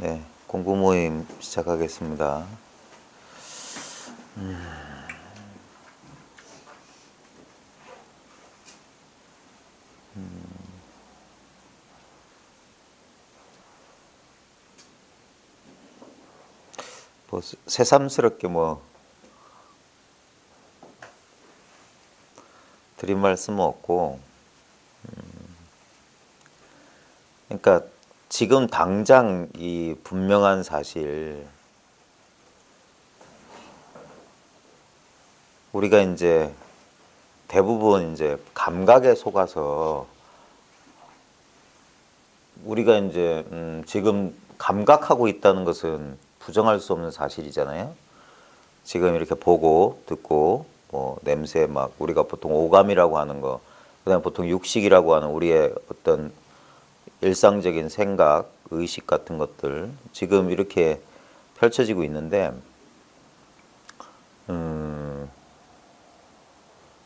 네, 공부 모임 시작하겠습니다. 뭐 새삼스럽게 뭐 드린 말씀은 없고, 그러니까 지금 당장 이 분명한 사실, 우리가 이제 대부분 이제 감각에 속아서 우리가 이제 지금 감각하고 있다는 것은 부정할 수 없는 사실이잖아요. 지금 이렇게 보고 듣고 뭐 냄새 막 우리가 보통 오감이라고 하는 거, 그다음에 보통 육식이라고 하는 우리의 어떤 일상적인 생각, 의식 같은 것들 지금 이렇게 펼쳐지고 있는데,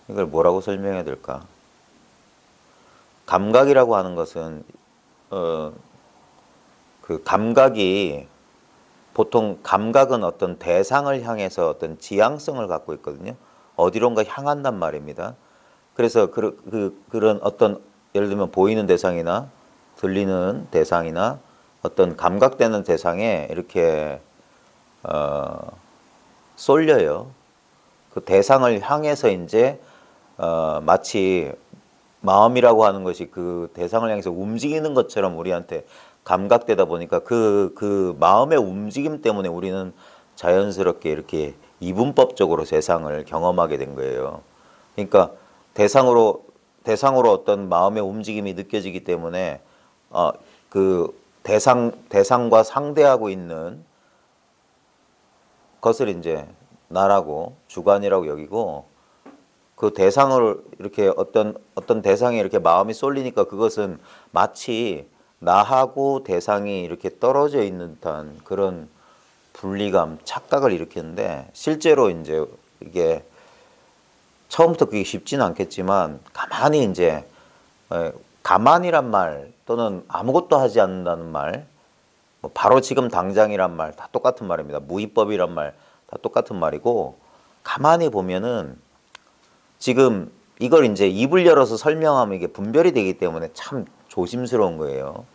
이걸 뭐라고 설명해야 될까? 감각이라고 하는 것은 그 감각이 보통 감각은 어떤 대상을 향해서 어떤 지향성을 갖고 있거든요. 어디론가 향한단 말입니다. 그래서 그런 어떤 예를 들면 보이는 대상이나 들리는 대상이나 어떤 감각되는 대상에 이렇게 쏠려요. 그 대상을 향해서 이제 마치 마음이라고 하는 것이 그 대상을 향해서 움직이는 것처럼 우리한테 감각되다 보니까 그 마음의 움직임 때문에 우리는 자연스럽게 이렇게 이분법적으로 세상을 경험하게 된 거예요. 그러니까 대상으로 어떤 마음의 움직임이 느껴지기 때문에 그 대상과 상대하고 있는 것을 이제 나라고 주관이라고 여기고, 그 대상을 이렇게 어떤 대상에 이렇게 마음이 쏠리니까 그것은 마치 나하고 대상이 이렇게 떨어져 있는 듯한 그런 분리감, 착각을 일으키는데, 실제로 이제 이게 처음부터 그게 쉽지는 않겠지만 가만히 이제 가만이란 말 또는 아무것도 하지 않는다는 말, 뭐 바로 지금 당장이란 말 다 똑같은 말입니다. 무위법이란 말 다 똑같은 말이고, 가만히 보면은 지금 이걸 이제 입을 열어서 설명하면 이게 분별이 되기 때문에 참 조심스러운 거예요.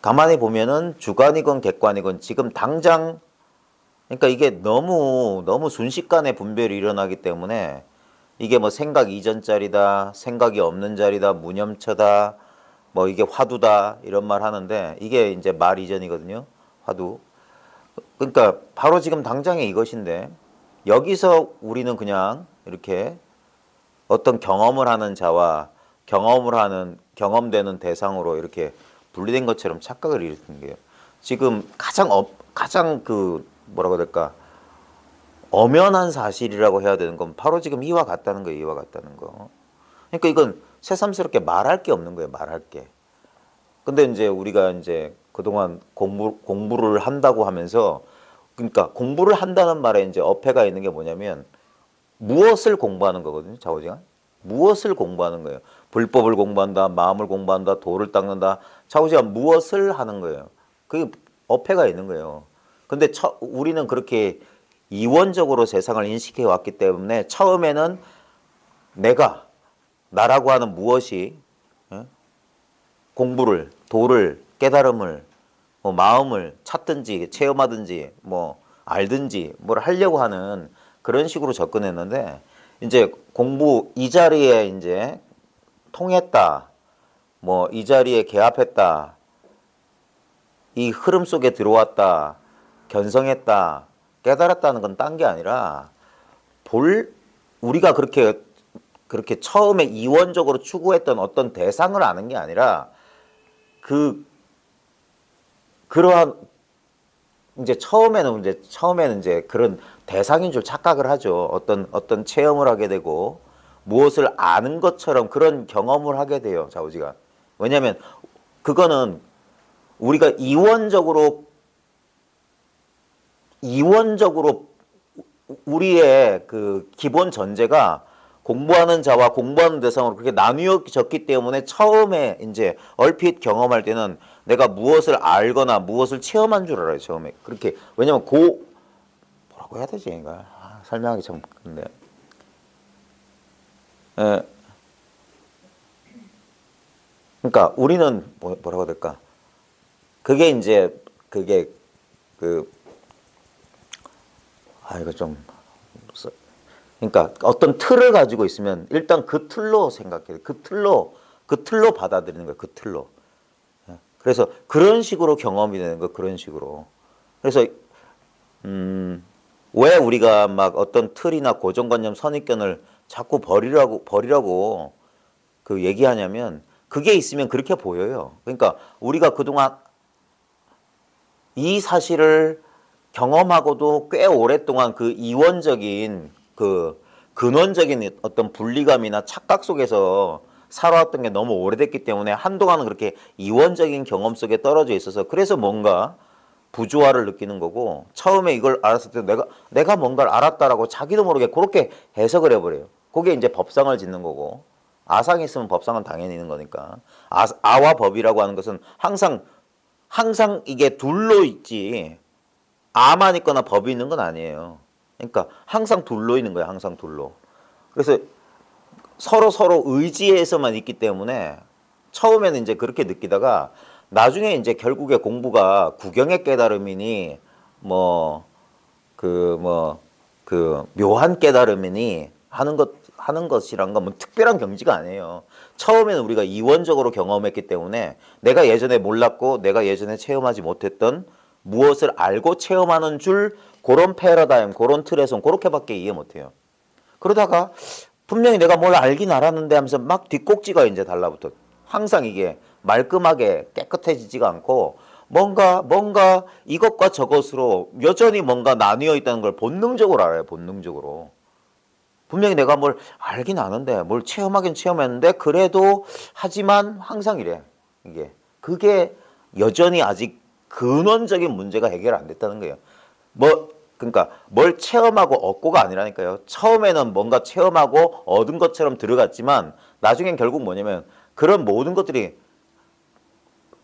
가만히 보면은 주관이건 객관이건 지금 당장, 그러니까 이게 너무 순식간에 분별이 일어나기 때문에 이게 뭐 생각 이전 자리다, 생각이 없는 자리다, 무념처다, 뭐 이게 화두다 이런 말 하는데, 이게 이제 말 이전이거든요. 화두. 그러니까 바로 지금 당장에 이것인데, 여기서 우리는 그냥 이렇게 어떤 경험을 하는 자와 경험되는 대상으로 이렇게 분리된 것처럼 착각을 일으키는 거예요. 지금 가장 그 뭐라고 해야 될까? 엄연한 사실이라고 해야 되는 건 바로 지금 이와 같다는 거예요. 이와 같다는 거. 그러니까 이건 새삼스럽게 말할 게 없는 거예요. 말할 게. 근데 이제 우리가 이제 그동안 공부를 한다고 하면서, 그러니까 공부를 한다는 말에 이제 어폐가 있는 게 뭐냐면 무엇을 공부하는 거거든요. 좌우지간 무엇을 공부하는 거예요. 불법을 공부한다, 마음을 공부한다, 도를 닦는다. 좌우지간 무엇을 하는 거예요. 그게 어폐가 있는 거예요. 근데 우리는 그렇게 이원적으로 세상을 인식해 왔기 때문에 처음에는 내가, 나라고 하는 무엇이 공부를, 도를, 깨달음을, 뭐 마음을 찾든지 체험하든지 뭐 알든지 뭘 하려고 하는 그런 식으로 접근했는데, 이제 공부 이 자리에 이제 통했다, 뭐 이 자리에 개합했다, 이 흐름 속에 들어왔다, 견성했다, 깨달았다는 건 딴 게 아니라 우리가 그렇게 처음에 이원적으로 추구했던 어떤 대상을 아는 게 아니라 그러한 처음에는 이제 그런 대상인 줄 착각을 하죠. 어떤 체험을 하게 되고 무엇을 아는 것처럼 그런 경험을 하게 돼요. 좌우지간. 왜냐하면 그거는 우리가 이원적으로 우리의 그 기본 전제가 공부하는 자와 공부하는 대상으로 그렇게 나뉘어졌기 때문에 처음에 이제 얼핏 경험할 때는 내가 무엇을 알거나 무엇을 체험한 줄 알아요, 처음에. 그렇게. 왜냐면 뭐라고 해야 되지, 이걸. 설명하기 참 근데. 그러니까 우리는 뭐라고 해야 될까? 그게 이제 그게 이거 좀 그러니까 어떤 틀을 가지고 있으면 일단 그 틀로 생각해요. 그 틀로 받아들이는 거예요. 그 틀로. 그래서 그런 식으로 경험이 되는 거 그런 식으로. 그래서 왜 우리가 막 어떤 틀이나 고정관념, 선입견을 자꾸 버리라고 그 얘기하냐면 그게 있으면 그렇게 보여요. 그러니까 우리가 그동안 이 사실을 경험하고도 꽤 오랫동안 그 이원적인 그 근원적인 어떤 분리감이나 착각 속에서 살아왔던 게 너무 오래됐기 때문에 한동안은 그렇게 이원적인 경험 속에 떨어져 있어서 그래서 뭔가 부조화를 느끼는 거고 처음에 이걸 알았을 때 내가 뭔가를 알았다라고 자기도 모르게 그렇게 해석을 해버려요. 그게 이제 법상을 짓는 거고 아상이 있으면 법상은 당연히 있는 거니까 아와 법이라고 하는 것은 항상 이게 둘로 있지 아만 있거나 법이 있는 건 아니에요. 그러니까 항상 둘로 있는 거예요. 항상 둘로. 그래서 서로 의지에서만 있기 때문에 처음에는 이제 그렇게 느끼다가 나중에 이제 결국에 공부가 구경의 깨달음이니 묘한 깨달음이니 하는 것이란 건 뭐 특별한 경지가 아니에요. 처음에는 우리가 이원적으로 경험했기 때문에 내가 예전에 몰랐고 내가 예전에 체험하지 못했던 무엇을 알고 체험하는 줄 그런 패러다임, 그런 틀에서 그렇게밖에 이해 못해요. 그러다가 분명히 내가 뭘 알긴 알았는데 하면서 막 뒷꼭지가 이제 달라붙어. 항상 이게 말끔하게 깨끗해지지가 않고 뭔가 이것과 저것으로 여전히 뭔가 나뉘어 있다는 걸 본능적으로 알아요. 본능적으로. 분명히 내가 뭘 알긴 아는데 뭘 체험하긴 체험했는데 그래도 하지만 항상 이래. 그게 여전히 아직 근원적인 문제가 해결 안 됐다는 거예요. 그러니까 뭘 체험하고 얻고가 아니라니까요. 처음에는 뭔가 체험하고 얻은 것처럼 들어갔지만 나중엔 결국 뭐냐면 그런 모든 것들이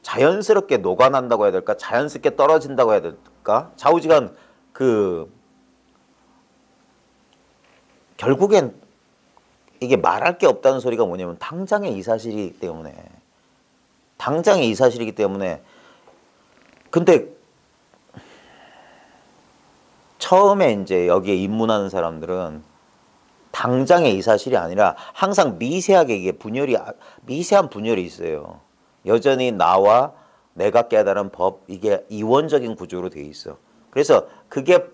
자연스럽게 녹아난다고 해야 될까? 자연스럽게 떨어진다고 해야 될까? 좌우지간 결국엔 이게 말할 게 없다는 소리가 뭐냐면 당장의 이 사실이기 때문에 근데 처음에 이제 여기에 입문하는 사람들은 당장의 이 사실이 아니라 항상 미세하게 이게 미세한 분열이 있어요. 여전히 나와 내가 깨달은 법 이게 이원적인 구조로 돼 있어. 그래서 그게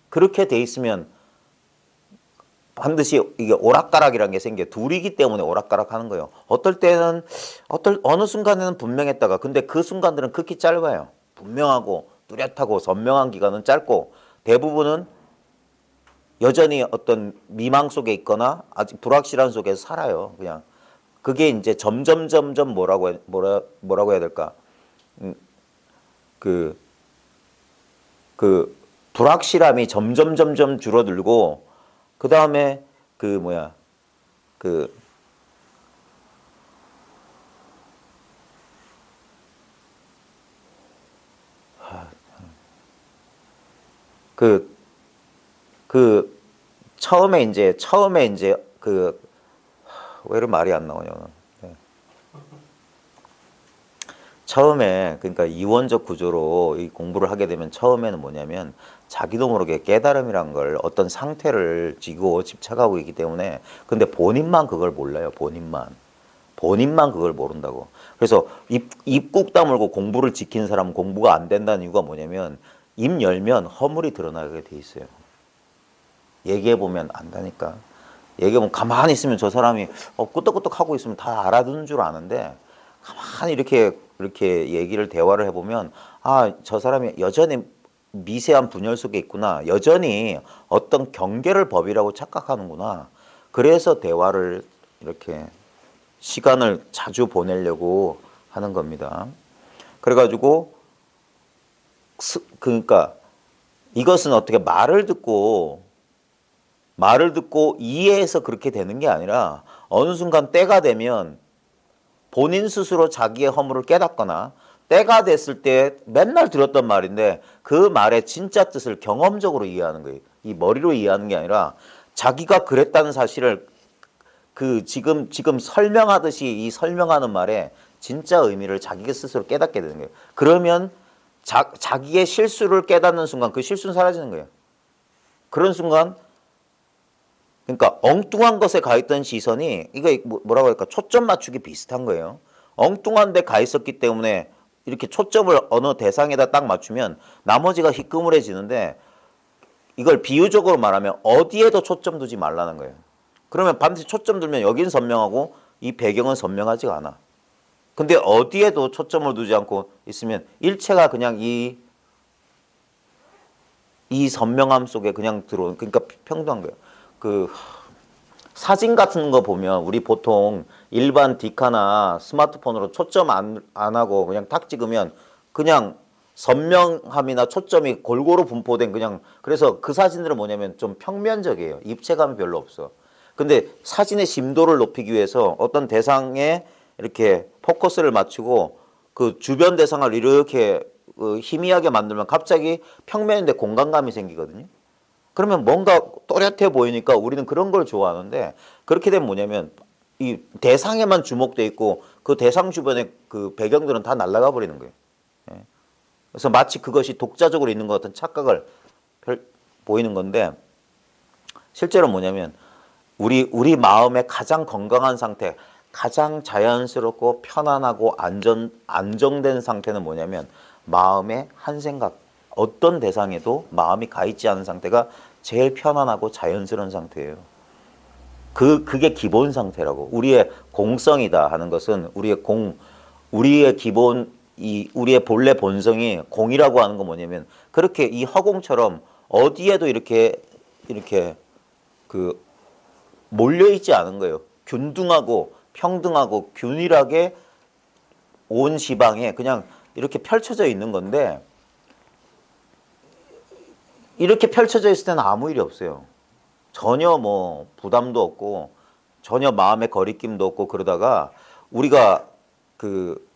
그렇게 돼 있으면 반드시 이게 오락가락이라는 게 생겨. 둘이기 때문에 오락가락 하는 거예요. 어떨 때는 어느 순간에는 분명했다가 근데 그 순간들은 극히 짧아요. 분명하고 뚜렷하고 선명한 기간은 짧고 대부분은 여전히 어떤 미망 속에 있거나 아직 불확실한 속에서 살아요. 그냥 그게 이제 점점 뭐라고 해야 될까? 그 불확실함이 점점 줄어들고 그 다음에 그 처음에 이제 왜 이런 말이 안 나오냐. 네. 처음에 그러니까 이원적 구조로 이 공부를 하게 되면 처음에는 뭐냐면 자기도 모르게 깨달음이란 걸 어떤 상태를 지고 집착하고 있기 때문에 근데 본인만 그걸 몰라요. 본인만 그걸 모른다고. 그래서 입 꾹 다물고 공부를 지키는 사람은 공부가 안 된다는 이유가 뭐냐면 입 열면 허물이 드러나게 돼 있어요. 얘기해보면 안다니까. 얘기해보면 가만히 있으면 저 사람이 끄떡끄떡 하고 있으면 다 알아듣는 줄 아는데 가만히 이렇게 얘기를 대화를 해보면 저 사람이 여전히 미세한 분열 속에 있구나. 여전히 어떤 경계를 법이라고 착각하는구나. 그래서 대화를 이렇게 시간을 자주 보내려고 하는 겁니다. 그래가지고 그러니까 이것은 어떻게 말을 듣고 이해해서 그렇게 되는 게 아니라 어느 순간 때가 되면 본인 스스로 자기의 허물을 깨닫거나 때가 됐을 때 맨날 들었던 말인데 그 말의 진짜 뜻을 경험적으로 이해하는 거예요. 이 머리로 이해하는 게 아니라 자기가 그랬다는 사실을 그 지금 설명하듯이 이 설명하는 말에 진짜 의미를 자기가 스스로 깨닫게 되는 거예요. 그러면 자기의 실수를 깨닫는 순간 그 실수는 사라지는 거예요. 그런 순간 그러니까 엉뚱한 것에 가 있던 시선이 이거 뭐라고 할까 초점 맞추기 비슷한 거예요. 엉뚱한 데 가 있었기 때문에 이렇게 초점을 어느 대상에다 딱 맞추면 나머지가 희끄무레지는데 이걸 비유적으로 말하면 어디에도 초점 두지 말라는 거예요. 그러면 반드시 초점 들면 여긴 선명하고 이 배경은 선명하지가 않아. 근데 어디에도 초점을 두지 않고 있으면 일체가 그냥 이 선명함 속에 그냥 들어오는 그러니까 평등한 거예요. 그 사진 같은 거 보면 우리 보통 일반 디카나 스마트폰으로 초점 안 하고 그냥 탁 찍으면 그냥 선명함이나 초점이 골고루 분포된 그냥 그래서 그 사진들은 뭐냐면 좀 평면적이에요. 입체감이 별로 없어. 근데 사진의 심도를 높이기 위해서 어떤 대상에 이렇게 포커스를 맞추고 그 주변 대상을 이렇게 희미하게 만들면 갑자기 평면인데 공간감이 생기거든요. 그러면 뭔가 또렷해 보이니까 우리는 그런 걸 좋아하는데 그렇게 되면 뭐냐면 이 대상에만 주목돼 있고 그 대상 주변의 그 배경들은 다 날아가 버리는 거예요. 예. 그래서 마치 그것이 독자적으로 있는 것 같은 착각을 보이는 건데 실제로 뭐냐면 우리 마음의 가장 건강한 상태, 가장 자연스럽고 편안하고 안정된 상태는 뭐냐면 마음의 한 생각, 어떤 대상에도 마음이 가 있지 않은 상태가 제일 편안하고 자연스러운 상태예요. 그게 기본 상태라고. 우리의 공성이다 하는 것은 우리의 기본, 우리의 본래 본성이 공이라고 하는 건 뭐냐면 그렇게 이 허공처럼 어디에도 이렇게 그 몰려있지 않은 거예요. 균등하고 평등하고 균일하게 온 지방에 그냥 이렇게 펼쳐져 있는 건데 이렇게 펼쳐져 있을 때는 아무 일이 없어요. 전혀 뭐 부담도 없고 전혀 마음의 거리낌도 없고 그러다가 우리가 그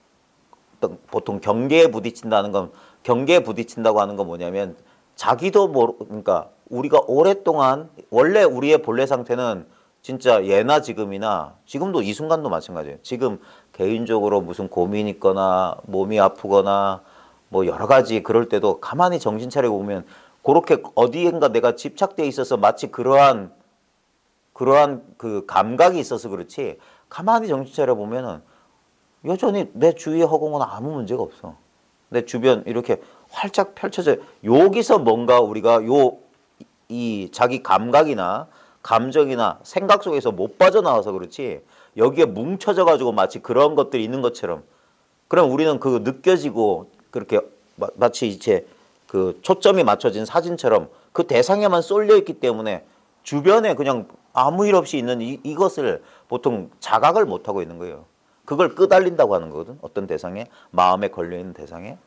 보통 경계에 부딪힌다는 건 경계에 부딪힌다고 하는 건 뭐냐면 자기도 그러니까 우리가 오랫동안 원래 우리의 본래 상태는 진짜 예나 지금이나 지금도 이 순간도 마찬가지예요. 지금 개인적으로 무슨 고민이 있거나 몸이 아프거나 뭐 여러 가지 그럴 때도 가만히 정신 차리고 보면 그렇게 어디엔가 내가 집착돼 있어서 마치 그러한 그 감각이 있어서 그렇지 가만히 정신 차려 보면은 여전히 내 주위의 허공은 아무 문제가 없어. 내 주변 이렇게 활짝 펼쳐져. 여기서 뭔가 우리가 이 자기 감각이나 감정이나 생각 속에서 못 빠져나와서 그렇지 여기에 뭉쳐져 가지고 마치 그런 것들이 있는 것처럼 그럼 우리는 그 느껴지고 그렇게 마치 이제 그 초점이 맞춰진 사진처럼 그 대상에만 쏠려 있기 때문에 주변에 그냥 아무 일 없이 있는 이것을 보통 자각을 못 하고 있는 거예요. 그걸 끄달린다고 하는 거거든. 어떤 대상에 마음에 걸려 있는 대상에.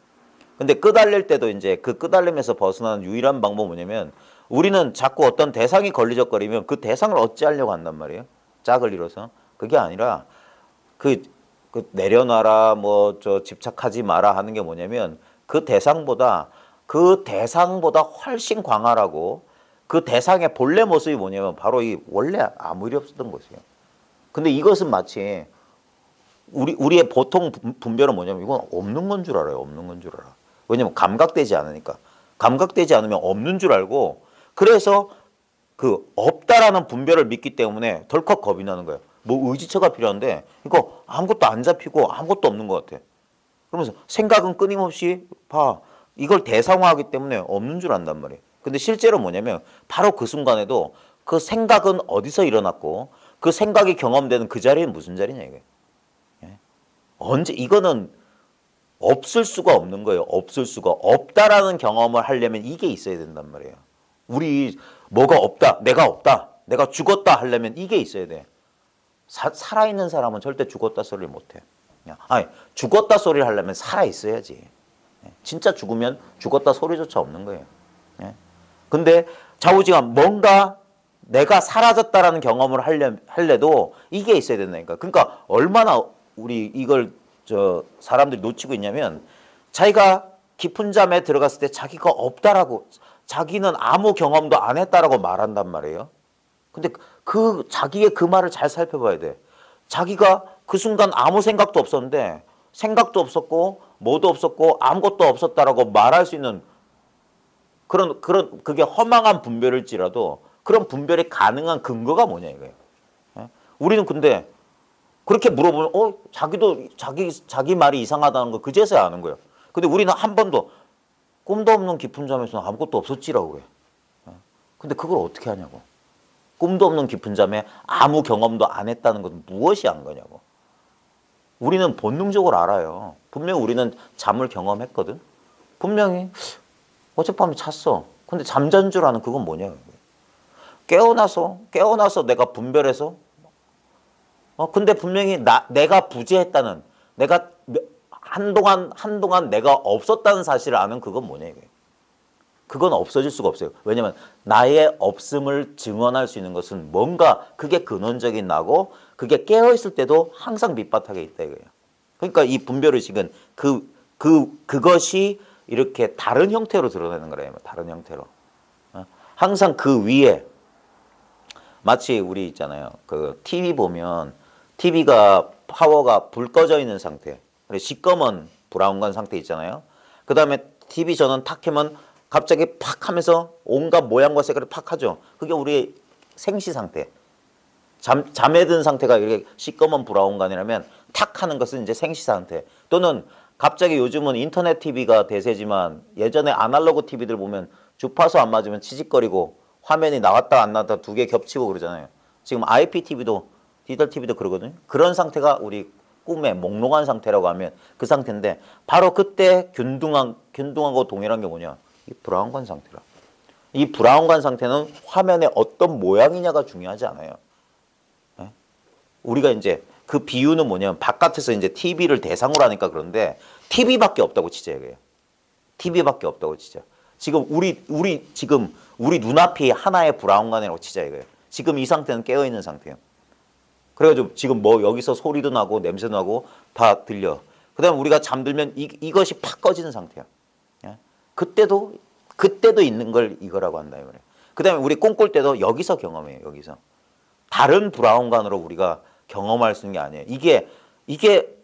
근데 끄달릴 때도 이제 그 끄달림에서 벗어나는 유일한 방법은 뭐냐면 우리는 자꾸 어떤 대상이 걸리적거리면 그 대상을 어찌하려고 한단 말이에요. 짝을 이뤄서. 그게 아니라 그 내려놔라 뭐 저 집착하지 마라 하는 게 뭐냐면 그 대상보다 훨씬 광활하고 그 대상의 본래 모습이 뭐냐면 바로 이 원래 아무 일이 없었던 것이에요. 근데 이것은 마치 우리의 보통 분별은 뭐냐면 이건 없는 건 줄 알아요. 없는 건 줄 알아. 왜냐면 감각되지 않으니까. 감각되지 않으면 없는 줄 알고 그래서 그 없다라는 분별을 믿기 때문에 덜컥 겁이 나는 거예요. 뭐 의지처가 필요한데 이거 아무것도 안 잡히고 아무것도 없는 것 같아. 그러면서 생각은 끊임없이 봐. 이걸 대상화하기 때문에 없는 줄 안단 말이에요. 근데 실제로 뭐냐면 바로 그 순간에도 그 생각은 어디서 일어났고 그 생각이 경험되는 그 자리는 무슨 자리냐 이거예요. 언제 이거는 없을 수가 없는 거예요. 없을 수가 없다라는 경험을 하려면 이게 있어야 된단 말이에요. 우리 뭐가 없다, 내가 죽었다 하려면 이게 있어야 돼. 살아있는 사람은 절대 죽었다 소리를 못해. 아니 죽었다 소리를 하려면 살아 있어야지. 진짜 죽으면 죽었다 소리조차 없는 거예요. 근데 좌우지간 뭔가 내가 사라졌다라는 경험을 할래도 이게 있어야 된다니까. 그러니까 얼마나 우리 이걸 사람들이 놓치고 있냐면 자기가 깊은 잠에 들어갔을 때 자기가 없다라고 자기는 아무 경험도 안 했다라고 말한단 말이에요. 근데 그 자기의 그 말을 잘 살펴봐야 돼. 자기가 그 순간 아무 생각도 없었는데 생각도 없었고 뭐도 없었고 아무것도 없었다라고 말할 수 있는 그런 그게 허망한 분별일지라도 그런 분별이 가능한 근거가 뭐냐 이거예요. 예? 우리는 근데 그렇게 물어보면 자기도 자기 말이 이상하다는 거 그제서야 아는 거예요. 근데 우리는 한 번도 꿈도 없는 깊은 잠에서는 아무것도 없었지라고 그래. 근데 그걸 어떻게 하냐고. 꿈도 없는 깊은 잠에 아무 경험도 안 했다는 건 무엇이 안 거냐고. 우리는 본능적으로 알아요. 분명히 우리는 잠을 경험했거든. 분명히 어젯밤에 잤어. 근데 잠잔 줄 아는 그건 뭐냐. 깨어나서 내가 분별해서 근데 분명히 내가 부재했다는 내가 한동안 내가 없었다는 사실을 아는 그건 뭐냐 이게. 그건 없어질 수가 없어요. 왜냐면 나의 없음을 증언할 수 있는 것은 뭔가 그게 근원적인 나고 그게 깨어있을 때도 항상 밑바닥에 있다 이거예요. 그러니까 이 분별의식은 그것이 이렇게 다른 형태로 드러나는 거래요. 다른 형태로. 항상 그 위에 마치 우리 있잖아요. 그 TV 보면 TV가 파워가 불 꺼져 있는 상태. 시꺼먼 브라운관 상태 있잖아요. 그 다음에 TV 전원 탁 켜면 갑자기 팍 하면서 온갖 모양과 색깔을 팍 하죠. 그게 우리의 생시 상태. 잠에 든 상태가 이렇게 시꺼먼 브라운관이라면 탁 하는 것은 이제 생시 상태. 또는 갑자기 요즘은 인터넷 TV가 대세지만 예전에 아날로그 TV들 보면 주파수 안 맞으면 치직거리고 화면이 나왔다 안 나왔다 두 개 겹치고 그러잖아요. 지금 IPTV도 디지털 TV도 그러거든요. 그런 상태가 우리 꿈의 몽롱한 상태라고 하면 그 상태인데 바로 그때 균등하고 동일한 게 뭐냐? 이 브라운관 상태라. 이 브라운관 상태는 화면에 어떤 모양이냐가 중요하지 않아요. 네? 우리가 이제 그 비유는 뭐냐면 바깥에서 이제 TV를 대상으로 하니까 그런데 TV밖에 없다고 치자 이거예요. TV밖에 없다고 치자. 지금 우리 눈앞이 하나의 브라운관이라고 치자 이거예요. 지금 이 상태는 깨어 있는 상태예요. 그래가지고 지금 뭐 여기서 소리도 나고 냄새도 나고 다 들려. 그다음에 우리가 잠들면 이것이 팍 꺼지는 상태야. 예? 그때도 있는 걸 이거라고 한다 이거예요. 그다음에 우리 꿈꿀 때도 여기서 경험해요. 여기서 다른 브라운관으로 우리가 경험할 수 있는 게 아니에요. 이게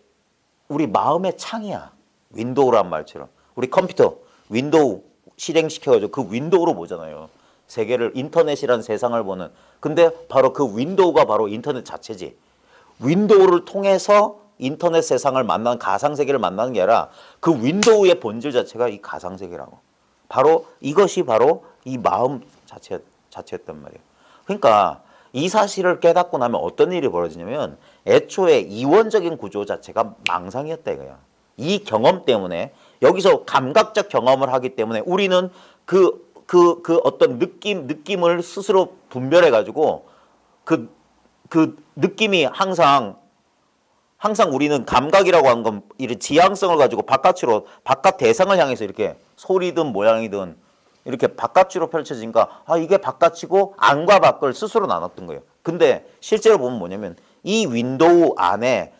우리 마음의 창이야. 윈도우란 말처럼 우리 컴퓨터 윈도우 실행시켜가지고 그 윈도우로 보잖아요. 세계를 인터넷이라는 세상을 보는. 근데 바로 그 윈도우가 바로 인터넷 자체지. 윈도우를 통해서 인터넷 세상을 만나는 가상세계를 만나는 게 아니라 그 윈도우의 본질 자체가 이 가상세계라고. 바로 이것이 바로 이 마음 자체였단 말이에요. 그러니까 이 사실을 깨닫고 나면 어떤 일이 벌어지냐면 애초에 이원적인 구조 자체가 망상이었다 이거야. 이 경험 때문에 여기서 감각적 경험을 하기 때문에 우리는 그 어떤 느낌을 스스로 분별해가지고 그 느낌이 항상 우리는 감각이라고 하는 건 이런 지향성을 가지고 바깥 대상을 향해서 이렇게 소리든 모양이든 이렇게 바깥으로 펼쳐지니까 이게 바깥이고 안과 밖을 스스로 나눴던 거예요. 근데 실제로 보면 뭐냐면 이 윈도우 안에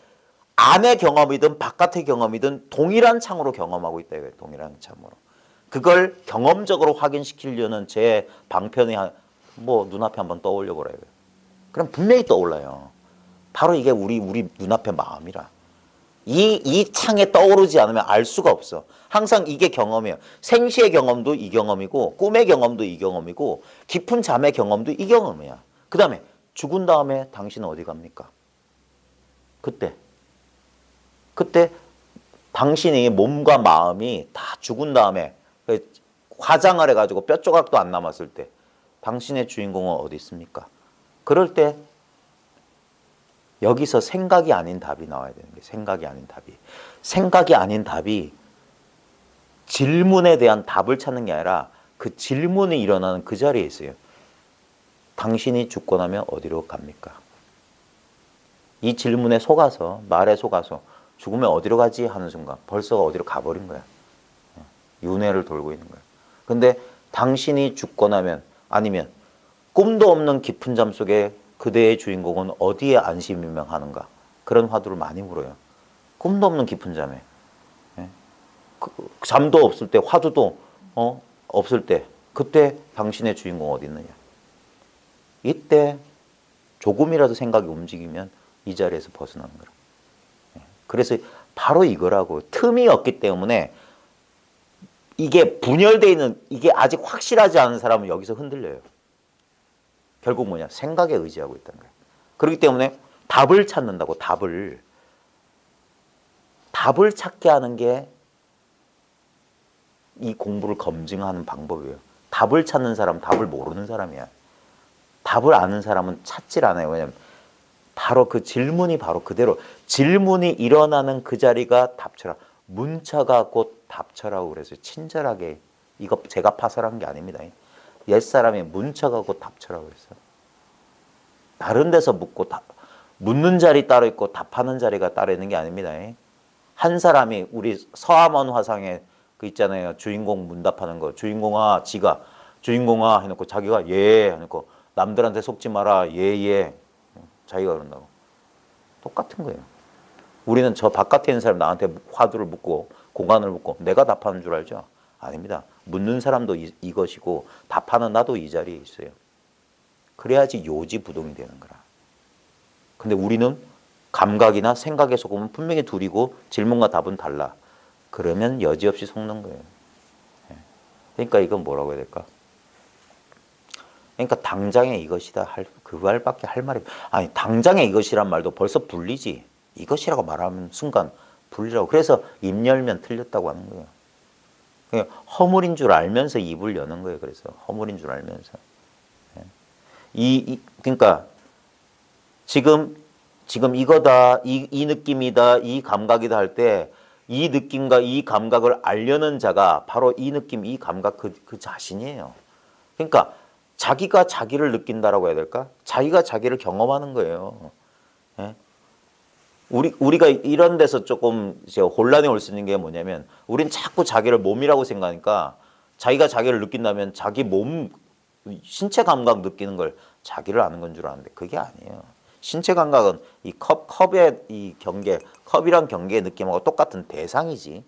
안의 경험이든 바깥의 경험이든 동일한 창으로 경험하고 있다 이거예요. 동일한 창으로. 그걸 경험적으로 확인시키려는 제 방편이 뭐 눈앞에 한번 떠올려 보라 이거예요. 그럼 분명히 떠올라요. 바로 이게 우리 눈앞의 마음이라. 이 창에 떠오르지 않으면 알 수가 없어. 항상 이게 경험이에요. 생시의 경험도 이 경험이고 꿈의 경험도 이 경험이고 깊은 잠의 경험도 이 경험이야. 그 다음에 죽은 다음에 당신은 어디 갑니까? 그때 당신의 몸과 마음이 다 죽은 다음에 화장을 해가지고 뼈 조각도 안 남았을 때 당신의 주인공은 어디 있습니까? 그럴 때 여기서 생각이 아닌 답이 나와야 되는 게 생각이 아닌 답이 질문에 대한 답을 찾는 게 아니라 그 질문이 일어나는 그 자리에 있어요. 당신이 죽고 나면 어디로 갑니까? 이 질문에 속아서 말에 속아서 죽으면 어디로 가지 하는 순간 벌써 어디로 가버린 거야. 윤회를 돌고 있는 거야. 근데 당신이 죽고 나면 아니면 꿈도 없는 깊은 잠 속에 그대의 주인공은 어디에 안심유명하는가? 그런 화두를 많이 물어요. 꿈도 없는 깊은 잠에. 예? 잠도 없을 때, 화두도 없을 때, 그때 당신의 주인공 어디 있느냐. 이때 조금이라도 생각이 움직이면 이 자리에서 벗어나는 거라. 예. 그래서 바로 이거라고. 틈이 없기 때문에 이게 분열되어 있는, 이게 아직 확실하지 않은 사람은 여기서 흔들려요. 결국 뭐냐? 생각에 의지하고 있다는 거예요. 그렇기 때문에 답을 찾는다고. 답을 찾게 하는 게 이 공부를 검증하는 방법이에요. 답을 찾는 사람은 답을 모르는 사람이야. 답을 아는 사람은 찾질 않아요. 왜냐면 바로 그 질문이 바로 그대로, 질문이 일어나는 그 자리가 답처라. 문처가 곧 답처라고 그래서 친절하게, 이거 제가 파설한 게 아닙니다. 옛사람이 문처가 곧 답처라고 그랬어요. 다른 데서 묻는 자리 따로 있고 답하는 자리가 따로 있는 게 아닙니다. 한 사람이 우리 서암원 화상에 그 있잖아요. 주인공 문답하는 거. 주인공아, 지가 주인공아 해놓고 자기가 예 해놓고 남들한테 속지 마라. 예. 자기가 그런다고. 똑같은 거예요. 우리는 저 바깥에 있는 사람 나한테 화두를 묻고 공간을 묻고 내가 답하는 줄 알죠? 아닙니다. 묻는 사람도 이것이고 답하는 나도 이 자리에 있어요. 그래야지 요지부동이 되는 거라. 근데 우리는 감각이나 생각에 속으면 분명히 둘이고 질문과 답은 달라. 그러면 여지없이 속는 거예요. 그러니까 이건 뭐라고 해야 될까? 그러니까 당장에 이것이다 그 말밖에 할 말이, 아니 당장에 이것이란 말도 벌써 불리지. 이것이라고 말하면 순간 불리라고. 그래서 입 열면 틀렸다고 하는 거예요. 그러니까 허물인 줄 알면서 입을 여는 거예요. 그래서 허물인 줄 알면서. 그러니까 지금 이거다, 이 느낌이다, 이 감각이다 할 때 이 느낌과 이 감각을 알려는 자가 바로 이 느낌, 이 감각 그 자신이에요. 그러니까 자기가 자기를 느낀다라고 해야 될까? 자기가 자기를 경험하는 거예요. 예? 우리가 이런 데서 조금 이제 혼란이 올 수 있는 게 뭐냐면, 우린 자꾸 자기를 몸이라고 생각하니까 자기가 자기를 느낀다면 자기 몸, 신체 감각 느끼는 걸 자기를 아는 건 줄 아는데 그게 아니에요. 신체 감각은 이 컵의 이 경계, 컵이란 경계의 느낌하고 똑같은 대상이지.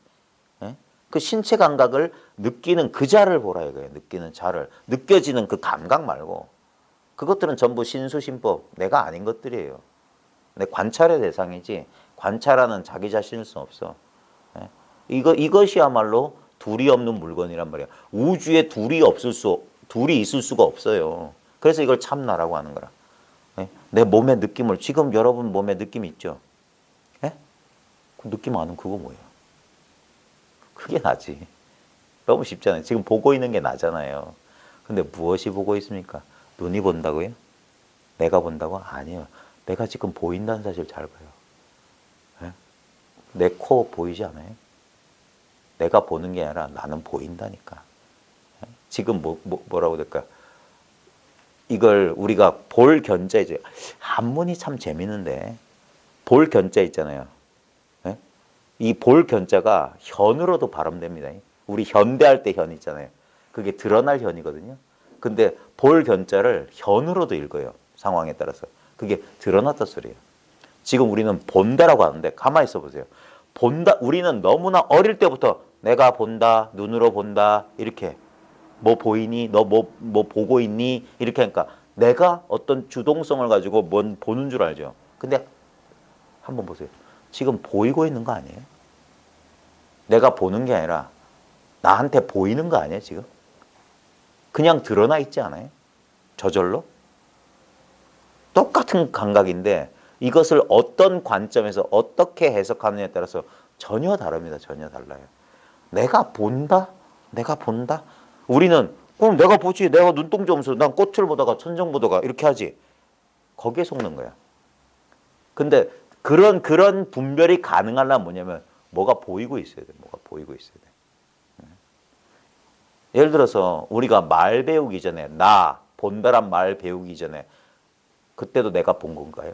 예? 그 신체 감각을 느끼는 그 자를 보라 이거예요. 느끼는 자를. 느껴지는 그 감각 말고. 그것들은 전부 신수신법, 내가 아닌 것들이에요. 내 관찰의 대상이지 관찰하는 자기 자신일 수 없어. 예? 이것이야말로 둘이 없는 물건이란 말이야. 우주에 둘이 있을 수가 없어요. 그래서 이걸 참나라고 하는 거라. 예? 내 몸의 느낌을, 지금 여러분 몸에 느낌 있죠? 예? 그 느낌 아는 그거 뭐예요? 그게 나지. 너무 쉽잖아요. 지금 보고 있는 게 나잖아요. 근데 무엇이 보고 있습니까? 눈이 본다고요? 내가 본다고? 아니에요. 내가 지금 보인다는 사실 잘 봐요. 예? 내 코 보이지 않아요? 내가 보는 게 아니라 나는 보인다니까. 예? 지금 뭐라고 될까? 이걸 우리가 볼 견자, 이제 한문이 참 재밌는데, 볼 견자 있잖아요. 예? 이 볼 견자가 현으로도 발음됩니다. 우리 현대할 때 현 있잖아요. 그게 드러날 현이거든요. 근데 볼 견자를 현으로도 읽어요. 상황에 따라서. 그게 드러났다 소리예요. 지금 우리는 본다라고 하는데 가만히 있어 보세요. 본다, 우리는 너무나 어릴 때부터 내가 본다, 눈으로 본다, 이렇게. 뭐 보이니? 너 뭐 보고 있니? 이렇게 하니까 내가 어떤 주동성을 가지고 뭔 보는 줄 알죠. 근데 한번 보세요. 지금 보이고 있는 거 아니에요? 내가 보는 게 아니라 나한테 보이는 거 아니에요, 지금? 그냥 드러나 있지 않아요? 저절로? 똑같은 감각인데 이것을 어떤 관점에서 어떻게 해석하느냐에 따라서 전혀 다릅니다. 전혀 달라요. 내가 본다? 내가 본다? 우리는 그럼 내가 보지. 내가 눈동자 없어서 난 꽃을 보다가 천정 보다가 이렇게 하지. 거기에 속는 거야. 근데 그런 분별이 가능하려면 뭐냐면 뭐가 보이고 있어야 돼. 뭐가 보이고 있어야 돼. 예를 들어서 우리가 말 배우기 전에, 나 본다란 말 배우기 전에 그때도 내가 본 건가요?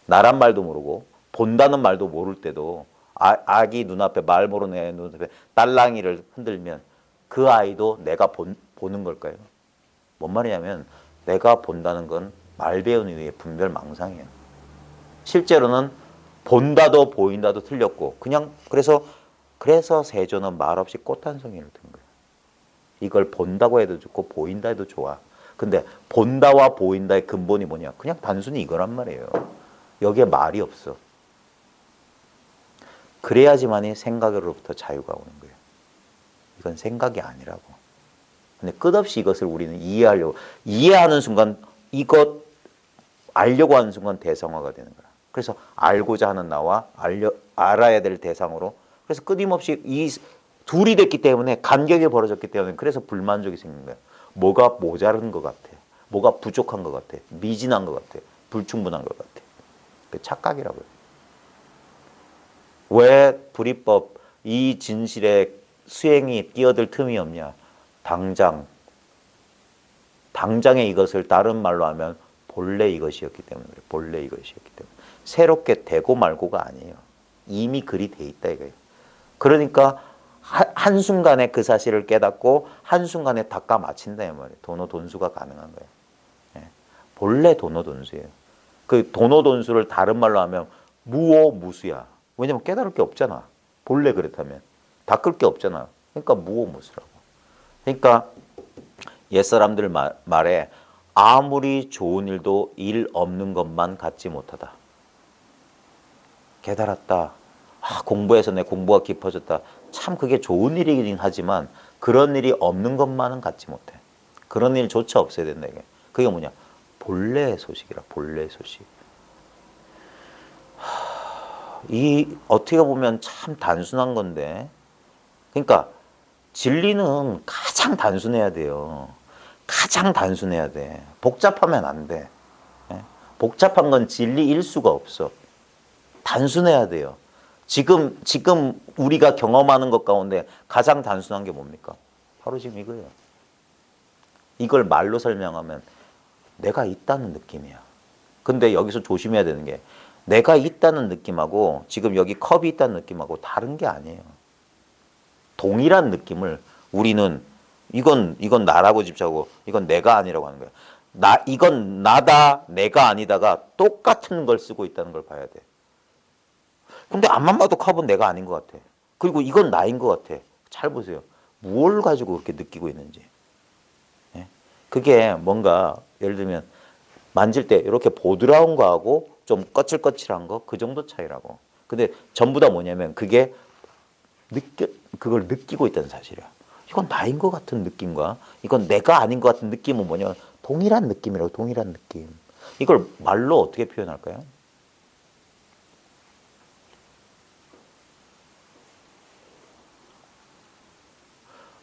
나란 말도 모르고 본다는 말도 모를 때도 아기 눈앞에, 말 모르는 애 눈앞에 딸랑이를 흔들면 그 아이도 내가 보는 걸까요? 뭔 말이냐면 내가 본다는 건 말 배운 이후에 분별망상이에요. 실제로는 본다도 보인다도 틀렸고 그냥 그래서 세조는 말없이 꽃 한 송이를 든 거예요. 이걸 본다고 해도 좋고 보인다 해도 좋아. 근데 본다와 보인다의 근본이 뭐냐? 그냥 단순히 이거란 말이에요. 여기에 말이 없어. 그래야지만이 생각으로부터 자유가 오는 거예요. 이건 생각이 아니라고. 근데 끝없이 이것을 우리는 이해하는 순간 이것 알려고 하는 순간 대상화가 되는 거야. 그래서 알고자 하는 나와 알아야 될 대상으로 그래서 끊임없이 이 둘이 됐기 때문에 간격이 벌어졌기 때문에 그래서 불만족이 생긴 거야. 뭐가 모자른 것 같아. 뭐가 부족한 것 같아. 미진한 것 같아. 불충분한 것 같아. 그 착각이라고요. 왜 불이법 이 진실의 수행이 끼어들 틈이 없냐. 당장에 이것을 다른 말로 하면 본래 이것이었기 때문에 그래. 본래 이것이었기 때문에. 새롭게 되고 말고가 아니에요. 이미 그리 돼 있다 이거예요. 그러니까 한순간에 그 사실을 깨닫고 한순간에 닦아 마친다 이 말이에요. 도노돈수가 가능한 거예요. 예. 본래 도노돈수예요. 그 도노돈수를 다른 말로 하면 무오무수야. 왜냐면 깨달을 게 없잖아. 본래 그렇다면. 닦을 게 없잖아. 그러니까 무오무수라고. 그러니까 옛사람들 말에 아무리 좋은 일도 일 없는 것만 갖지 못하다. 깨달았다. 공부해서 내 공부가 깊어졌다. 참 그게 좋은 일이긴 하지만 그런 일이 없는 것만은 갖지 못해. 그런 일조차 없어야 된다 이게. 그게 뭐냐? 본래의 소식이라. 본래의 소식. 이 어떻게 보면 참 단순한 건데 그러니까 진리는 가장 단순해야 돼요. 가장 단순해야 돼. 복잡하면 안 돼. 복잡한 건 진리일 수가 없어. 단순해야 돼요. 지금 우리가 경험하는 것 가운데 가장 단순한 게 뭡니까? 바로 지금 이거예요. 이걸 말로 설명하면 내가 있다는 느낌이야. 근데 여기서 조심해야 되는 게 내가 있다는 느낌하고 지금 여기 컵이 있다는 느낌하고 다른 게 아니에요. 동일한 느낌을 우리는 이건 나라고 집착하고 이건 내가 아니라고 하는 거야. 이건 나다, 내가 아니다가 똑같은 걸 쓰고 있다는 걸 봐야 돼. 근데 앞만 봐도 컵은 내가 아닌 것 같아. 그리고 이건 나인 것 같아. 잘 보세요. 무엇을 가지고 그렇게 느끼고 있는지. 그게 뭔가 예를 들면 만질 때 이렇게 보드라운 거하고 좀 거칠거칠한 거 그 정도 차이라고. 근데 전부 다 뭐냐면 그게 그걸 느끼고 있다는 사실이야. 이건 나인 것 같은 느낌과 이건 내가 아닌 것 같은 느낌은 뭐냐? 동일한 느낌이라고. 동일한 느낌. 이걸 말로 어떻게 표현할까요?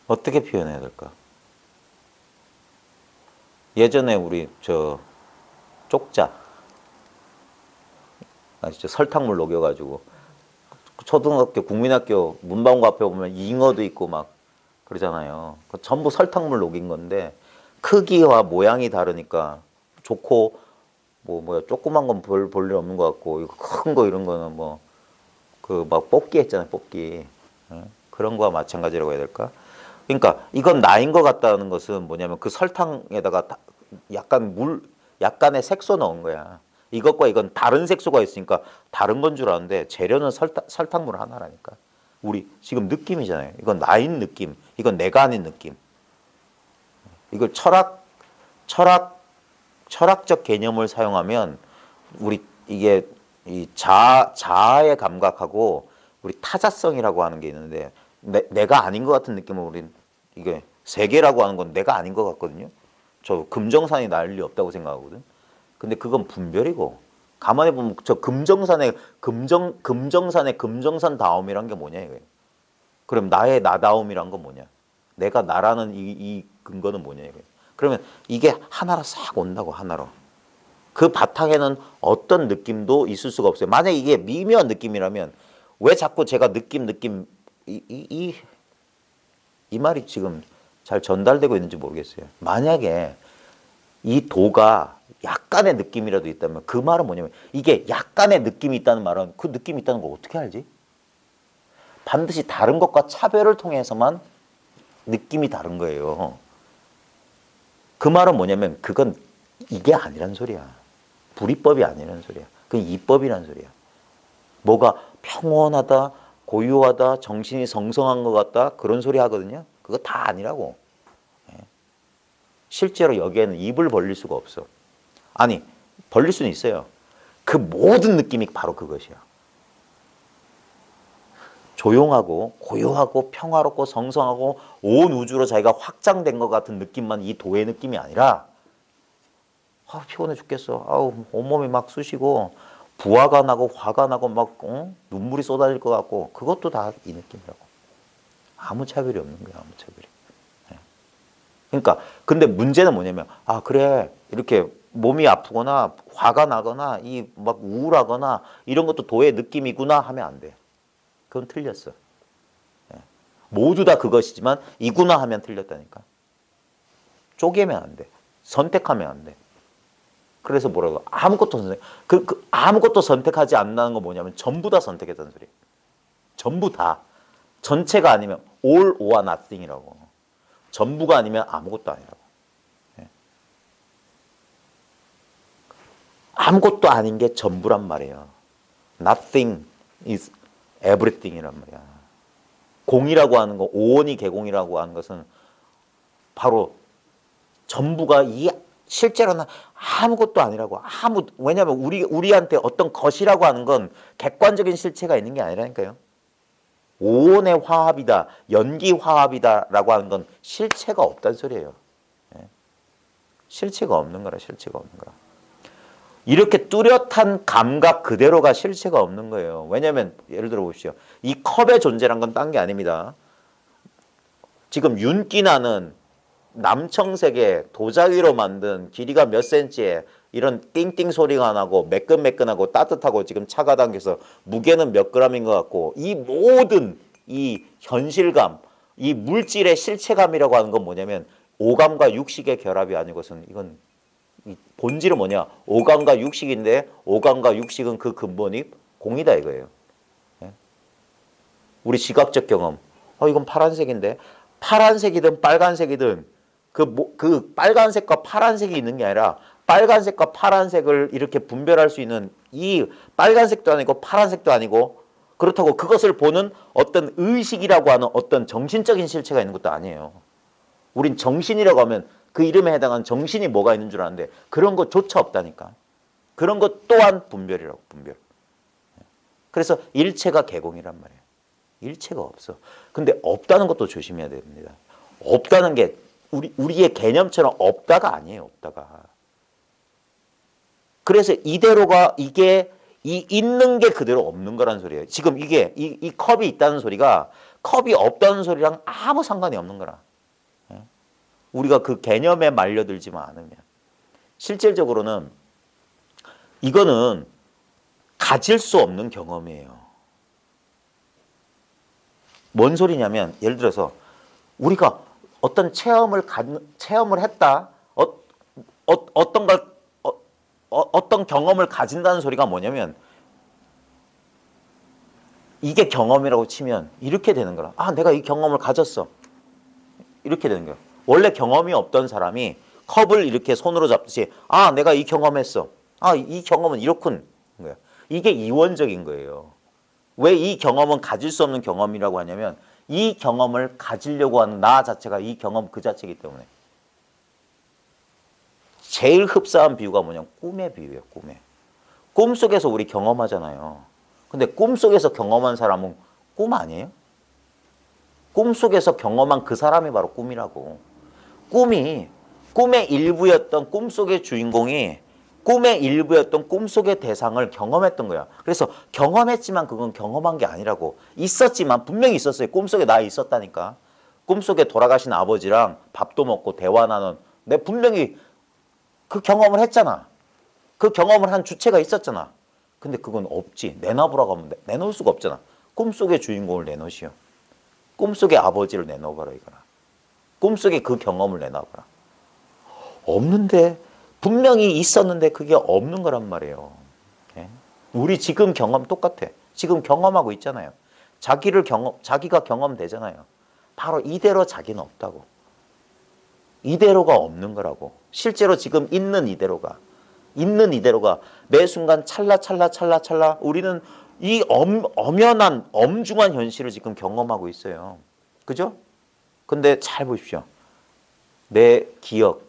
어떻게 표현해야 될까? 예전에 우리 쪽자 아시죠? 설탕물 녹여가지고 초등학교 국민학교 문방구 앞에 보면 잉어도 있고 막 그러잖아요. 전부 설탕물 녹인 건데 크기와 모양이 다르니까 좋고 조그만 건 볼 일 없는 것 같고 큰 거 이런 거는 그 막 뽑기 했잖아요. 뽑기 그런 거와 마찬가지라고 해야 될까? 그러니까 이건 나인 것 같다는 것은 뭐냐면 그 설탕에다가 약간의 색소 넣은 거야. 이것과 이건 다른 색소가 있으니까 다른 건 줄 아는데 재료는 설탕물 하나라니까. 우리 지금 느낌이잖아요. 이건 나인 느낌, 이건 내가 아닌 느낌. 이걸 철학적 개념을 사용하면 우리 이게 이 자아의 감각하고 우리 타자성이라고 하는 게 있는데 내가 아닌 것 같은 느낌을 우린 이게 세계라고 하는 건 내가 아닌 것 같거든요. 저 금정산이 날 리 없다고 생각하거든. 근데 그건 분별이고 가만히 보면 저 금정산의 금정산 다움이란 게 뭐냐 이거예요. 그럼 나의 나다움이란 건 뭐냐? 내가 나라는 이 근거는 뭐냐 이거예요. 그러면 이게 하나로 싹 온다고 하나로. 그 바탕에는 어떤 느낌도 있을 수가 없어요. 만약에 이게 미묘한 느낌이라면 왜 자꾸 제가 느낌 이 말이 지금 잘 전달되고 있는지 모르겠어요. 만약에 이 도가 약간의 느낌이라도 있다면 그 말은 뭐냐면 이게 약간의 느낌이 있다는 말은 그 느낌이 있다는 걸 어떻게 알지? 반드시 다른 것과 차별을 통해서만 느낌이 다른 거예요. 그 말은 뭐냐면 그건 이게 아니란 소리야. 불이법이 아니란 소리야. 그건 이법이란 소리야. 뭐가 평온하다, 고요하다, 정신이 성성한 것 같다 그런 소리 하거든요. 그거 다 아니라고. 실제로 여기에는 입을 벌릴 수가 없어. 아니, 벌릴 수는 있어요. 그 모든 느낌이 바로 그것이야. 조용하고 고요하고 평화롭고 성성하고 온 우주로 자기가 확장된 것 같은 느낌만 이 도의 느낌이 아니라 피곤해 죽겠어. 온몸이 막 쑤시고 부화가 나고 화가 나고 막 눈물이 쏟아질 것 같고 그것도 다 이 느낌이라고. 아무 차별이 없는 거야. 아무 차별이. 그러니까 근데 문제는 뭐냐면 그래 이렇게 몸이 아프거나 화가 나거나 이 막 우울하거나 이런 것도 도의 느낌이구나 하면 안 돼. 그건 틀렸어. 모두 다 그것이지만 이구나 하면 틀렸다니까. 쪼개면 안 돼. 선택하면 안 돼. 그래서 뭐라고 아무것도 선택 아무것도 선택하지 않는다는 건 뭐냐면 전부 다 선택했다는 소리예요. 전부 다. 전체가 아니면 all or nothing이라고. 전부가 아니면 아무것도 아니라고. 아무것도 아닌 게 전부란 말이에요. Nothing is everything이란 말이야. 공이라고 하는 거, 오온이 개공이라고 하는 것은 바로 전부가 실제로는 아무것도 아니라고. 왜냐하면 우리한테 어떤 것이라고 하는 건 객관적인 실체가 있는 게 아니라니까요. 오온의 화합이다, 연기 화합이다라고 하는 건 실체가 없다는 소리예요. 실체가 없는 거라, 실체가 없는 거라. 이렇게 뚜렷한 감각 그대로가 실체가 없는 거예요. 왜냐하면 예를 들어 보십시오. 이 컵의 존재란 건 딴 게 아닙니다. 지금 윤기나는 남청색의 도자기로 만든 길이가 몇 센치에 이런 띵띵 소리가 나고 매끈매끈하고 따뜻하고 지금 차가 당겨서 무게는 몇 그램인 것 같고 이 모든 이 현실감, 이 물질의 실체감이라고 하는 건 뭐냐면 오감과 육식의 결합이 아니고서는 이건 본질은 뭐냐? 오감과 육식인데 오감과 육식은 그 근본이 공이다 이거예요. 우리 시각적 경험. 이건 파란색인데 파란색이든 빨간색이든 그 빨간색과 파란색이 있는 게 아니라 빨간색과 파란색을 이렇게 분별할 수 있는 이 빨간색도 아니고 파란색도 아니고 그렇다고 그것을 보는 어떤 의식이라고 하는 어떤 정신적인 실체가 있는 것도 아니에요. 우린 정신이라고 하면 그 이름에 해당하는 정신이 뭐가 있는 줄 아는데 그런 것조차 없다니까. 그런 것 또한 분별이라고, 분별. 그래서 일체가 개공이란 말이에요. 일체가 없어. 근데 없다는 것도 조심해야 됩니다. 없다는 게 우리의 개념처럼 없다가 아니에요. 없다가. 그래서 이대로가 이게 있는 게 그대로 없는 거란 소리예요. 지금 이게 이 컵이 있다는 소리가 컵이 없다는 소리랑 아무 상관이 없는 거라. 우리가 그 개념에 말려들지만 않으면. 실질적으로는 이거는 가질 수 없는 경험이에요. 뭔 소리냐면 예를 들어서 우리가 어떤 체험을 했다. 어떤 경험을 가진다는 소리가 뭐냐면 이게 경험이라고 치면 이렇게 되는 거라. 내가 이 경험을 가졌어. 이렇게 되는 거야. 원래 경험이 없던 사람이 컵을 이렇게 손으로 잡듯이 내가 이 경험했어. 이 경험은 이렇군. 이게 이원적인 거예요. 왜 이 경험은 가질 수 없는 경험이라고 하냐면 이 경험을 가지려고 하는 나 자체가 이 경험 그 자체이기 때문에. 제일 흡사한 비유가 뭐냐면 꿈의 비유예요. 꿈속에서 우리 경험하잖아요. 근데 꿈속에서 경험한 사람은 꿈 아니에요? 꿈속에서 경험한 그 사람이 바로 꿈이라고. 꿈의 일부였던 꿈속의 주인공이 꿈의 일부였던 꿈속의 대상을 경험했던 거야. 그래서 경험했지만 그건 경험한 게 아니라고. 있었지만 분명히 있었어요. 꿈속에 나 있었다니까. 꿈속에 돌아가신 아버지랑 밥도 먹고 대화 나눈 내가 분명히 그 경험을 했잖아. 그 경험을 한 주체가 있었잖아. 근데 그건 없지. 내놔보라고 하면 내놓을 수가 없잖아. 꿈속의 주인공을 내놓으시오. 꿈속의 아버지를 내놓아봐라 이거라. 꿈속에 그 경험을 내놔봐라. 없는데 분명히 있었는데 그게 없는 거란 말이에요. 우리 지금 경험 똑같아. 지금 경험하고 있잖아요. 자기가 경험되잖아요. 바로 이대로 자기는 없다고. 이대로가 없는 거라고. 실제로 지금 있는 이대로가. 있는 이대로가 매 순간 찰나 우리는 이 엄연한 엄중한 현실을 지금 경험하고 있어요. 그죠? 근데 잘 보십시오. 내 기억,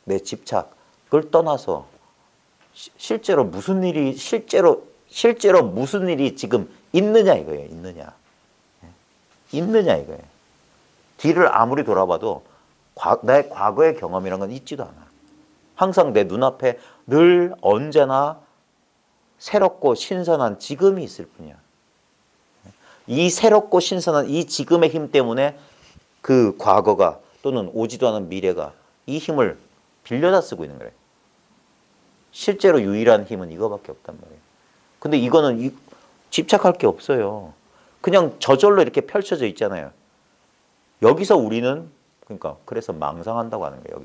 내 집착을 떠나서 실제로 무슨 일이 실제로 무슨 일이 지금 있느냐 이거예요. 있느냐 이거예요. 뒤를 아무리 돌아봐도 내 과거의 경험이란 건 있지도 않아. 항상 내 눈앞에 늘 언제나 새롭고 신선한 지금이 있을 뿐이야. 이 새롭고 신선한 이 지금의 힘 때문에 그 과거가 또는 오지도 않은 미래가 이 힘을 빌려다 쓰고 있는 거예요. 실제로 유일한 힘은 이거밖에 없단 말이에요. 근데 이거는 집착할 게 없어요. 그냥 저절로 이렇게 펼쳐져 있잖아요. 여기서 우리는 그러니까 그래서 망상한다고 하는 거예요.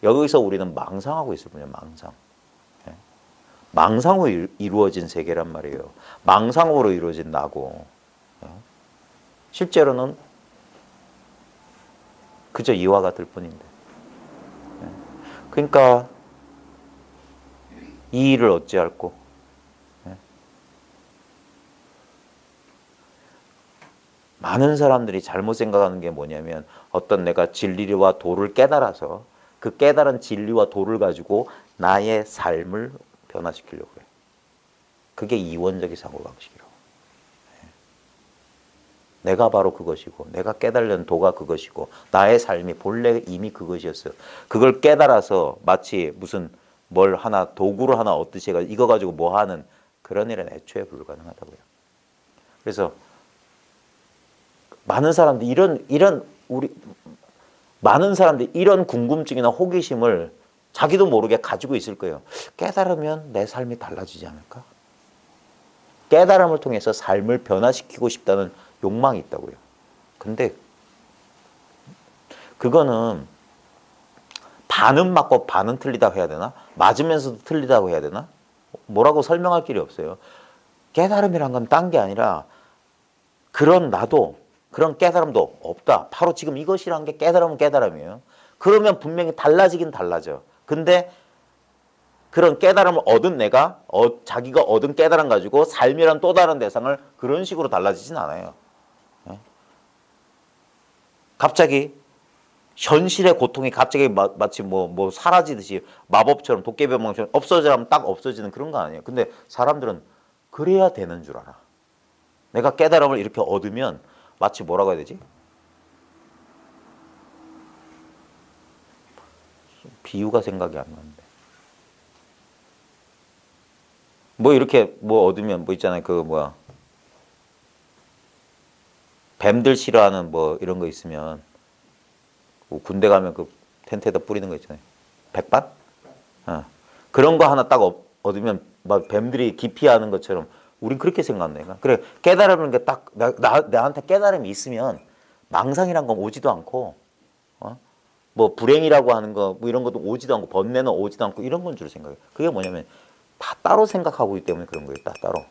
여기서 우리는 망상하고 있을 뿐이에요. 망상. 예. 망상으로 이루어진 세계란 말이에요. 망상으로 이루어진 나고 예. 실제로는 그저 이와 같을 뿐인데. 예. 그러니까 이 일을 어찌할꼬? 예. 많은 사람들이 잘못 생각하는 게 뭐냐면 어떤 내가 진리와 도를 깨달아서 그 깨달은 진리와 도를 가지고 나의 삶을 변화시키려고 해요. 그게 이원적인 사고방식이라고. 내가 바로 그것이고 내가 깨달은 도가 그것이고 나의 삶이 본래 이미 그것이었어요. 그걸 깨달아서 마치 무슨 뭘 하나 도구로 하나 얻듯이 해가지고 이거 가지고 뭐 하는 그런 일은 애초에 불가능하다고요. 그래서 많은 사람들이 많은 사람들이 이런 궁금증이나 호기심을 자기도 모르게 가지고 있을 거예요. 깨달으면 내 삶이 달라지지 않을까? 깨달음을 통해서 삶을 변화시키고 싶다는 욕망이 있다고요. 근데 그거는 반은 맞고 반은 틀리다고 해야 되나? 맞으면서도 틀리다고 해야 되나? 뭐라고 설명할 길이 없어요. 깨달음이란 건 딴 게 아니라 그런 깨달음도 없다. 바로 지금 이것이란 게 깨달음은 깨달음이에요. 그러면 분명히 달라지긴 달라져. 근데 그런 깨달음을 얻은 내가 자기가 얻은 깨달음 가지고 삶이란 또 다른 대상을 그런 식으로 달라지진 않아요. 갑자기 현실의 고통이 갑자기 마치 뭐 사라지듯이 마법처럼 도깨비방망이처럼 없어지면 딱 없어지는 그런 거 아니에요. 근데 사람들은 그래야 되는 줄 알아. 내가 깨달음을 이렇게 얻으면 마치 뭐라고 해야 되지? 비유가 생각이 안 나는데. 뭐 이렇게 뭐 얻으면 뭐 있잖아요. 그 뭐야. 뱀들 싫어하는 뭐 이런 거 있으면 뭐 군대 가면 그 텐트에다 뿌리는 거 있잖아요. 백반? 그런 거 하나 딱 얻으면 막 뱀들이 기피하는 것처럼 우린 그렇게 생각한다. 그래 깨달음은 게 딱 나한테 깨달음이 있으면 망상이란 건 오지도 않고 뭐 불행이라고 하는 거 뭐 이런 것도 오지도 않고 번뇌는 오지도 않고 이런 건 줄 생각해요. 그게 뭐냐면 다 따로 생각하고 있기 때문에 그런 거예요. 다 따로.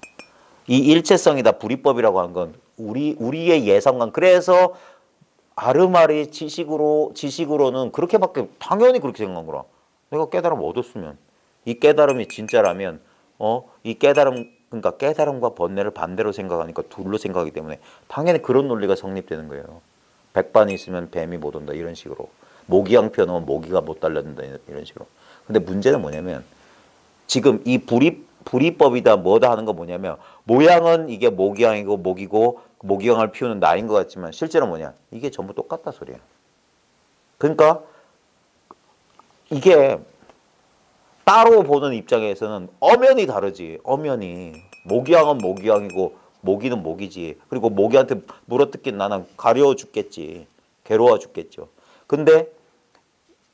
이 일체성이다 불이법이라고 하는 건 우리의 예상관. 그래서 아르마리 지식으로는 그렇게밖에 당연히 그렇게 생각한 거라. 내가 깨달음 얻었으면 이 깨달음이 진짜라면 이 깨달음 그러니까 깨달음과 번뇌를 반대로 생각하니까 둘로 생각하기 때문에 당연히 그런 논리가 성립되는 거예요. 백반이 있으면 뱀이 못 온다 이런 식으로. 모기향 피워놓으면 모기가 못 달려든다 이런 식으로. 근데 문제는 뭐냐면 지금 이 불이법이다 뭐다 하는 거 뭐냐면 모양은 이게 모기향이고 모기고 모기향을 피우는 나인 것 같지만 실제로 뭐냐 이게 전부 똑같다 소리야. 그러니까 이게 따로 보는 입장에서는 엄연히 다르지. 엄연히 모기향은 모기향이고 모기는 모기지. 그리고 모기한테 물어뜯긴 나는 가려워 죽겠지. 괴로워 죽겠죠. 근데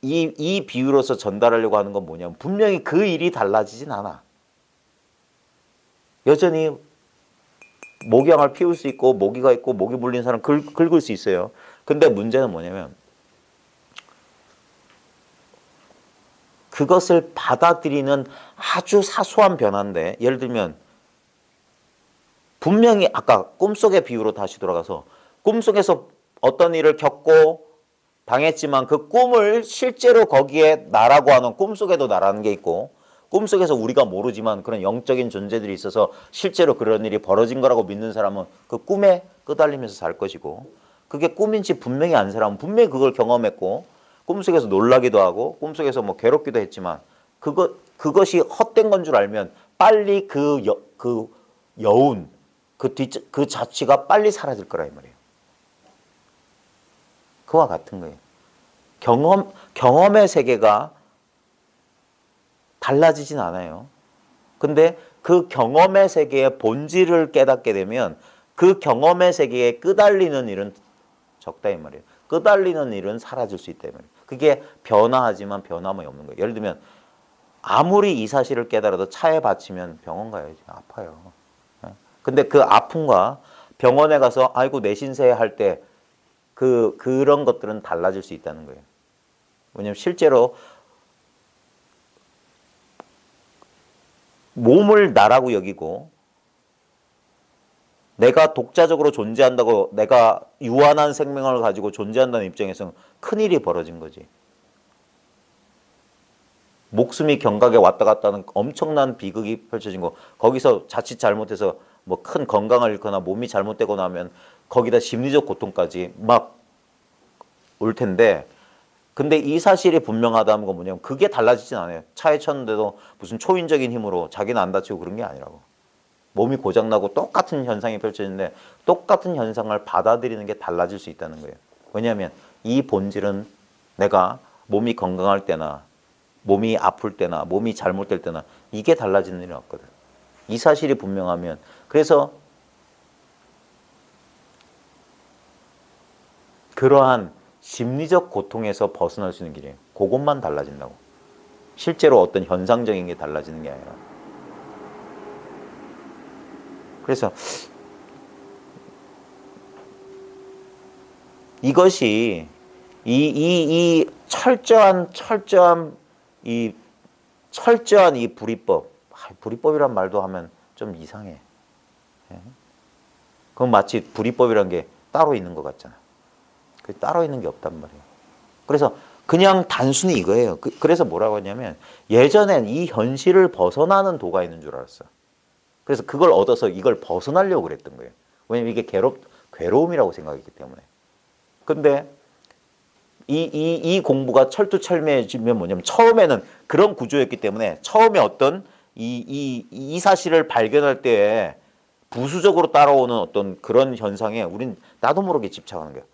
이 비유로서 전달하려고 하는 건 뭐냐면 분명히 그 일이 달라지진 않아. 여전히 모기향을 피울 수 있고 모기가 있고 모기 물린 사람 긁을 수 있어요. 근데 문제는 뭐냐면 그것을 받아들이는 아주 사소한 변화인데 예를 들면 분명히 아까 꿈속의 비유로 다시 돌아가서 꿈속에서 어떤 일을 겪고 당했지만 그 꿈을 실제로 거기에 나라고 하는 꿈속에도 나라는 게 있고 꿈속에서 우리가 모르지만 그런 영적인 존재들이 있어서 실제로 그런 일이 벌어진 거라고 믿는 사람은 그 꿈에 끄달리면서 살 것이고, 그게 꿈인지 분명히 안 사람은 분명히 그걸 경험했고 꿈속에서 놀라기도 하고 꿈속에서 뭐 괴롭기도 했지만 그것이 헛된 건 줄 알면 빨리 그 여운, 그 자취가 빨리 사라질 거라 이 말이에요. 그와 같은 거예요. 경험의 세계가 달라지진 않아요. 근데 그 경험의 세계의 본질을 깨닫게 되면 그 경험의 세계에 끄달리는 일은 적다 이 말이에요. 끄달리는 일은 사라질 수 있다 이 말이에요. 그게 변화하지만 변함이 없는 거예요. 예를 들면 아무리 이 사실을 깨달아도 차에 받치면 병원 가야지. 아파요. 근데 그 아픔과 병원에 가서 아이고 내 신세 할 때 그런 것들은 달라질 수 있다는 거예요. 왜냐면 실제로 몸을 나라고 여기고 내가 독자적으로 존재한다고, 내가 유한한 생명을 가지고 존재한다는 입장에서는 큰일이 벌어진 거지. 목숨이 경각에 왔다 갔다 하는 엄청난 비극이 펼쳐진 거, 거기서 자칫 잘못해서 뭐 큰 건강을 잃거나 몸이 잘못되고 나면 거기다 심리적 고통까지 막 올 텐데, 근데 이 사실이 분명하다는 건 뭐냐면 그게 달라지진 않아요. 차에 쳤는데도 무슨 초인적인 힘으로 자기는 안 다치고 그런 게 아니라고. 몸이 고장나고 똑같은 현상이 펼쳐지는데 똑같은 현상을 받아들이는 게 달라질 수 있다는 거예요. 왜냐하면 이 본질은 내가 몸이 건강할 때나 몸이 아플 때나 몸이 잘못될 때나 이게 달라지는 일은 없거든. 이 사실이 분명하면, 그래서 그러한 심리적 고통에서 벗어날 수 있는 길이에요. 그것만 달라진다고. 실제로 어떤 현상적인 게 달라지는 게 아니라. 그래서 이것이 이 철저한 이 불이법, 불이법이란 말도 하면 좀 이상해. 그건 마치 불이법이란 게 따로 있는 것 같잖아. 따로 있는 게 없단 말이에요. 그래서 그냥 단순히 이거예요. 그래서 뭐라고 하냐면 예전엔 이 현실을 벗어나는 도가 있는 줄 알았어. 그래서 그걸 얻어서 이걸 벗어나려고 그랬던 거예요. 왜냐면 이게 괴로움이라고 생각했기 때문에. 근데 이 공부가 철두철미해지면 뭐냐면 처음에는 그런 구조였기 때문에 처음에 어떤 이 사실을 발견할 때에 부수적으로 따라오는 어떤 그런 현상에 우린 나도 모르게 집착하는 거예요.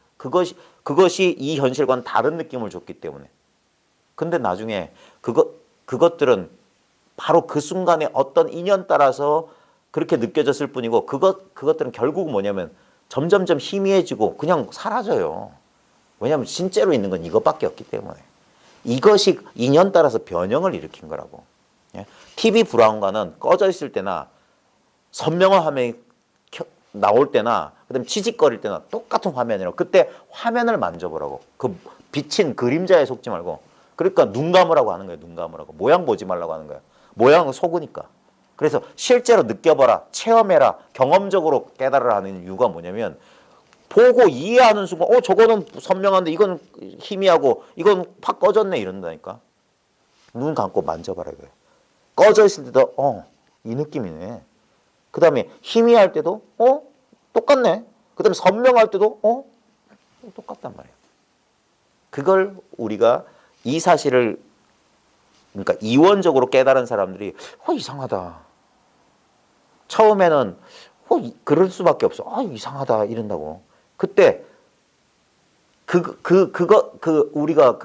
그것이 이 현실과는 다른 느낌을 줬기 때문에. 근데 나중에 그것들은 바로 그 순간에 어떤 인연 따라서 그렇게 느껴졌을 뿐이고 그것들은 결국 뭐냐면 점점점 희미해지고 그냥 사라져요. 왜냐하면 진짜로 있는 건 이것밖에 없기 때문에. 이것이 인연 따라서 변형을 일으킨 거라고. TV 브라운관은 꺼져 있을 때나 선명한 화면이 나올 때나 그다음에 치직거릴 때나 똑같은 화면이라고. 그때 화면을 만져보라고. 그 비친 그림자에 속지 말고. 그러니까 눈 감으라고 하는 거예요. 눈 감으라고. 모양 보지 말라고 하는 거예요. 모양은 속으니까. 그래서 실제로 느껴봐라. 체험해라. 경험적으로 깨달으라 하는 이유가 뭐냐면 보고 이해하는 순간 저거는 선명한데 이건 희미하고 이건 팍 꺼졌네 이런다니까. 눈 감고 만져봐라 이거예요. 꺼져 있을 때도 이 느낌이네. 그 다음에 희미할 때도 똑같네. 그 다음에 선명할 때도 똑같단 말이에요. 그걸 우리가 이 사실을 그러니까 이원적으로 깨달은 사람들이 이상하다. 처음에는 그럴 수밖에 없어. 이상하다 이런다고. 그때 우리가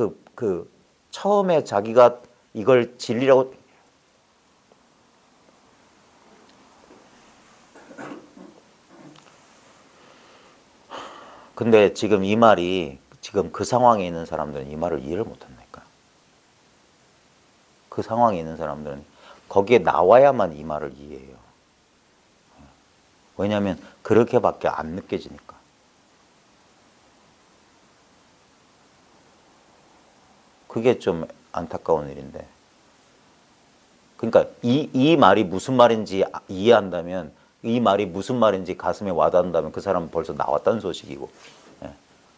처음에 자기가 이걸 진리라고 근데 지금 이 말이 지금 그 상황에 있는 사람들은 이 말을 이해를 못한다니까. 그 상황에 있는 사람들은 거기에 나와야만 이 말을 이해해요. 왜냐하면 그렇게밖에 안 느껴지니까. 그게 좀 안타까운 일인데. 그러니까 이 말이 무슨 말인지 이해한다면, 이 말이 무슨 말인지 가슴에 와닿는다면 그 사람은 벌써 나왔다는 소식이고,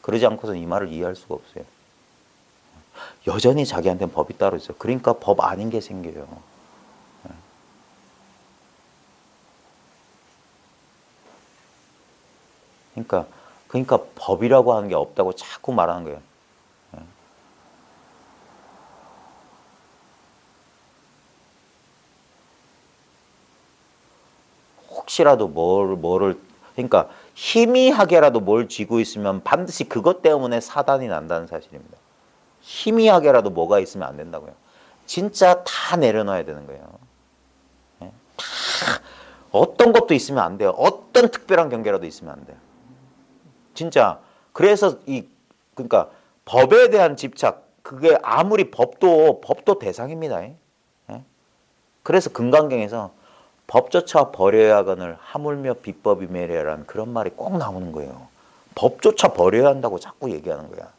그러지 않고서는 이 말을 이해할 수가 없어요. 여전히 자기한테는 법이 따로 있어요. 그러니까 법 아닌 게 생겨요. 그러니까 법이라고 하는 게 없다고 자꾸 말하는 거예요. 혹시라도 뭐를 그러니까 희미하게라도 뭘 쥐고 있으면 반드시 그것 때문에 사단이 난다는 사실입니다. 희미하게라도 뭐가 있으면 안 된다고요. 진짜 다 내려놔야 되는 거예요. 어떤 것도 있으면 안 돼요. 어떤 특별한 경계라도 있으면 안 돼요. 진짜. 그래서 그러니까 법에 대한 집착, 그게 아무리 법도 대상입니다. 예? 그래서 금강경에서 법조차 버려야 하거늘 하물며 비법이 매래라는 그런 말이 꼭 나오는 거예요. 법조차 버려야 한다고 자꾸 얘기하는 거야.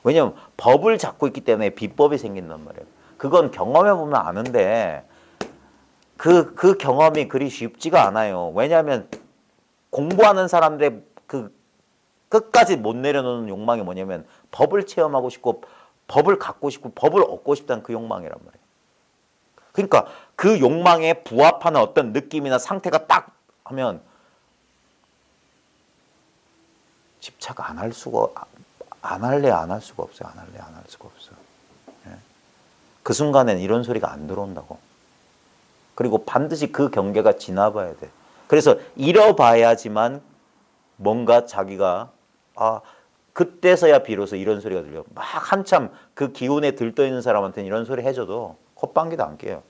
왜냐면 법을 잡고 있기 때문에 비법이 생긴단 말이에요. 그건 경험해 보면 아는데 그 경험이 그리 쉽지가 않아요. 왜냐하면 공부하는 사람들의 그 끝까지 못 내려놓는 욕망이 뭐냐면 법을 체험하고 싶고 법을 갖고 싶고 법을 얻고 싶다는 그 욕망이란 말이에요. 그러니까 그 욕망에 부합하는 어떤 느낌이나 상태가 딱 하면 집착 안 할 수가 안 할래 안 할 수가 없어요. 안 할래 안 할 수가 없어. 그 순간엔 이런 소리가 안 들어온다고. 그리고 반드시 그 경계가 지나봐야 돼. 그래서 잃어봐야지만 뭔가 자기가 그때서야 비로소 이런 소리가 들려. 막 한참 그 기운에 들떠 있는 사람한테는 이런 소리 해줘도 콧방귀도 안 껴요.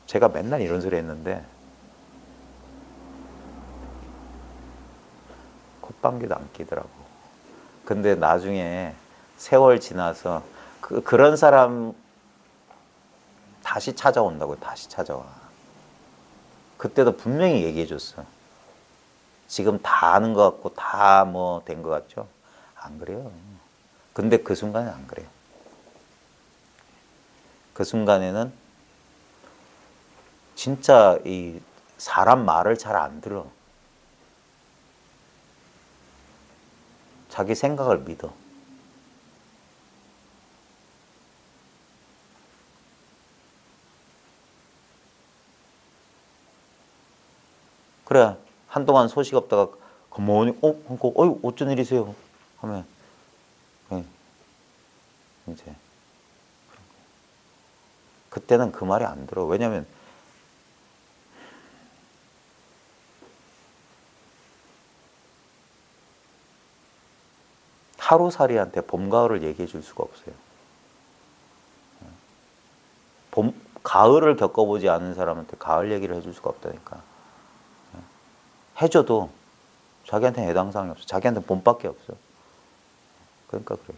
제가 맨날 이런 소리 했는데 콧방귀도 안 끼더라고. 근데 나중에 세월 지나서 그런 사람 다시 찾아온다고. 다시 찾아와. 그때도 분명히 얘기해 줬어. 지금 다 아는 것 같고 다 뭐 된 것 같죠? 안 그래요. 근데 그 순간은 안 그래요. 그 순간에는 진짜 이 사람 말을 잘 안 들어. 자기 생각을 믿어. 그래. 한동안 소식 없다가 가만히 하고 어쩐 일이세요? 하면 예, 이제 그때는 그 말이 안 들어. 왜냐면 하루살이한테 봄, 가을을 얘기해 줄 수가 없어요. 가을을 겪어보지 않은 사람한테 가을 얘기를 해줄 수가 없다니까. 해줘도 자기한테는 해당사항이 없어. 자기한테는 봄밖에 없어. 그러니까 그래.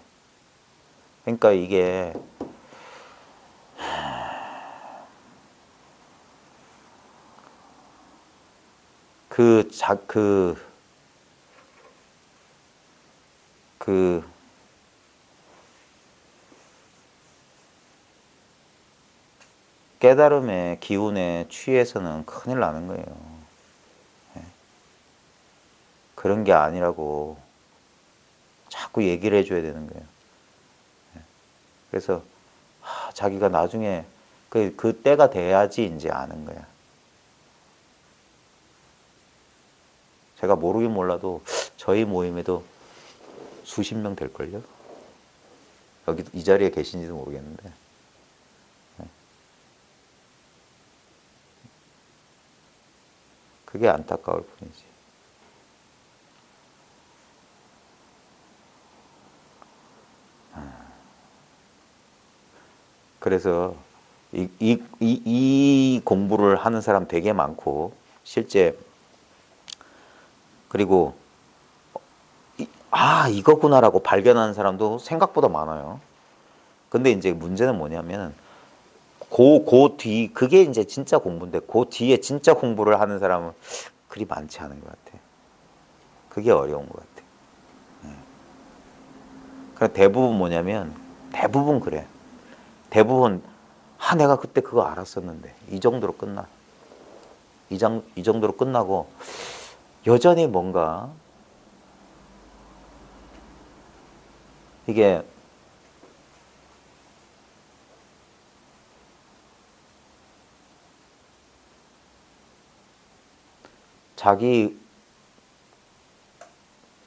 그러니까 이게 그 깨달음의 기운에 취해서는 큰일 나는 거예요. 그런 게 아니라고 자꾸 얘기를 해줘야 되는 거예요. 그래서 자기가 나중에 그 때가 돼야지 이제 아는 거야. 제가 모르긴 몰라도 저희 모임에도 수십 명 될걸요? 여기 이 자리에 계신지도 모르겠는데. 그게 안타까울 뿐이지. 그래서 이 공부를 하는 사람 되게 많고 실제 그리고 이거구나라고 발견하는 사람도 생각보다 많아요. 근데 이제 문제는 뭐냐면 그게 이제 진짜 공부인데 그 뒤에 진짜 공부를 하는 사람은 그리 많지 않은 것 같아. 그게 어려운 것 같아. 그래 대부분 뭐냐면 대부분 그래. 대부분 내가 그때 그거 알았었는데 이 정도로 끝나. 이 정도로 끝나고 여전히 뭔가 이게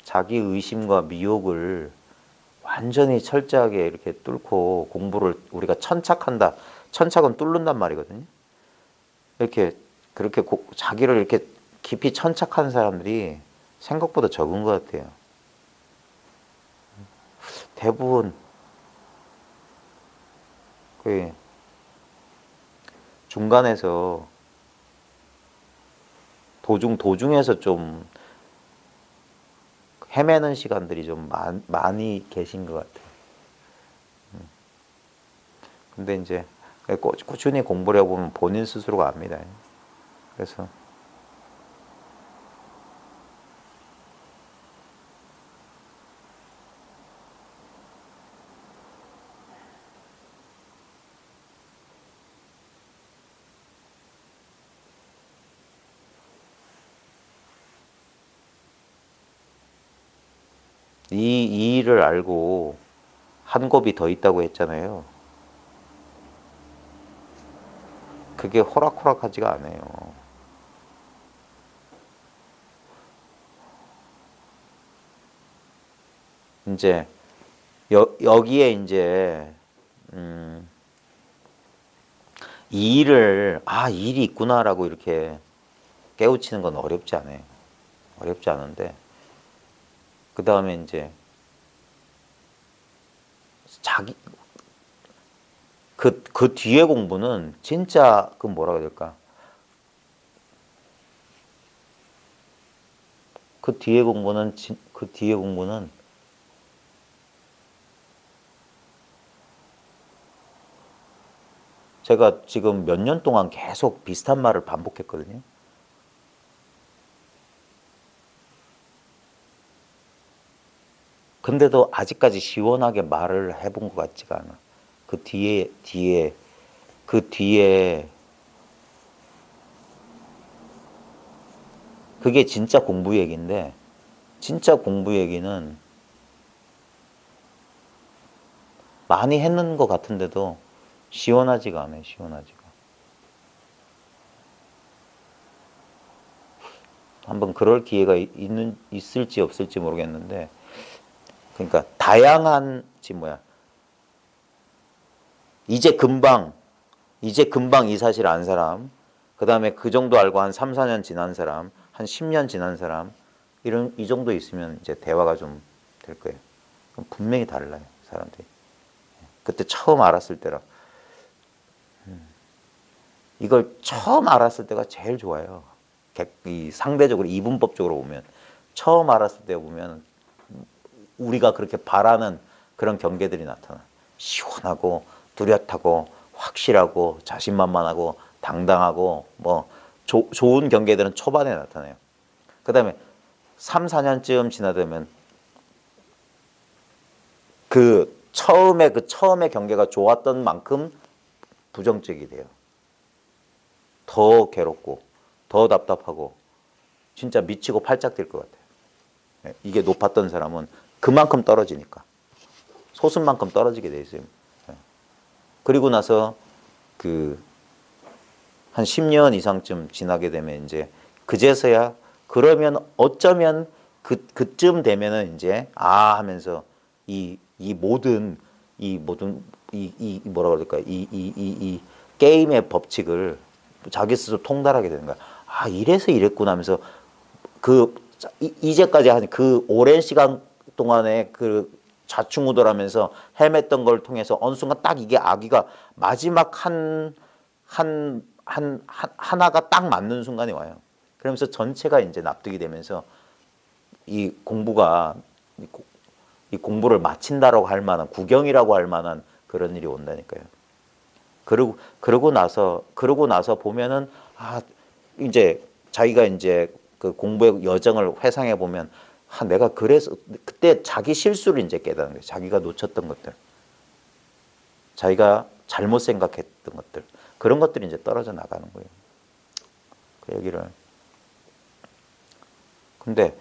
자기 의심과 미혹을 완전히 철저하게 이렇게 뚫고 공부를 우리가 천착한다. 천착은 뚫는단 말이거든요. 이렇게 그렇게 자기를 이렇게 깊이 천착한 사람들이 생각보다 적은 것 같아요. 대부분 그 중간에서 도중에서 좀 헤매는 시간들이 좀 많이 계신 것 같아요. 근데 이제 꾸준히 공부를 해보면 본인 스스로가 압니다. 그래서 이 일을 알고 한 곱이 더 있다고 했잖아요. 그게 호락호락하지가 않아요. 이제 여기에 이제 이 일을 이 일이 있구나라고 이렇게 깨우치는 건 어렵지 않아요. 어렵지 않은데 그 다음에 이제 자기 그 뒤에 공부는 진짜 그 뭐라고 해야 될까? 그 뒤에 공부는 제가 지금 몇 년 동안 계속 비슷한 말을 반복했거든요. 근데도 아직까지 시원하게 말을 해본 것 같지가 않아. 그 뒤에 그게 진짜 공부 얘기인데 진짜 공부 얘기는 많이 했는 것 같은데도 시원하지가 않아요. 시원하지가. 한번 그럴 기회가 있을지 없을지 모르겠는데 그러니까 다양한 지금 뭐야 이제 금방 이 사실 안 사람 그 다음에 그 정도 알고 한 3, 4년 지난 사람 한 10년 지난 사람 이 정도 있으면 이제 대화가 좀 될 거예요. 그럼 분명히 달라요. 사람들이. 그때 처음 알았을 때랑 이걸 처음 알았을 때가 제일 좋아요. 이 상대적으로 이분법적으로 보면 처음 알았을 때 보면 우리가 그렇게 바라는 그런 경계들이 나타나. 시원하고 뚜렷하고 확실하고 자신만만하고 당당하고 뭐 좋은 경계들은 초반에 나타나요. 그 다음에 3, 4년쯤 지나되면 그 처음에 경계가 좋았던 만큼 부정적이 돼요. 더 괴롭고 더 답답하고 진짜 미치고 팔짝 뛸 것 같아요. 이게 높았던 사람은 그만큼 떨어지니까 소수만큼 떨어지게 돼 있어요. 그리고 나서 그 한 10년 이상쯤 지나게 되면 이제 그제서야 그러면 어쩌면 그쯤 되면은 이제 하면서 이 모든 뭐라 그럴까 이 게임의 법칙을 자기 스스로 통달하게 되는 거야. 이래서 이랬구나 하면서 이제까지 한 그 오랜 시간 동안에 그 좌충우돌하면서 헤맸던 걸 통해서 어느 순간 딱 이게 아기가 마지막 하나가 딱 맞는 순간이 와요. 그러면서 전체가 이제 납득이 되면서 이 공부가 이 공부를 마친다라고 할 만한 구경이라고 할 만한 그런 일이 온다니까요. 그러고 나서 보면은 이제 자기가 이제 그 공부의 여정을 회상해 보면 내가 그래서 그때 자기 실수를 이제 깨닫는 거예요. 자기가 놓쳤던 것들, 자기가 잘못 생각했던 것들 그런 것들이 이제 떨어져 나가는 거예요. 그 얘기를. 근데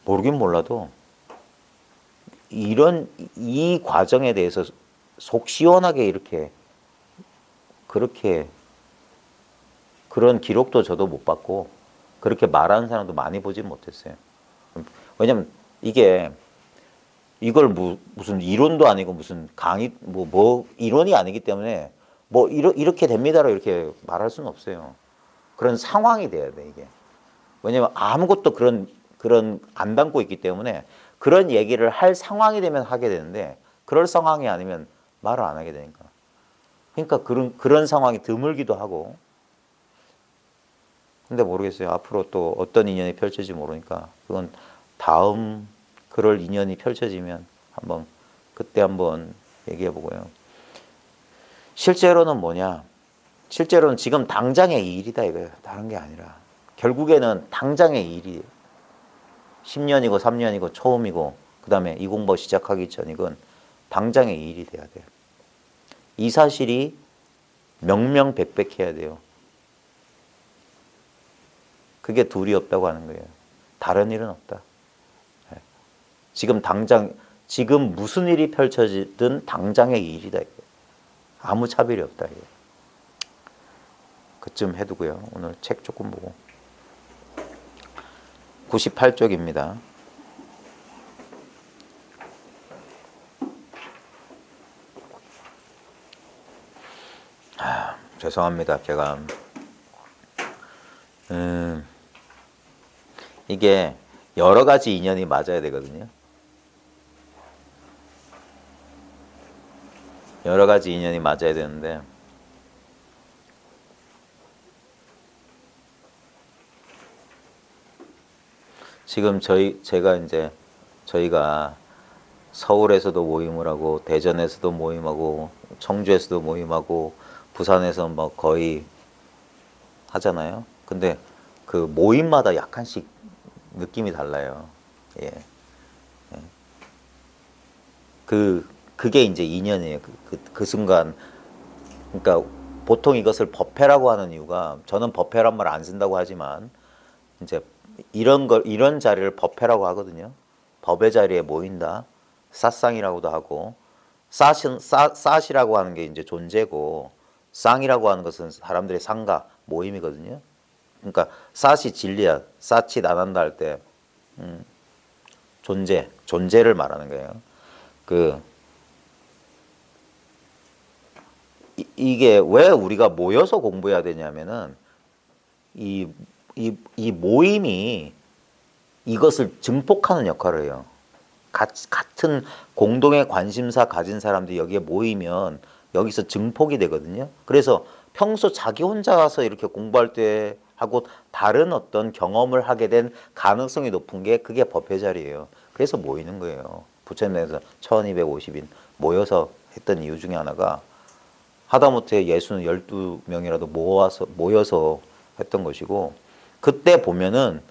모르긴 몰라도 이 과정에 대해서 속 시원하게 이렇게 그렇게 그런 기록도 저도 못 봤고 그렇게 말하는 사람도 많이 보진 못했어요. 왜냐면 이게 이걸 무슨 이론도 아니고 무슨 강의 뭐 이론이 아니기 때문에 뭐 이렇게 됩니다로 이렇게 말할 수는 없어요. 그런 상황이 돼야 돼 이게. 왜냐면 아무것도 그런 안 담고 있기 때문에 그런 얘기를 할 상황이 되면 하게 되는데 그럴 상황이 아니면 말을 안 하게 되니까. 그러니까 그런 상황이 드물기도 하고. 근데 모르겠어요. 앞으로 또 어떤 인연이 펼쳐질지 모르니까 그건 다음 그럴 인연이 펼쳐지면 그때 한번 얘기해 보고요. 실제로는 뭐냐? 실제로는 지금 당장의 이 일이다 이거예요. 다른 게 아니라. 결국에는 당장의 일이 10년이고 3년이고 처음이고 그다음에 이 공부 시작하기 전이건 당장의 일이 돼야 돼요. 이 사실이 명명백백해야 돼요. 그게 둘이 없다고 하는 거예요. 다른 일은 없다. 지금 무슨 일이 펼쳐지든 당장의 일이다. 아무 차별이 없다. 그쯤 해두고요. 오늘 책 조금 보고. 98쪽입니다. 죄송합니다. 제가 이게 여러 가지 인연이 맞아야 되거든요. 여러 가지 인연이 맞아야 되는데 지금 저희가 서울에서도 모임을 하고 대전에서도 모임하고 청주에서도 모임하고 부산에서 뭐 거의 하잖아요. 근데 그 모임마다 약간씩 느낌이 달라요. 예. 그게 이제 인연이에요. 그 순간. 그러니까 보통 이것을 법회라고 하는 이유가 저는 법회란 말 안 쓴다고 하지만 이제 이런 자리를 법회라고 하거든요. 법의 자리에 모인다. 사상이라고도 하고 삿이라고 하는 게 이제 존재고 쌍이라고 하는 것은 사람들의 상가 모임이거든요. 그러니까 삿이 진리야. 삿이 나난다 할 때 존재를 말하는 거예요. 이게 왜 우리가 모여서 공부해야 되냐면은 이 모임이 이것을 증폭하는 역할을 해요. 같은 공동의 관심사 가진 사람들이 여기에 모이면 여기서 증폭이 되거든요. 그래서 평소 자기 혼자 와서 이렇게 공부할 때 하고 다른 어떤 경험을 하게 된 가능성이 높은 게 그게 법회 자리예요. 그래서 모이는 거예요. 부처님에서 1250인 모여서 했던 이유 중에 하나가 하다못해 예수는 12명이라도 모여서 했던 것이고 그때 보면은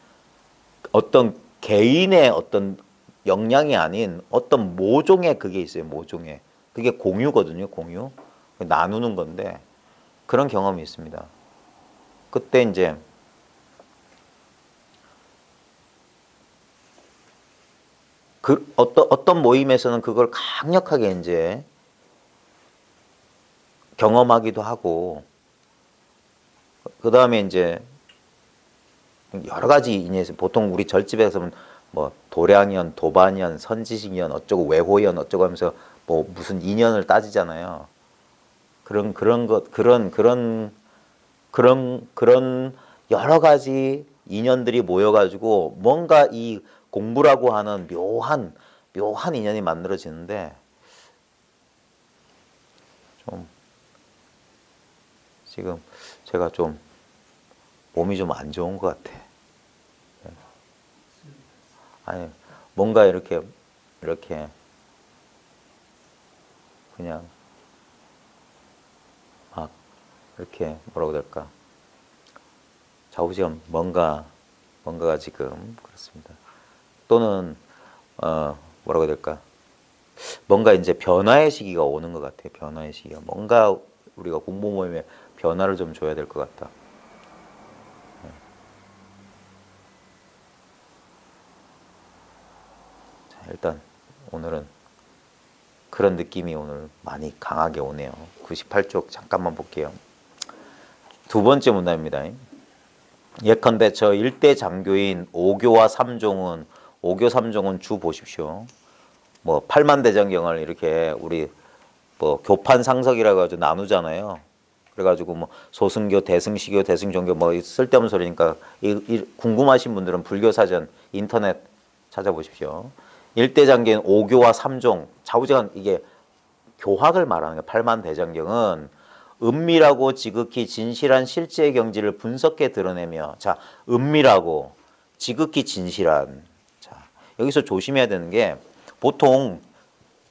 어떤 개인의 어떤 역량이 아닌 어떤 모종의 그게 있어요. 모종의. 그게 공유거든요. 공유. 나누는 건데 그런 경험이 있습니다. 그때 이제 어떤 모임에서는 그걸 강력하게 이제 경험하기도 하고 그 다음에 이제 여러 가지 인연에서 보통 우리 절집에서는 뭐 도량연, 도반연, 선지식연 어쩌고 외호연 어쩌고 하면서 뭐 무슨 인연을 따지잖아요. 그런 여러 가지 인연들이 모여가지고 뭔가 이 공부라고 하는 묘한 인연이 만들어지는데 좀 지금 제가 좀 몸이 좀 안 좋은 것 같아. 아니 뭔가 이렇게 그냥 막 이렇게 뭐라고 될까 좌우지간 뭔가가 지금 그렇습니다. 또는 뭐라고 해야 될까 뭔가 이제 변화의 시기가 오는 것 같아요. 변화의 시기가 뭔가 우리가 공부 모임에 변화를 좀 줘야 될 것 같다. 자, 일단 오늘은 그런 느낌이 오늘 많이 강하게 오네요. 98쪽 잠깐만 볼게요. 두 번째 문답입니다. 예컨대 저 일대 장교인 5교와 3종은 5교 3종은 주 보십시오. 뭐 팔만대장경을 이렇게 우리 뭐 교판 상석이라 가지고 나누잖아요. 그래가지고 뭐 소승교, 대승시교, 대승종교 뭐 쓸데없는 소리니까 궁금하신 분들은 불교사전 인터넷 찾아보십시오. 일대장경인 5교와 3종 좌우지간 이게 교학을 말하는 거예요. 팔만대장경은 은밀하고 지극히 진실한 실제 경지를 분석해 드러내며 자 은밀하고 지극히 진실한 자 여기서 조심해야 되는 게 보통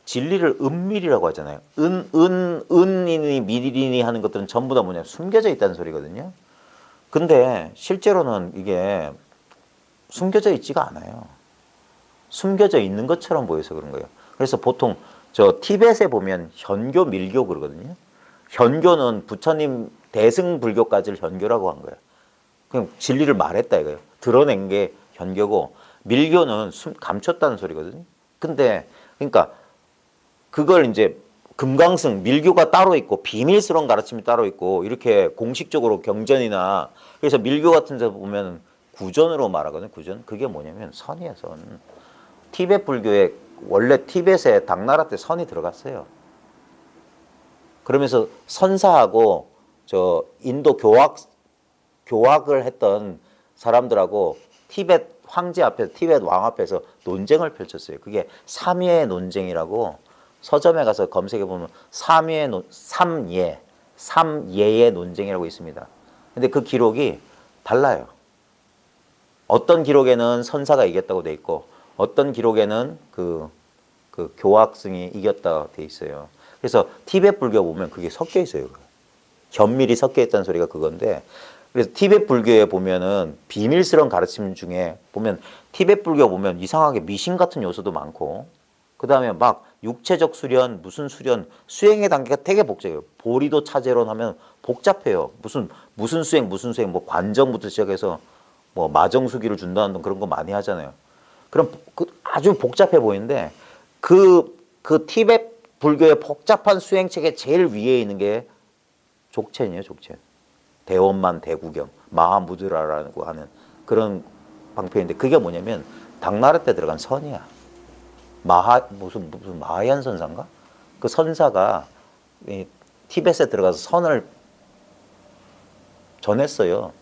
진리를 은밀이라고 하잖아요. 은이니 밀이니 하는 것들은 전부 다 뭐냐 숨겨져 있다는 소리거든요. 근데 실제로는 이게 숨겨져 있지가 않아요. 숨겨져 있는 것처럼 보여서 그런 거예요. 그래서 보통 저 티벳에 보면 현교, 밀교 그러거든요. 현교는 부처님 대승불교까지를 현교라고 한 거예요. 그냥 진리를 말했다 이거예요. 드러낸 게 현교고 밀교는 감췄다는 소리거든요. 근데 그러니까 그걸 이제 금강승 밀교가 따로 있고 비밀스러운 가르침이 따로 있고 이렇게 공식적으로 경전이나 그래서 밀교 같은 데 보면 구전으로 말하거든요. 구전. 그게 뭐냐면 선이에요. 선. 티벳 불교에 원래 티벳에 당나라 때 선이 들어갔어요. 그러면서 선사하고 저 인도 교학을 했던 사람들하고 티벳 황제 앞에서 티벳 왕 앞에서 논쟁을 펼쳤어요. 그게 삼예의 논쟁이라고 서점에 가서 검색해 보면 삼예의 논쟁이라고 있습니다. 근데 그 기록이 달라요. 어떤 기록에는 선사가 이겼다고 돼 있고 어떤 기록에는 그 교학승이 이겼다고 돼 있어요. 그래서 티벳 불교 보면 그게 섞여 있어요. 견밀히 섞여 있다는 소리가 그건데 그래서 티벳 불교에 보면은 비밀스러운 가르침 중에 보면 티벳 불교 보면 이상하게 미신 같은 요소도 많고 그 다음에 막 육체적 수련, 무슨 수련, 수행의 단계가 되게 복잡해요. 보리도 차제론 하면 복잡해요. 무슨 수행, 뭐 관정부터 시작해서 뭐 마정수기를 준다는 등 그런 거 많이 하잖아요. 그럼 아주 복잡해 보이는데 그 티벳 불교의 복잡한 수행책의 제일 위에 있는 게 족첸이에요, 족첸. 대원만 대구경, 마하무드라라고 하는 그런 방편인데 그게 뭐냐면 당나라 때 들어간 선이야. 무슨 마하얀 선사인가? 그 선사가 이 티벳에 들어가서 선을 전했어요.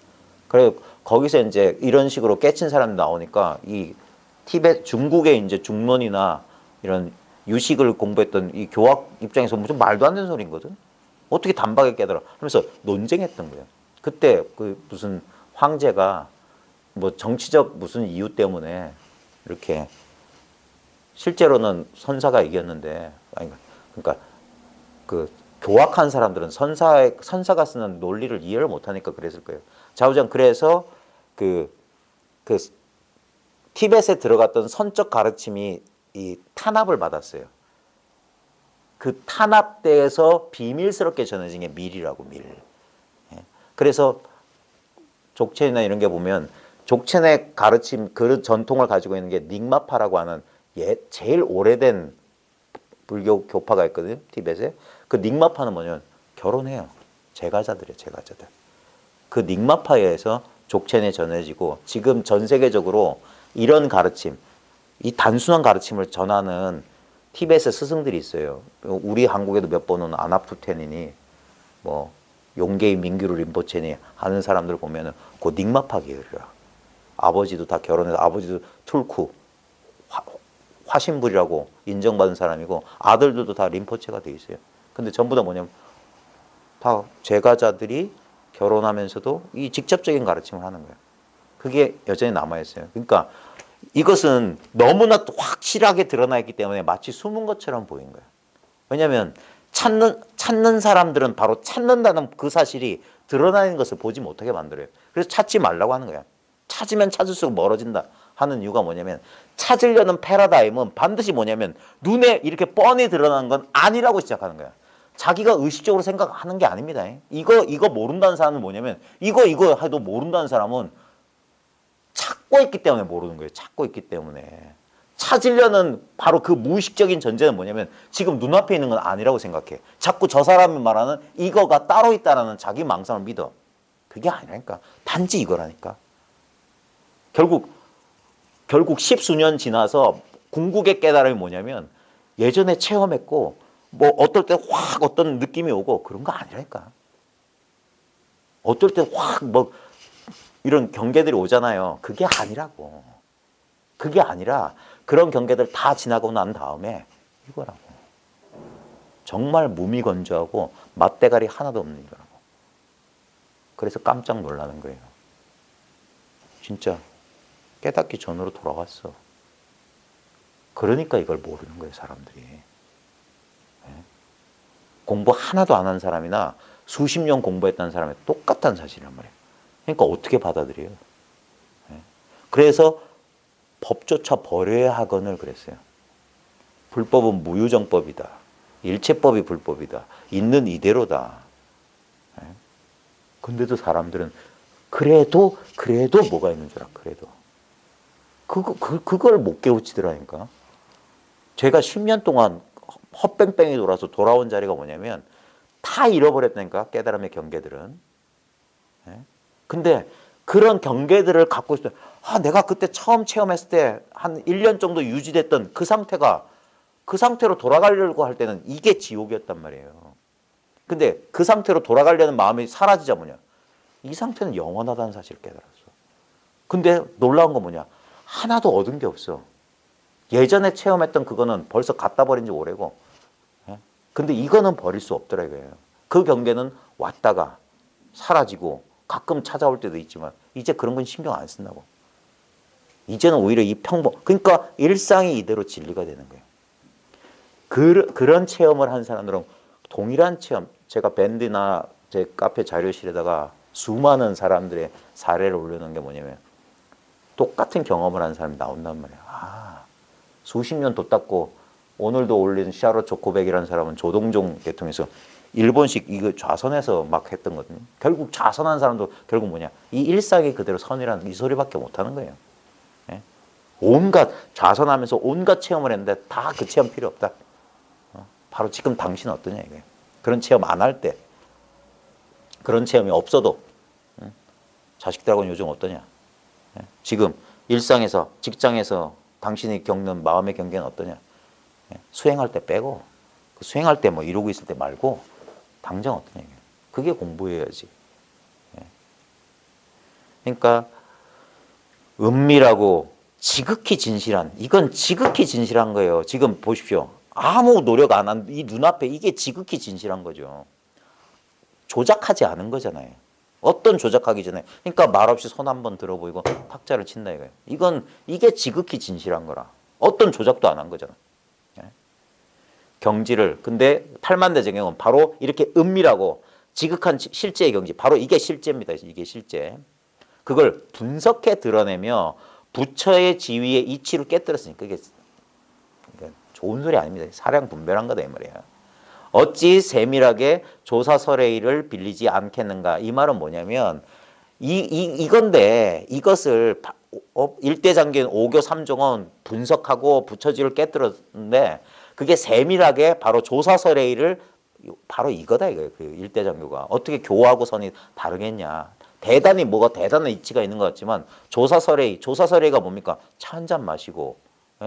그래 거기서 이제 이런 식으로 깨친 사람이 나오니까 이 티벳 중국의 이제 중론이나 이런 유식을 공부했던 이 교학 입장에서 무슨 말도 안 되는 소리거든. 어떻게 단박에 깨달아? 하면서 논쟁했던 거예요. 그때 그 무슨 황제가 뭐 정치적 무슨 이유 때문에 이렇게 실제로는 선사가 이겼는데 그러니까 그 교학한 사람들은 선사가 쓰는 논리를 이해를 못하니까 그랬을 거예요. 좌우장 그래서 그 티벳에 들어갔던 선적 가르침이 이 탄압을 받았어요. 그 탄압대에서 비밀스럽게 전해진 게 밀이라고 밀. 그래서 족첸이나 이런 게 보면 족첸의 가르침 그 전통을 가지고 있는 게 닉마파라고 하는 제일 오래된 불교 교파가 있거든요. 티벳에. 그 닉마파는 뭐냐면 결혼해요. 제가자들이에요. 제가자들. 그 닉마파에서 족첸에 전해지고 지금 전 세계적으로 이런 가르침 이 단순한 가르침을 전하는 티벳의 스승들이 있어요. 우리 한국에도 몇 번 온 아나푸텐이니 뭐 용게이 민규르 림포체니 하는 사람들 보면은 그 닉마파 계열이라. 아버지도 다 결혼해서 아버지도 툴쿠 화신불이라고 인정받은 사람이고 아들들도 다 림포체가 돼 있어요. 근데 전부 다 뭐냐면 다 제가자들이 결혼하면서도 이 직접적인 가르침을 하는 거예요. 그게 여전히 남아있어요. 그러니까 이것은 너무나 확실하게 드러나 있기 때문에 마치 숨은 것처럼 보인 거예요. 왜냐하면 찾는 사람들은 바로 찾는다는 그 사실이 드러나 있는 것을 보지 못하게 만들어요. 그래서 찾지 말라고 하는 거예요. 찾으면 찾을수록 멀어진다 하는 이유가 뭐냐면 찾으려는 패러다임은 반드시 뭐냐면 눈에 이렇게 뻔히 드러나는 건 아니라고 시작하는 거야. 자기가 의식적으로 생각하는 게 아닙니다. 이거 모른다는 사람은 뭐냐면 이거 해도 모른다는 사람은 찾고 있기 때문에 모르는 거예요. 찾고 있기 때문에. 찾으려는 바로 그 무의식적인 전제는 뭐냐면 지금 눈앞에 있는 건 아니라고 생각해. 자꾸 저 사람이 말하는 이거가 따로 있다는 자기 망상을 믿어. 그게 아니라니까. 단지 이거라니까. 결국 십수년 지나서 궁극의 깨달음이 뭐냐면 예전에 체험했고 뭐 어떨 때 확 어떤 느낌이 오고 그런 거 아니라니까. 어떨 때 확 뭐 이런 경계들이 오잖아요. 그게 아니라고. 그게 아니라 그런 경계들 다 지나고 난 다음에 이거라고. 정말 무미건조하고 맛대가리 하나도 없는 이거라고. 그래서 깜짝 놀라는 거예요. 진짜 깨닫기 전으로 돌아갔어. 그러니까 이걸 모르는 거예요, 사람들이. 공부 하나도 안 한 사람이나 수십 년 공부했다는 사람이 똑같다는 사실이란 말이에요. 그러니까 어떻게 받아들여요? 그래서 법조차 버려야 하거늘 그랬어요. 불법은 무유정법이다. 일체법이 불법이다. 있는 이대로다. 근데도 사람들은 그래도 뭐가 있는 줄 알아. 그래도. 그걸 못 깨우치더라니까. 제가 10년 동안 헛뺑뺑이 돌아서 돌아온 자리가 뭐냐면 다 잃어버렸다니까. 깨달음의 경계들은. 근데 그런 경계들을 갖고 있을 때 내가 그때 처음 체험했을 때 한 1년 정도 유지됐던 그 상태로 돌아가려고 할 때는 이게 지옥이었단 말이에요. 근데 그 상태로 돌아가려는 마음이 사라지자 뭐냐. 이 상태는 영원하다는 사실을 깨달았어. 근데 놀라운 건 뭐냐. 하나도 얻은 게 없어. 예전에 체험했던 그거는 벌써 갖다 버린 지 오래고. 근데 이거는 버릴 수 없더라 이거예요. 그 경계는 왔다가 사라지고 가끔 찾아올 때도 있지만 이제 그런 건 신경 안 쓴다고. 이제는 오히려 이 그러니까 일상이 이대로 진리가 되는 거예요. 그런 체험을 한 사람들은 동일한 체험, 제가 밴드나 제 카페 자료실에다가 수많은 사람들의 사례를 올려놓은 게 뭐냐면 똑같은 경험을 한 사람이 나온단 말이야. 수십 년 도 닦고 오늘도 올린 샤로 조코백이라는 사람은 조동종 대통령에서 일본식 이거 좌선해서 막 했던 거거든요. 결국 좌선한 사람도 결국 뭐냐. 이 일상이 그대로 선이라는 이 소리밖에 못하는 거예요. 온갖 좌선하면서 온갖 체험을 했는데 다 그 체험 필요 없다. 바로 지금 당신은 어떠냐 이거예요. 그런 체험 안 할 때 그런 체험이 없어도 자식들하고는 요즘 어떠냐. 지금 일상에서 직장에서 당신이 겪는 마음의 경계는 어떠냐. 수행할 때 빼고 수행할 때 뭐 이러고 있을 때 말고 당장 어떠냐 이거예요. 그게 공부해야지. 그러니까 은밀하고 지극히 진실한, 이건 지극히 진실한 거예요. 지금 보십시오. 아무 노력 안 한 이 눈앞에 이게 지극히 진실한 거죠. 조작하지 않은 거잖아요. 어떤 조작하기 전에. 그러니까 말없이 손 한 번 들어보이고 탁자를 친다 이거예요. 이게 지극히 진실한 거라. 어떤 조작도 안 한 거잖아. 경지를. 근데 팔만대정경은 바로 이렇게 은밀하고 지극한 실제의 경지. 바로 이게 실제입니다. 이게 실제. 그걸 분석해 드러내며 부처의 지위의 이치를 깨뜨렸으니까 이게 좋은 소리 아닙니다. 사량 분별한 거다 이 말이야. 어찌 세밀하게 조사설의를 빌리지 않겠는가. 이 말은 뭐냐면 이건데 이것을 일대장경 5교 3종은 분석하고 부처지를 깨뜨렸는데 그게 세밀하게 바로 조사설의를 바로 이거다 이거예요. 그 일대장교가 어떻게 교하고 선이 다르겠냐. 대단히 뭐가 대단한 이치가 있는 것 같지만 조사설의가 뭡니까? 차 한 잔 마시고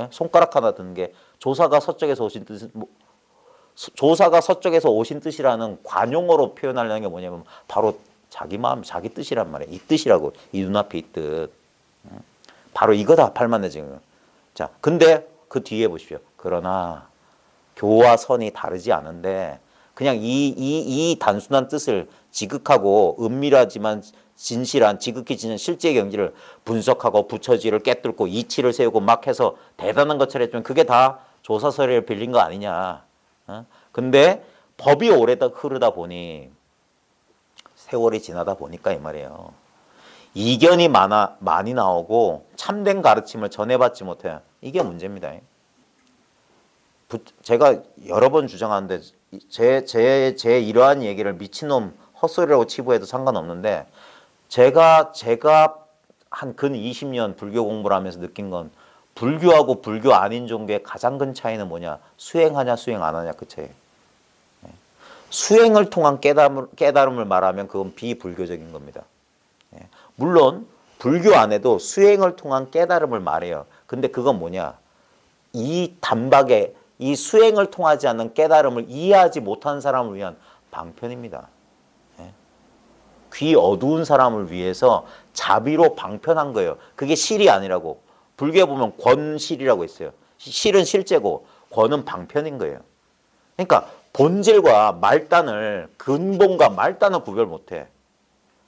손가락 하나 드는 게 조사가 서쪽에서 오신 뜻이라는 관용어로 표현하려는 게 뭐냐면 바로 자기 마음, 자기 뜻이란 말이에요. 이 뜻이라고. 이 눈앞에 이 뜻. 바로 이거다. 팔만대증은. 자, 근데 그 뒤에 보십시오. 그러나 교와 선이 다르지 않은데 그냥 이 단순한 뜻을 지극하고 은밀하지만 진실한 지극히 진실한 실제 경지를 분석하고 부처지를 깨뚫고 이치를 세우고 막 해서 대단한 것처럼 했지만 그게 다 조사설의를 빌린 거 아니냐. 근데 법이 오래 흐르다 보니 세월이 지나다 보니까 이 말이에요. 이견이 많이 나오고 참된 가르침을 전해받지 못해. 이게 문제입니다. 제가 여러 번 주장하는데 제 이러한 얘기를 미친놈 헛소리라고 치부해도 상관없는데 제가 한 근 20년 불교 공부를 하면서 느낀 건 불교하고 불교 아닌 종교의 가장 큰 차이는 뭐냐? 수행하냐 수행 안 하냐 그 차이. 수행을 통한 깨달음을 말하면 그건 비불교적인 겁니다. 물론 불교 안에도 수행을 통한 깨달음을 말해요. 근데 그건 뭐냐? 이 단박에 이 수행을 통하지 않는 깨달음을 이해하지 못한 사람을 위한 방편입니다. 예? 귀 어두운 사람을 위해서 자비로 방편한 거예요. 그게 실이 아니라고. 불교에 보면 권실이라고 있어요. 실은 실제고 권은 방편인 거예요. 그러니까 본질과 말단을 근본과 말단을 구별 못해.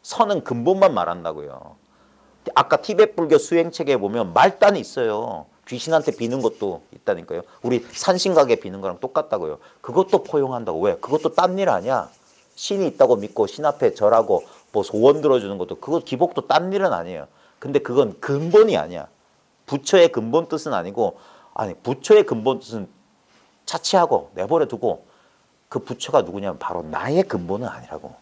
선은 근본만 말한다고요. 아까 티베트 불교 수행책에 보면 말단이 있어요. 귀신한테 비는 것도 있다니까요. 우리 산신각에 비는 거랑 똑같다고요. 그것도 포용한다고. 왜? 그것도 딴 일 아니야. 신이 있다고 믿고 신 앞에 절하고 뭐 소원 들어주는 것도 그거 기복도 딴 일은 아니에요. 근데 그건 근본이 아니야. 부처의 근본 뜻은 아니고, 아니 부처의 근본 뜻은 차치하고 내버려 두고 그 부처가 누구냐면 바로 나의 근본은 아니라고.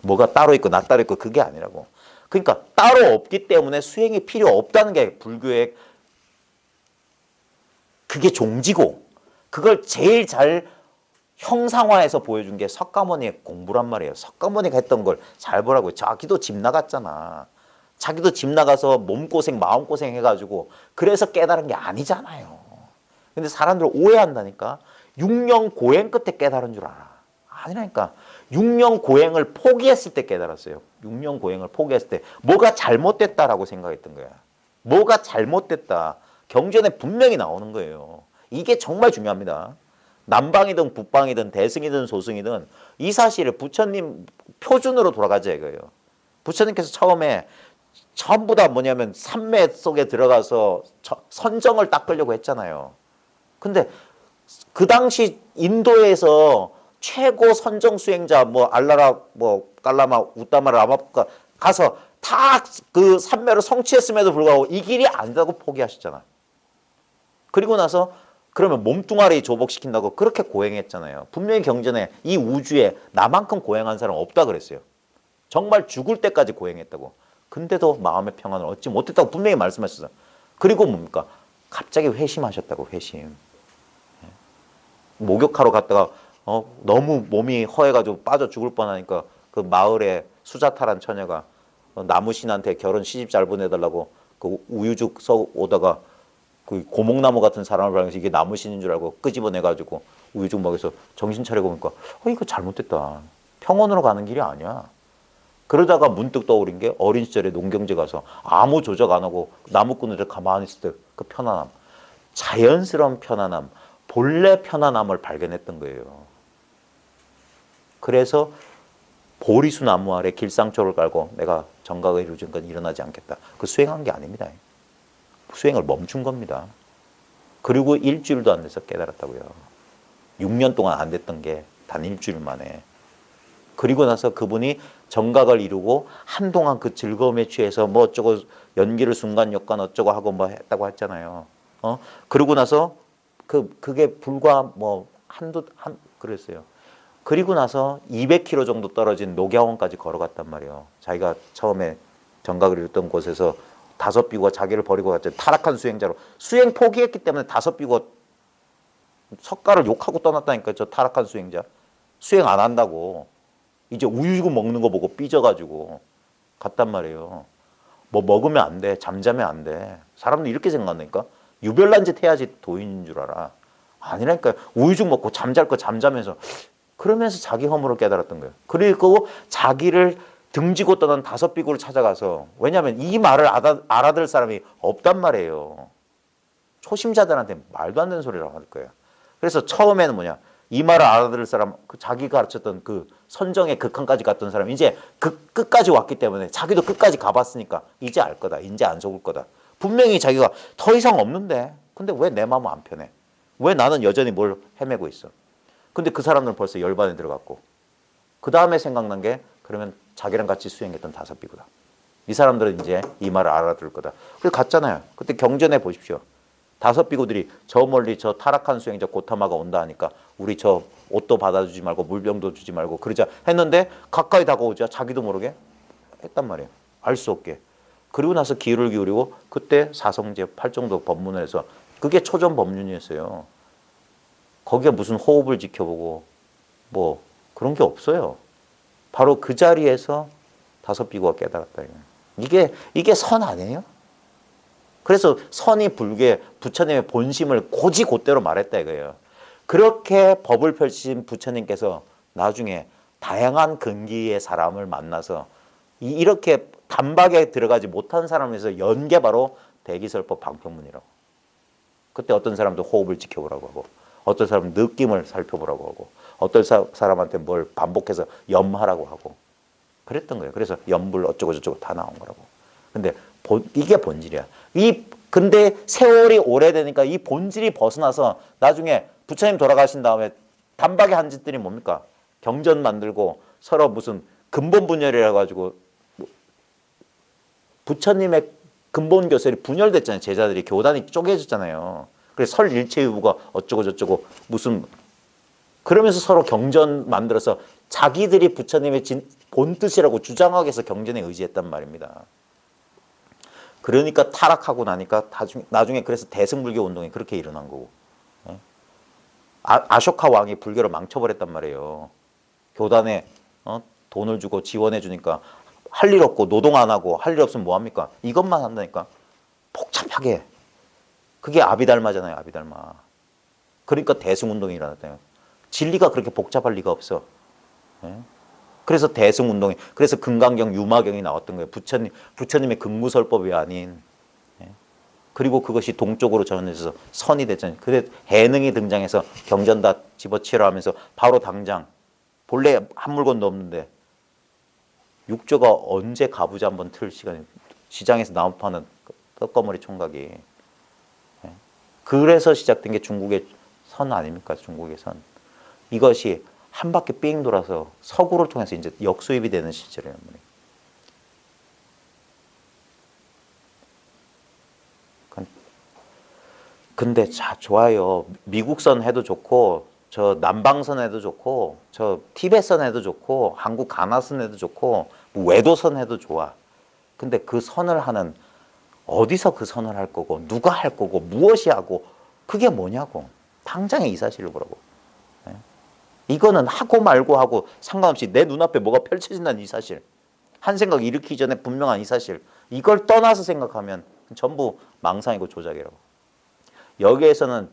뭐가 따로 있고 나 따로 있고 그게 아니라고. 그러니까 따로 없기 때문에 수행이 필요 없다는 게 불교의 그게 종지고, 그걸 제일 잘 형상화해서 보여준 게 석가모니의 공부란 말이에요. 석가모니가 했던 걸 잘 보라고요. 자기도 집 나갔잖아. 자기도 집 나가서 몸고생 마음고생 해가지고 그래서 깨달은 게 아니잖아요. 근데 사람들 오해한다니까. 6년 고행 끝에 깨달은 줄 알아. 아니라니까. 6년 고행을 포기했을 때 깨달았어요. 6년 고행을 포기했을 때 뭐가 잘못됐다라고 생각했던 거야. 뭐가 잘못됐다. 경전에 분명히 나오는 거예요. 이게 정말 중요합니다. 남방이든 북방이든 대승이든 소승이든 이 사실을 부처님 표준으로 돌아가자 이거예요. 부처님께서 처음에 전부 다 뭐냐면 산매 속에 들어가서 선정을 닦으려고 했잖아요. 근데 그 당시 인도에서 최고 선정 수행자 뭐 알라라 뭐 깔라마 우따마 라마가 가서 다 그 산매를 성취했음에도 불구하고 이 길이 아니다고 포기하셨잖아. 그리고 나서 그러면 몸뚱아리 조복시킨다고 그렇게 고행했잖아요. 분명히 경전에 이 우주에 나만큼 고행한 사람 없다 그랬어요. 정말 죽을 때까지 고행했다고. 근데도 마음의 평안을 얻지 못했다고 분명히 말씀하셨어요. 그리고 뭡니까? 갑자기 회심하셨다고. 회심. 목욕하러 갔다가 너무 몸이 허해가지고 빠져 죽을 뻔하니까 그 마을에 수자타란 처녀가 나무신한테 결혼 시집 잘 보내달라고 그 우유죽 써 오다가 그 고목나무 같은 사람을 발견해서 이게 나무신인 줄 알고 끄집어내가지고 우유죽 먹여서 정신 차리고 보니까 이거 잘못됐다. 평원으로 가는 길이 아니야. 그러다가 문득 떠오른 게 어린 시절에 농경지 가서 아무 조작 안 하고 나무꾼들 가만히 있을 때 그 편안함. 자연스러운 편안함. 본래 편안함을 발견했던 거예요. 그래서 보리수 나무 아래 길상초를 깔고 내가 정각을 이루는 건 일어나지 않겠다. 그 수행한 게 아닙니다. 수행을 멈춘 겁니다. 그리고 일주일도 안 돼서 깨달았다고요. 6년 동안 안 됐던 게 단 일주일 만에. 그리고 나서 그분이 정각을 이루고 한동안 그 즐거움에 취해서 뭐 어쩌고 연기를 순간 역관 어쩌고 하고 뭐 했다고 했잖아요. 그러고 나서 그게 불과 뭐 그랬어요. 그리고 나서 200km 정도 떨어진 녹야원까지 걸어갔단 말이에요. 자기가 처음에 정각을 이뤘던 곳에서 5비구가 자기를 버리고 갔죠. 타락한 수행자로. 수행 포기했기 때문에 5비구가 석가를 욕하고 떠났다니까. 저 타락한 수행자. 수행 안 한다고. 이제 우유죽 먹는 거 보고 삐져가지고 갔단 말이에요. 뭐 먹으면 안 돼. 잠자면 안 돼. 사람들 이렇게 생각한다니까. 유별난 짓 해야지 도인인 줄 알아. 아니라니까. 우유죽 먹고 잠잘 거 잠자면서 그러면서 자기 허물을 깨달았던 거예요. 그리고 자기를 등지고 떠난 5비구를 찾아가서, 왜냐하면 이 말을 알아들 사람이 없단 말이에요. 초심자들한테 말도 안 되는 소리라고 할 거예요. 그래서 처음에는 뭐냐, 이 말을 알아들을 사람, 자기가 가르쳤던 그 선정의 극한까지 갔던 사람, 이제 그 끝까지 왔기 때문에 자기도 끝까지 가봤으니까 이제 알 거다. 이제 안 속을 거다. 분명히 자기가 더 이상 없는데, 근데 왜 내 마음은 안 편해? 왜 나는 여전히 뭘 헤매고 있어? 근데 그 사람들은 벌써 열반에 들어갔고, 그 다음에 생각난 게 그러면 자기랑 같이 수행했던 5비구다. 이 사람들은 이제 이 말을 알아들을 거다. 그래서 갔잖아요. 그때 경전해 보십시오. 5비구들이 저 멀리 저 타락한 수행자 고타마가 온다 하니까 우리 저 옷도 받아주지 말고 물병도 주지 말고 그러자 했는데 가까이 다가오자 자기도 모르게 했단 말이에요. 알 수 없게. 그리고 나서 귀를 기울이고 그때 사성제 8정도 법문을 해서 그게 초전 법륜이었어요. 거기에 무슨 호흡을 지켜보고 뭐 그런 게 없어요. 바로 그 자리에서 다섯 비구가 깨달았다. 이게 선 아니에요? 그래서 선이 불교의 부처님의 본심을 곧대로 말했다 이거예요. 그렇게 법을 펼치신 부처님께서 나중에 다양한 근기의 사람을 만나서 이렇게 단박에 들어가지 못한 사람에서 연 게 바로 대기설법 방평문이라고. 그때 어떤 사람도 호흡을 지켜보라고 하고, 어떤 사람은 느낌을 살펴보라고 하고, 어떤 사람한테 뭘 반복해서 염하라고 하고 그랬던 거예요. 그래서 염불 어쩌고 저쩌고 다 나온 거라고. 근데 이게 본질이야. 근데 세월이 오래되니까 이 본질이 벗어나서 나중에 부처님 돌아가신 다음에 단박에 한 짓들이 뭡니까? 경전 만들고 서로 무슨 근본 분열이라 가지고 부처님의 근본 교설이 분열됐잖아요. 제자들이 교단이 쪼개졌잖아요. 그래서 설일체유부가 어쩌고 저쩌고 무슨 그러면서 서로 경전 만들어서 자기들이 부처님의 본뜻이라고 주장하기 위해서 경전에 의지했단 말입니다. 그러니까 타락하고 나니까 나중에 그래서 대승불교 운동이 그렇게 일어난 거고. 아쇼카 왕이 불교를 망쳐버렸단 말이에요. 교단에 돈을 주고 지원해 주니까 할 일 없고 노동 안 하고 할 일 없으면 뭐 합니까? 이것만 한다니까. 복잡하게. 그게 아비달마잖아요. 아비달마. 그러니까 대승운동이 일어났대요. 진리가 그렇게 복잡할 리가 없어. 그래서 대승운동이, 그래서 금강경, 유마경이 나왔던 거예요. 부처님의 근무설법이 아닌. 그리고 그것이 동쪽으로 전해져서 선이 됐잖아요. 그래 해능이 등장해서 경전 다 집어치우라 하면서 바로 당장 본래 한 물건도 없는데 육조가 언제 가부좌 한번 틀 시간이, 시장에서 나무 파는 떡거머리 총각이. 그래서 시작된 게 중국의 선 아닙니까? 중국의 선. 이것이 한 바퀴 삥 돌아서 서구를 통해서 이제 역수입이 되는 시절이란 말이에요. 근데 자, 좋아요. 미국선 해도 좋고, 저 남방선 해도 좋고, 저 티벳선 해도 좋고, 한국 가나선 해도 좋고, 뭐 외도선 해도 좋아. 근데 그 선을 하는, 어디서 그 선을 할 거고, 누가 할 거고, 무엇이 하고, 그게 뭐냐고. 당장에 이 사실을 보라고. 이거는 하고 말고 하고 상관없이 내 눈앞에 뭐가 펼쳐진다는 이 사실, 한 생각 일으키기 전에 분명한 이 사실, 이걸 떠나서 생각하면 전부 망상이고 조작이라고. 여기에서는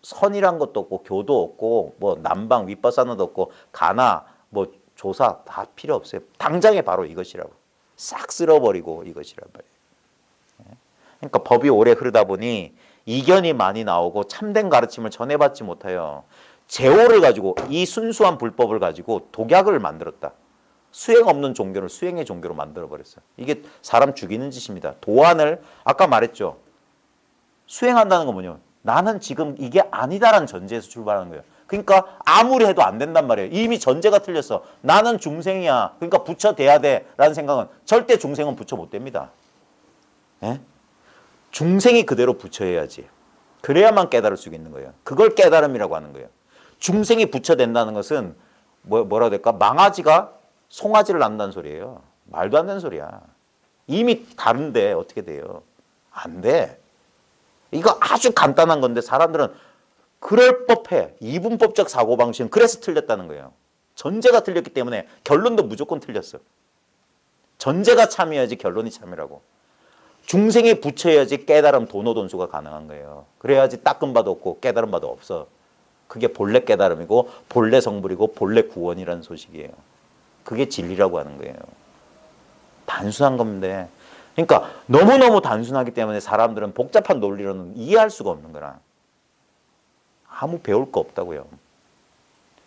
선이란 것도 없고 교도 없고 뭐 남방 윗바사나도 없고 가나 뭐 조사 다 필요 없어요. 당장에 바로 이것이라고. 싹 쓸어버리고 이것이란 말이에요. 그러니까 법이 오래 흐르다 보니 이견이 많이 나오고 참된 가르침을 전해받지 못해요. 제호를 가지고, 이 순수한 불법을 가지고 독약을 만들었다. 수행 없는 종교를 수행의 종교로 만들어버렸어요. 이게 사람 죽이는 짓입니다. 도안을 아까 말했죠. 수행한다는 건 뭐냐, 나는 지금 이게 아니다라는 전제에서 출발하는 거예요. 그러니까 아무리 해도 안 된단 말이에요. 이미 전제가 틀렸어. 나는 중생이야. 그러니까 부처 돼야 돼 라는 생각은, 절대 중생은 부처 못 됩니다. 예? 중생이 그대로 부처여야지. 그래야만 깨달을 수 있는 거예요. 그걸 깨달음이라고 하는 거예요. 중생이 부처 된다는 것은 뭐라 될까? 망아지가 송아지를 낳는다는 소리예요. 말도 안 되는 소리야. 이미 다른데 어떻게 돼요? 안 돼. 이거 아주 간단한 건데 사람들은 그럴 법해. 이분법적 사고방식은 그래서 틀렸다는 거예요. 전제가 틀렸기 때문에 결론도 무조건 틀렸어. 전제가 참여야지 결론이 참이라고. 중생이 부처여야지 깨달음 도노돈수가 가능한 거예요. 그래야지 닦은 바도 없고 깨달은 바도 없어. 그게 본래 깨달음이고 본래 성불이고 본래 구원이라는 소식이에요. 그게 진리라고 하는 거예요. 단순한 건데, 그러니까 너무너무 단순하기 때문에 사람들은 복잡한 논리로는 이해할 수가 없는 거라. 아무 배울 거 없다고요.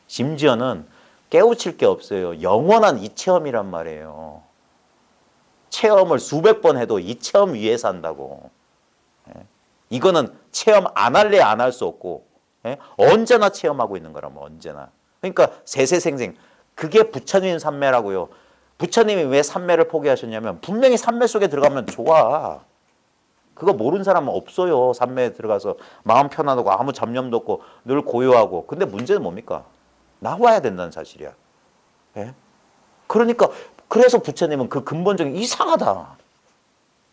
심지어는 깨우칠 게 없어요. 영원한 이 체험이란 말이에요. 체험을 수백 번 해도 이 체험 위에서 한다고. 이거는 체험 안 할래 안 할 수 없고, 언제나 체험하고 있는 거라면 언제나. 그러니까 세세생생. 그게 부처님 삼매라고요. 부처님이 왜 삼매를 포기하셨냐면 분명히 삼매 속에 들어가면 좋아. 그거 모르는 사람은 없어요. 삼매에 들어가서 마음 편안하고 아무 잡념도 없고 늘 고요하고. 근데 문제는 뭡니까? 나와야 된다는 사실이야. 그러니까 그래서 부처님은 그 근본적인 이상하다.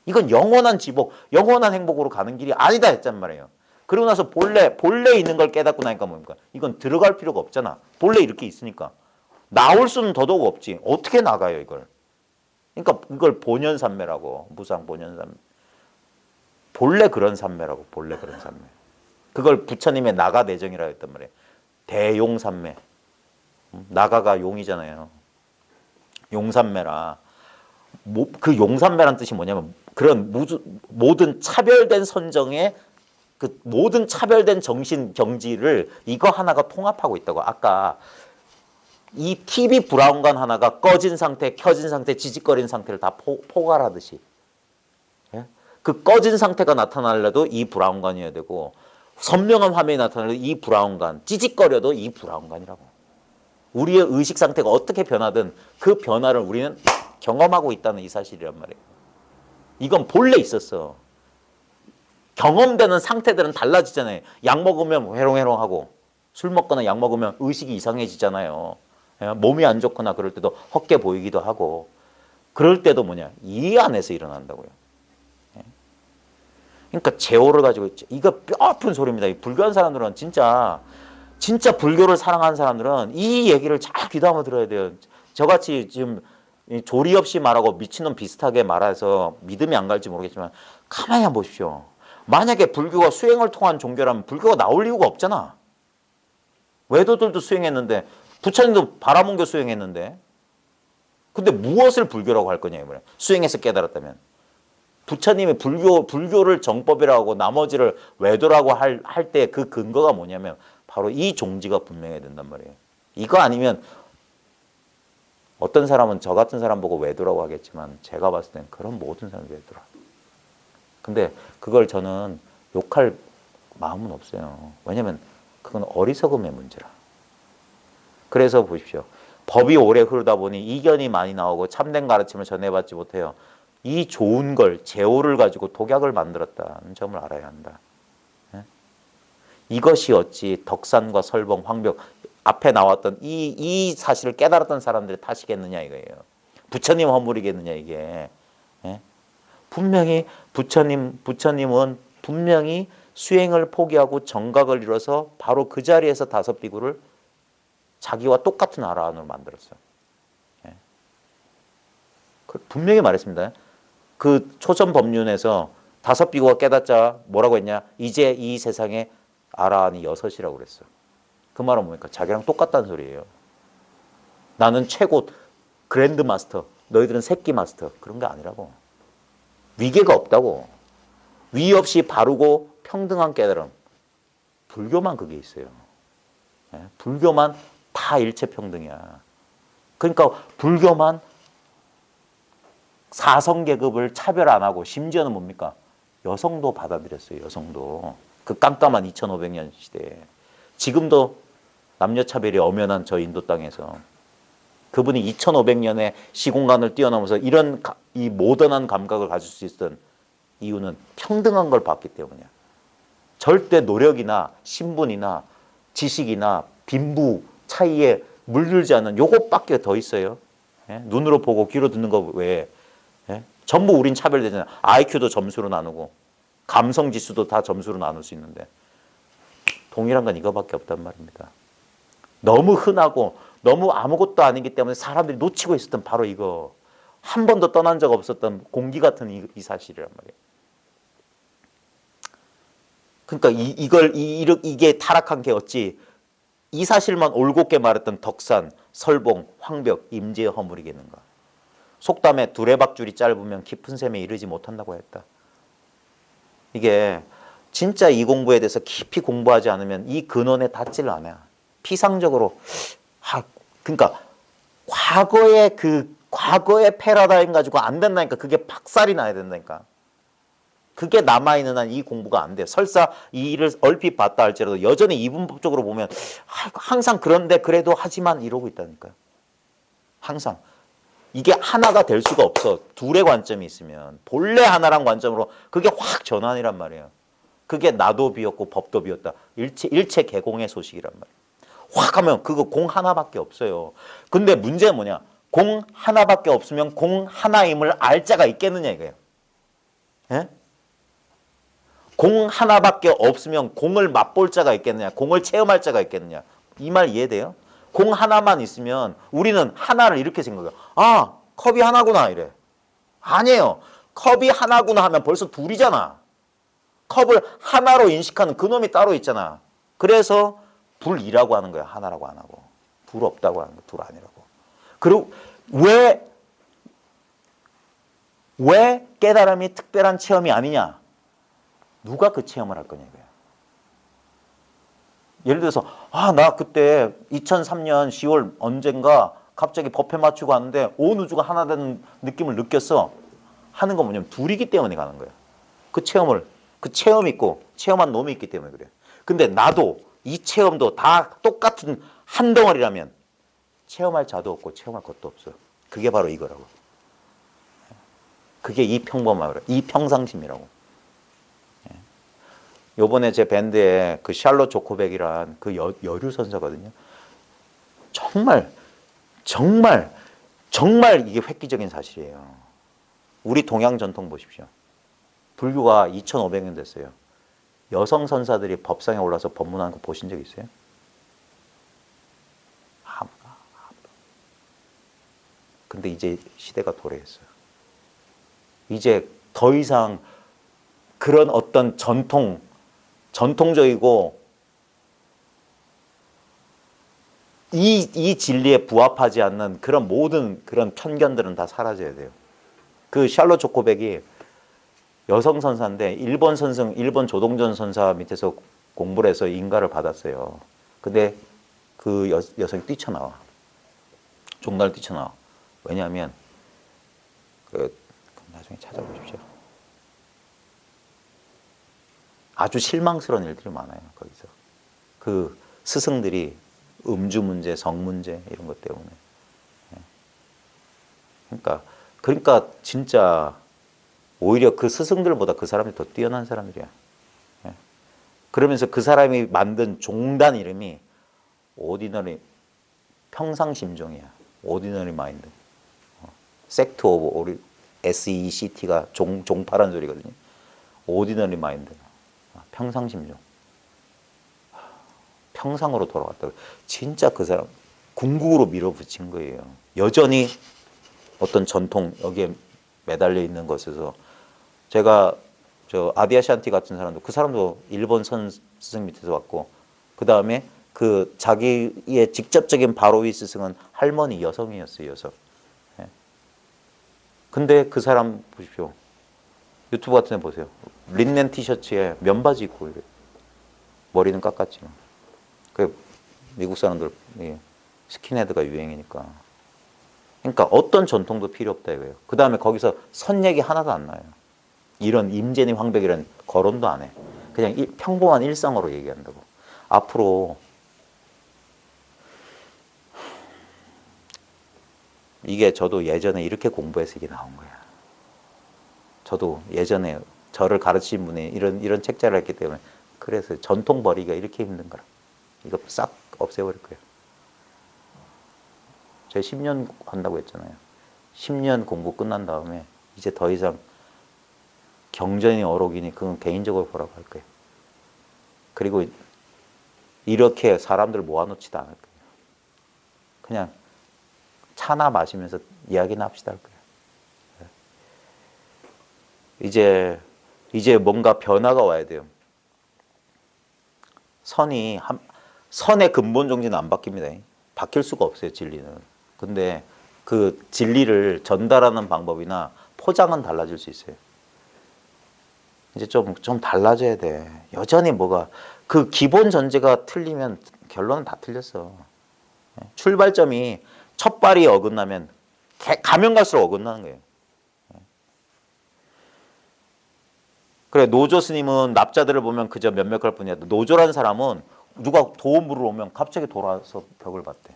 이건 영원한 지복, 영원한 행복으로 가는 길이 아니다 했단 말이에요. 그러고 나서 본래 있는 걸 깨닫고 나니까 뭡니까? 이건 들어갈 필요가 없잖아. 본래 이렇게 있으니까. 나올 수는 더더욱 없지. 어떻게 나가요, 이걸? 그러니까 이걸 본연산매라고. 무상 본연산매. 본래 그런 산매라고. 본래 그런 산매. 그걸 부처님의 나가내정이라고 했단 말이에요. 대용산매. 나가가 용이잖아요. 용산매라. 그 용산매란 뜻이 뭐냐면 그런 모든 차별된 선정의 그 모든 차별된 정신 경지를 이거 하나가 통합하고 있다고. 아까 이 TV 브라운관 하나가 꺼진 상태, 켜진 상태, 지직거린 상태를 다 포괄하듯이. 예? 그 꺼진 상태가 나타나려도 이 브라운관이어야 되고 선명한 화면이 나타나려도 이 브라운관, 찌직거려도 이 브라운관이라고. 우리의 의식 상태가 어떻게 변하든 그 변화를 우리는 경험하고 있다는 이 사실이란 말이에요. 이건 본래 있었어. 경험되는 상태들은 달라지잖아요. 약 먹으면 해롱해롱하고 술 먹거나 약 먹으면 의식이 이상해지잖아요. 몸이 안 좋거나 그럴 때도 헛게 보이기도 하고 그럴 때도 뭐냐 이 안에서 일어난다고요. 그러니까 제호를 가지고 있죠. 이거 뼈 아픈 소리입니다. 이 불교한 사람들은 진짜 불교를 사랑하는 사람들은 이 얘기를 잘 귀담아 들어야 돼요. 저같이 지금 조리 없이 말하고 미친놈 비슷하게 말해서 믿음이 안 갈지 모르겠지만 가만히 한번 보십시오. 만약에 불교가 수행을 통한 종교라면 불교가 나올 이유가 없잖아. 외도들도 수행했는데 부처님도 바라문교 수행했는데 근데 무엇을 불교라고 할 거냐 이번에 수행해서 깨달았다면 부처님이 불교를 정법이라고 하고 나머지를 외도라고 할 때 그 근거가 뭐냐면 바로 이 종지가 분명해야 된단 말이에요. 이거 아니면 어떤 사람은 저 같은 사람 보고 외도라고 하겠지만 제가 봤을 땐 그런 모든 사람이 외도라. 근데 그걸 저는 욕할 마음은 없어요. 왜냐면 그건 어리석음의 문제라. 그래서 보십시오. 법이 오래 흐르다 보니 이견이 많이 나오고 참된 가르침을 전해받지 못해요. 이 좋은 걸, 제호를 가지고 독약을 만들었다는 점을 알아야 한다. 이것이 어찌 덕산과 설봉, 황벽 앞에 나왔던 이 사실을 깨달았던 사람들의 탓이겠느냐 이거예요. 부처님 허물이겠느냐 이게. 분명히 부처님은 분명히 수행을 포기하고 정각을 이뤄서 바로 그 자리에서 다섯 비구를 자기와 똑같은 아라한으로 만들었어요. 분명히 말했습니다. 그 초전 법륜에서 다섯 비구가 깨닫자 뭐라고 했냐? 이제 이 세상에 아라한이 6이라고 그랬어. 그 말은 뭡니까? 자기랑 똑같다는 소리예요. 나는 최고 그랜드 마스터, 너희들은 새끼 마스터. 그런 게 아니라고. 위계가 없다고. 위 없이 바르고 평등한 깨달음. 불교만 그게 있어요. 불교만 다 일체평등이야. 그러니까 불교만 사성계급을 차별 안 하고 심지어는 뭡니까? 여성도 받아들였어요. 여성도. 그 깜깜한 2500년 시대에. 지금도 남녀차별이 엄연한 저 인도 땅에서 그분이 2500년의 시공간을 뛰어넘어서 이런 이 모던한 감각을 가질 수 있었던 이유는 평등한 걸 봤기 때문이야. 절대 노력이나 신분이나 지식이나 빈부 차이에 물들지 않는 요것밖에 더 있어요. 눈으로 보고 귀로 듣는 거 외에. 전부 우린 차별되잖아요. IQ도 점수로 나누고 감성 지수도 다 점수로 나눌 수 있는데 동일한 건 이거밖에 없단 말입니다. 너무 흔하고 너무 아무것도 아니기 때문에 사람들이 놓치고 있었던 바로 이거. 한 번도 떠난 적 없었던 공기 같은 이 사실이란 말이에요. 그러니까 이게 타락한 게 어찌 이 사실만 올곧게 말했던 덕산, 설봉, 황벽, 임재의 허물이겠는가. 속담에 두레박줄이 짧으면 깊은 샘에 이르지 못한다고 했다. 이게 진짜 이 공부에 대해서 깊이 공부하지 않으면 이 근원에 닿지를 않아요. 피상적으로 그러니까 과거의 패러다임 가지고 안 된다니까. 그게 박살이 나야 된다니까. 그게 남아있는 한 이 공부가 안 돼요. 설사 이 일을 얼핏 봤다 할지라도 여전히 이분법적으로 보면 항상 그런데 그래도 하지만 이러고 있다니까요. 항상. 이게 하나가 될 수가 없어. 둘의 관점이 있으면. 본래 하나란 관점으로 그게 확 전환이란 말이에요. 그게 나도 비었고 법도 비었다. 일체 개공의 소식이란 말이에요. 확 하면 그거 공 하나밖에 없어요. 근데 문제는 뭐냐? 공 하나밖에 없으면 공 하나임을 알 자가 있겠느냐 이거예요. 예? 공 하나밖에 없으면 공을 맛볼 자가 있겠느냐? 공을 체험할 자가 있겠느냐? 이 말 이해돼요? 공 하나만 있으면 우리는 하나를 이렇게 생각해요. 아, 컵이 하나구나 이래. 아니에요. 컵이 하나구나 하면 벌써 둘이잖아. 컵을 하나로 인식하는 그놈이 따로 있잖아. 그래서 불이라고 하는 거야. 하나라고 안 하고. 불 없다고 하는 거야. 둘 아니라고. 그리고 왜 깨달음이 특별한 체험이 아니냐? 누가 그 체험을 할 거냐 이거야. 예를 들어서 나 그때 2003년 10월 언젠가 갑자기 법회 맞추고 왔는데 온 우주가 하나 되는 느낌을 느꼈어. 하는 건 뭐냐면 둘이기 때문에 가는 거야. 그 체험 있고 체험한 놈이 있기 때문에 그래. 근데 나도 이 체험도 다 똑같은 한 덩어리라면 체험할 자도 없고 체험할 것도 없어. 그게 바로 이거라고. 그게 이 평범함이라고. 이 평상심이라고. 요번에 제 밴드에 그 샬롯 조코백이란 그 여류 선사거든요. 정말 이게 획기적인 사실이에요. 우리 동양 전통 보십시오. 불교가 2500년 됐어요. 여성 선사들이 법상에 올라서 법문하는 거 보신 적 있어요? 아무도. 근데 이제 시대가 도래했어요. 이제 더 이상 그런 어떤 전통적이고 이 진리에 부합하지 않는 그런 모든 그런 편견들은 다 사라져야 돼요. 그 샬롯 조코백이 여성 선사인데 일본 조동전 선사 밑에서 공부를 해서 인가를 받았어요. 근데 그 여성이 뛰쳐나와. 종단을 뛰쳐나와. 왜냐하면 나중에 찾아보십시오. 아주 실망스러운 일들이 많아요. 거기서 그 스승들이 음주 문제, 성 문제 이런 것 때문에. 그러니까 진짜 오히려 그 스승들보다 그 사람이 더 뛰어난 사람들이야. 그러면서 그 사람이 만든 종단 이름이 오디너리 평상심종이야. 오디너리 마인드. 섹트 오브 SECT가 종파란 소리거든요. 오디너리 마인드. 평상심종. 평상으로 돌아왔다. 진짜 그 사람 궁극으로 밀어붙인 거예요. 여전히 어떤 전통 여기에 매달려 있는 것에서 제가 아디아샨티 같은 사람도 그 사람도 일본 스승 밑에서 왔고 그 다음에 그 자기의 직접적인 바로위 스승은 할머니 여성이었어요. 여성. 근데 그 사람 보십시오. 유튜브 같은 데 보세요. 린넨 티셔츠에 면바지 입고 이래. 머리는 깎았지만. 그 미국 사람들 스킨헤드가 유행이니까. 그러니까 어떤 전통도 필요 없다 이거예요. 그 다음에 거기서 선 얘기 하나도 안 나요. 이런 임재님 황백이라는 거론도 안 해. 그냥 평범한 일상으로 얘기한다고. 앞으로 이게 저도 예전에 이렇게 공부해서 이게 나온 거야. 저도 예전에 저를 가르친 분이 이런 책자를 했기 때문에 그래서 전통 버리기가 이렇게 힘든 거라. 이거 싹 없애버릴 거예요. 제가 10년 한다고 했잖아요. 10년 공부 끝난 다음에 이제 더 이상 경전이 어록이니 그건 개인적으로 보라고 할 거예요. 그리고 이렇게 사람들 모아놓지도 않을 거예요. 그냥 차나 마시면서 이야기나 합시다 할 거예요. 이제 뭔가 변화가 와야 돼요. 선의 근본 정신은 안 바뀝니다. 바뀔 수가 없어요, 진리는. 근데 그 진리를 전달하는 방법이나 포장은 달라질 수 있어요. 이제 좀 달라져야 돼. 여전히 그 기본 전제가 틀리면 결론은 다 틀렸어. 출발점이 첫 발이 어긋나면 가면 갈수록 어긋나는 거예요. 그래, 노조 스님은 납자들을 보면 그저 몇몇할 뿐이야. 노조라는 사람은 누가 도움으로 오면 갑자기 돌아서 벽을 봤대.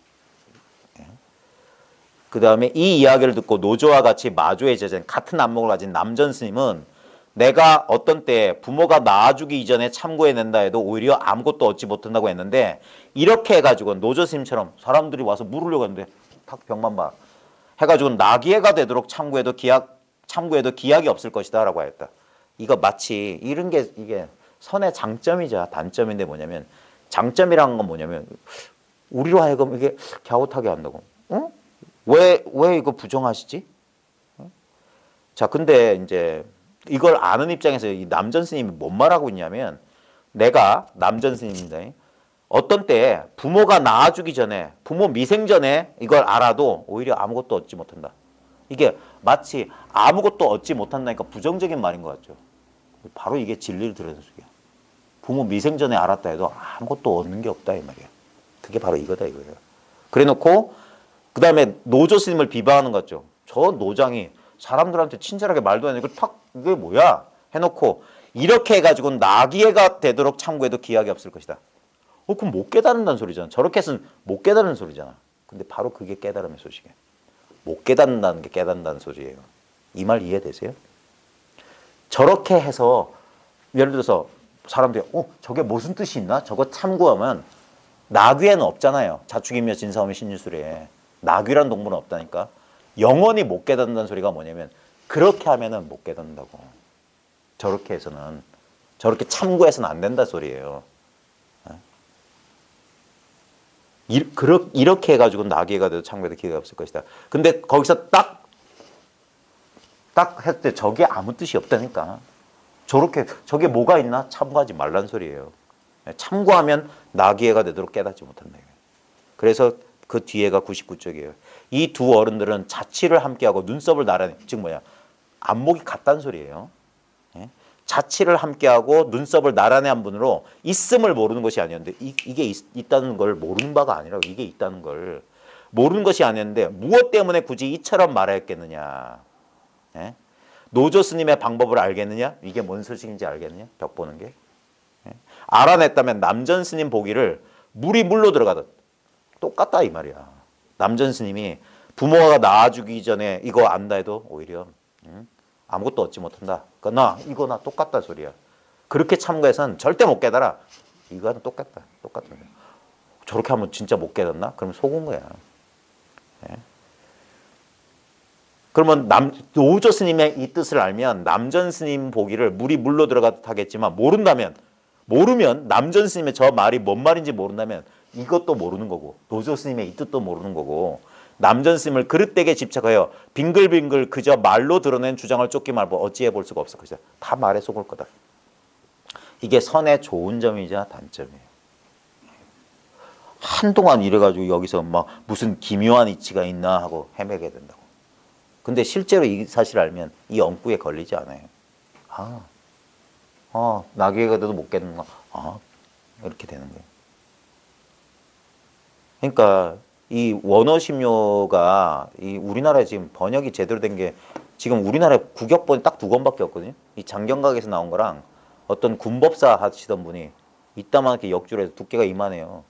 그 다음에 이 이야기를 듣고 노조와 같이 마조의 제자인 같은 안목을 가진 남전 스님은 내가 어떤 때 부모가 낳아주기 이전에 참고해낸다 해도 오히려 아무것도 얻지 못한다고 했는데 이렇게 해가지고 노조 스님처럼 사람들이 와서 물으려고 했는데 탁 벽만 봐. 해가지고 나기회가 되도록 참고해도 기약이 없을 것이다 라고 하였다. 이거 마치 이런 게 이게 선의 장점이자 단점인데 뭐냐면 장점이라는 건 뭐냐면 우리로 하여금 이게 갸웃하게 한다고. 왜 이거 부정하시지? 자, 근데 이제 이걸 아는 입장에서 이 남전 스님이 뭔 말하고 있냐면 내가 남전 스님입니다. 어떤 때 부모가 낳아주기 전에 부모 미생 전에 이걸 알아도 오히려 아무것도 얻지 못한다. 이게 마치 아무것도 얻지 못한다니까 부정적인 말인 것 같죠. 바로 이게 진리를 들여다주게. 부모 미생 전에 알았다 해도 아무것도 얻는 게 없다 이 말이야. 그게 바로 이거다 이거예요. 그래놓고 그 다음에 노조 스님을 비방하는 것 같죠. 저 노장이 사람들한테 친절하게 말도 안 해. 이게 뭐야? 해놓고 이렇게 해가지고 나기회가 되도록 참고해도 기약이 없을 것이다. 그럼 못 깨닫는다는 소리잖아. 저렇게 해서는 못 깨닫는 소리잖아. 근데 바로 그게 깨달음의 소식이에요. 못 깨닫는다는 게 깨닫는다는 소리예요. 이 말 이해되세요? 저렇게 해서 예를 들어서 사람들이 저게 무슨 뜻이 있나? 저거 참고하면 나귀에는 없잖아요. 자축이며 진사오며 신유술에. 나귀란 동물은 없다니까. 영원히 못 깨닫는다는 소리가 뭐냐면 그렇게 하면은 못 깨닫는다고. 저렇게 해서는 저렇게 참고해서는 안 된다 소리예요. 이렇게 해가지고 나귀가 돼도 참고해도 기회가 없을 것이다. 근데 거기서 딱 했을 때 저게 아무 뜻이 없다니까. 저게 뭐가 있나? 참고하지 말란 소리예요. 참고하면 나귀가 되도록 깨닫지 못한다. 그래서 그 뒤에가 99쪽이에요. 이 두 어른들은 자취를 함께하고 눈썹을 나란히, 즉 뭐야? 안목이 같다는 소리예요. 자취를 함께하고 눈썹을 나란히 한 분으로 있음을 모르는 것이 아니었는데 이게 있다는 걸 모르는 바가 아니라고. 이게 있다는 걸 모르는 것이 아니었는데 무엇 때문에 굳이 이처럼 말했겠느냐. 노조 스님의 방법을 알겠느냐? 이게 뭔 소식인지 알겠느냐? 벽 보는 게. 알아냈다면 남전 스님 보기를 물이 물로 들어가듯 똑같다 이 말이야. 남전 스님이 부모가 낳아주기 전에 이거 안다 해도 오히려 아무것도 얻지 못한다. 그러니까 이거나 똑같다 소리야. 그렇게 참고해서는 절대 못 깨달아. 이거는 똑같다. 똑같은 거야. 저렇게 하면 진짜 못 깨닫나? 그럼 속은 거야. 그러면 노조 스님의 이 뜻을 알면 남전 스님 보기를 물이 물로 들어가듯 하겠지만 모르면 남전 스님의 저 말이 뭔 말인지 모른다면 이것도 모르는 거고 노조 스님의 이 뜻도 모르는 거고 남전 스님을 그릇되게 집착하여 빙글빙글 그저 말로 드러낸 주장을 쫓기 말고 어찌해 볼 수가 없을 것이다. 다 말에 속을 거다. 이게 선의 좋은 점이자 단점이에요. 한동안 이래가지고 여기서 막 무슨 기묘한 이치가 있나 하고 헤매게 된다고. 근데 실제로 이 사실을 알면 이 엉꾸에 걸리지 않아요. 나귀가 돼도 못 깨는구나. 이렇게 되는 거예요. 그러니까 이 원어심료가 이 우리나라에 지금 번역이 제대로 된 게 지금 우리나라에 국역본이 딱 2권밖에 없거든요. 이 장경각에서 나온 거랑 어떤 군법사 하시던 분이 이따만하게 역주를 해서 두께가 이만해요.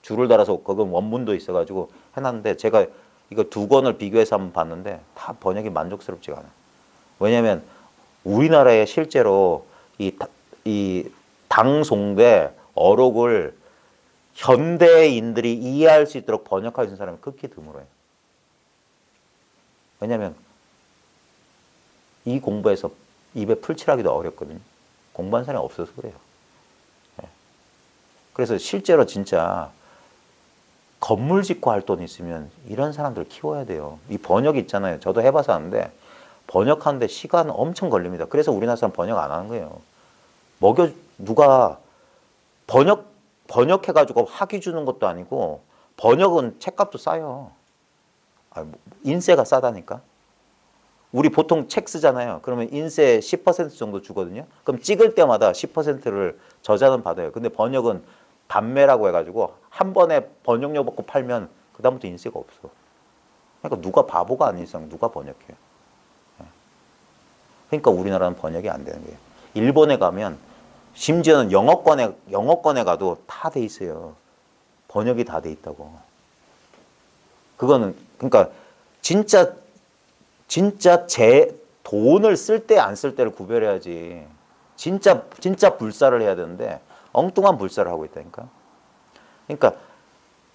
줄을 달아서 거기 원문도 있어가지고 해놨는데 제가 이거 2권을 비교해서 한번 봤는데 다 번역이 만족스럽지가 않아요. 왜냐하면 우리나라에 실제로 이 당송대 어록을 현대인들이 이해할 수 있도록 번역할 수 있는 사람이 극히 드물어요. 왜냐하면 이 공부에서 입에 풀칠하기도 어렵거든요. 공부한 사람이 없어서 그래요. 그래서 실제로 진짜 건물 짓고 할 돈 있으면 이런 사람들 키워야 돼요. 이 번역 있잖아요. 저도 해봐서 아는데 번역하는데 시간 엄청 걸립니다. 그래서 우리나라 사람 번역 안 하는 거예요. 누가 번역해가지고 학위 주는 것도 아니고 번역은 책값도 싸요. 인세가 싸다니까. 우리 보통 책 쓰잖아요. 그러면 인세 10% 정도 주거든요. 그럼 찍을 때마다 10%를 저자는 받아요. 근데 번역은 단매라고 해가지고 한 번에 번역료 받고 팔면 그다음부터 인세가 없어. 그러니까 누가 바보가 아닌 이상 누가 번역해요. 그러니까 우리나라는 번역이 안 되는 거예요. 일본에 가면 심지어는 영어권에 가도 다 돼 있어요. 번역이 다 돼 있다고. 그거는 그러니까 진짜 제 돈을 쓸 때 안 쓸 때를 구별해야지. 진짜 불사를 해야 되는데 엉뚱한 불사를 하고 있다니까. 그러니까